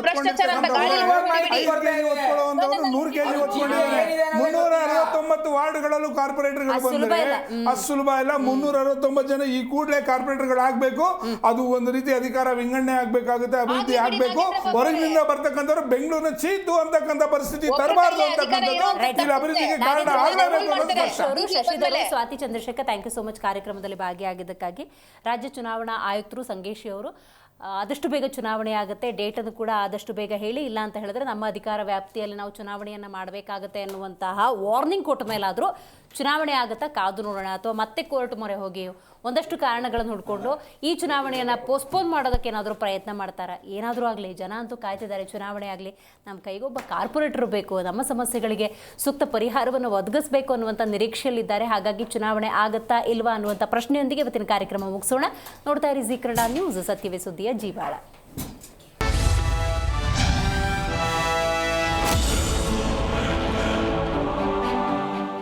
ಭ್ರಷ್ಟಾಚಾರ ಅಂತ ಗಾಳಿ 100 ಕೆಜಿ ಹೊತ್ಕೊಂಡಿದ್ದಾರೆ. 369 ವಾರ್ಡ್ಗಳಲ್ಲೂ ಕಾರ್ಪೊರೇಟರ್ಗಳು ಬಂದರೆ ಅದು ಸುಲಭ ಇಲ್ಲ. 369 ಜನ ಈ ಕೂಡಲೇ ಕಾರ್ಪೊರೇಟರ್ಗಳಾಗಬೇಕು. ಅದು ಒಂದು ರೀತಿ ಅಧಿಕಾರ ವಿಂಗಡಣೆ ಆಗ್ಬೇಕಾಗುತ್ತೆ, ಅಭಿವೃದ್ಧಿ ಆಗ್ಬೇಕು. ಹೊರಗಿನಿಂದ ಬರ್ತಕ್ಕಂಥವ್ರು ಬೆಂಗಳೂರಿನ ಚೀತು ಅಂತಕ್ಕಂಥ ಪರಿಸ್ಥಿತಿ ತರಬಾರ್ದು ಅಂತಕ್ಕಂಥದ್ದು ಇಲ್ಲಿ ಅಭಿವೃದ್ಧಿಗೆ ಕಾರಣ ಆಗಲೇಬೇಕು. Shashidhar, Swathi Chandrashekhar, thank you so much ಕಾರ್ಯಕ್ರಮದಲ್ಲಿ ಭಾಗಿಯಾಗಿದ್ದಕ್ಕಾಗಿ. ರಾಜ್ಯ ಚುನಾವಣಾ ಆಯುಕ್ತರು ಸಂಗೇಶಿ ಅವರು ಆದಷ್ಟು ಬೇಗ ಚುನಾವಣೆ ಆಗುತ್ತೆ, ಡೇಟನ್ನು ಕೂಡ ಆದಷ್ಟು ಬೇಗ ಹೇಳಿ, ಇಲ್ಲ ಅಂತ ಹೇಳಿದ್ರೆ ನಮ್ಮ ಅಧಿಕಾರ ವ್ಯಾಪ್ತಿಯಲ್ಲಿ ನಾವು ಚುನಾವಣೆಯನ್ನು ಮಾಡಬೇಕಾಗತ್ತೆ ಅನ್ನುವಂತಹ ವಾರ್ನಿಂಗ್ ಕೊಟ್ಟ ಮೇಲಾದರೂ ಚುನಾವಣೆ ಆಗುತ್ತಾ ಕಾದು ನೋಡೋಣ, ಅಥವಾ ಮತ್ತೆ ಕೋರ್ಟ್ ಮೊರೆ ಹೋಗಿ ಒಂದಷ್ಟು ಕಾರಣಗಳನ್ನು ಹುಡ್ಕೊಂಡು ಈ ಚುನಾವಣೆಯನ್ನು ಪೋಸ್ಟ್ಪೋನ್ ಮಾಡೋದಕ್ಕೆ ಏನಾದರೂ ಪ್ರಯತ್ನ ಮಾಡ್ತಾರೆ. ಏನಾದರೂ ಆಗಲಿ, ಜನ ಅಂತೂ ಕಾಯ್ತಿದ್ದಾರೆ, ಚುನಾವಣೆ ಆಗಲಿ, ನಮ್ಮ ಕೈಗೊಬ್ಬ ಕಾರ್ಪೊರೇಟರ್ ಬೇಕು, ನಮ್ಮ ಸಮಸ್ಯೆಗಳಿಗೆ ಸೂಕ್ತ ಪರಿಹಾರವನ್ನು ಒದಗಿಸಬೇಕು ಅನ್ನುವಂಥ ನಿರೀಕ್ಷೆಯಲ್ಲಿದ್ದಾರೆ. ಹಾಗಾಗಿ ಚುನಾವಣೆ ಆಗುತ್ತಾ ಇಲ್ವಾ ಅನ್ನುವಂಥ ಪ್ರಶ್ನೆಯೊಂದಿಗೆ ಇವತ್ತಿನ ಕಾರ್ಯಕ್ರಮ ಮುಗಿಸೋಣ. ನೋಡ್ತಾ ಇರಿ ಜೀ ಕನ್ನಡ ನ್ಯೂಸ್, ಸತ್ಯವೇ ಸುದ್ದಿಯ ಜೀವಾಳ.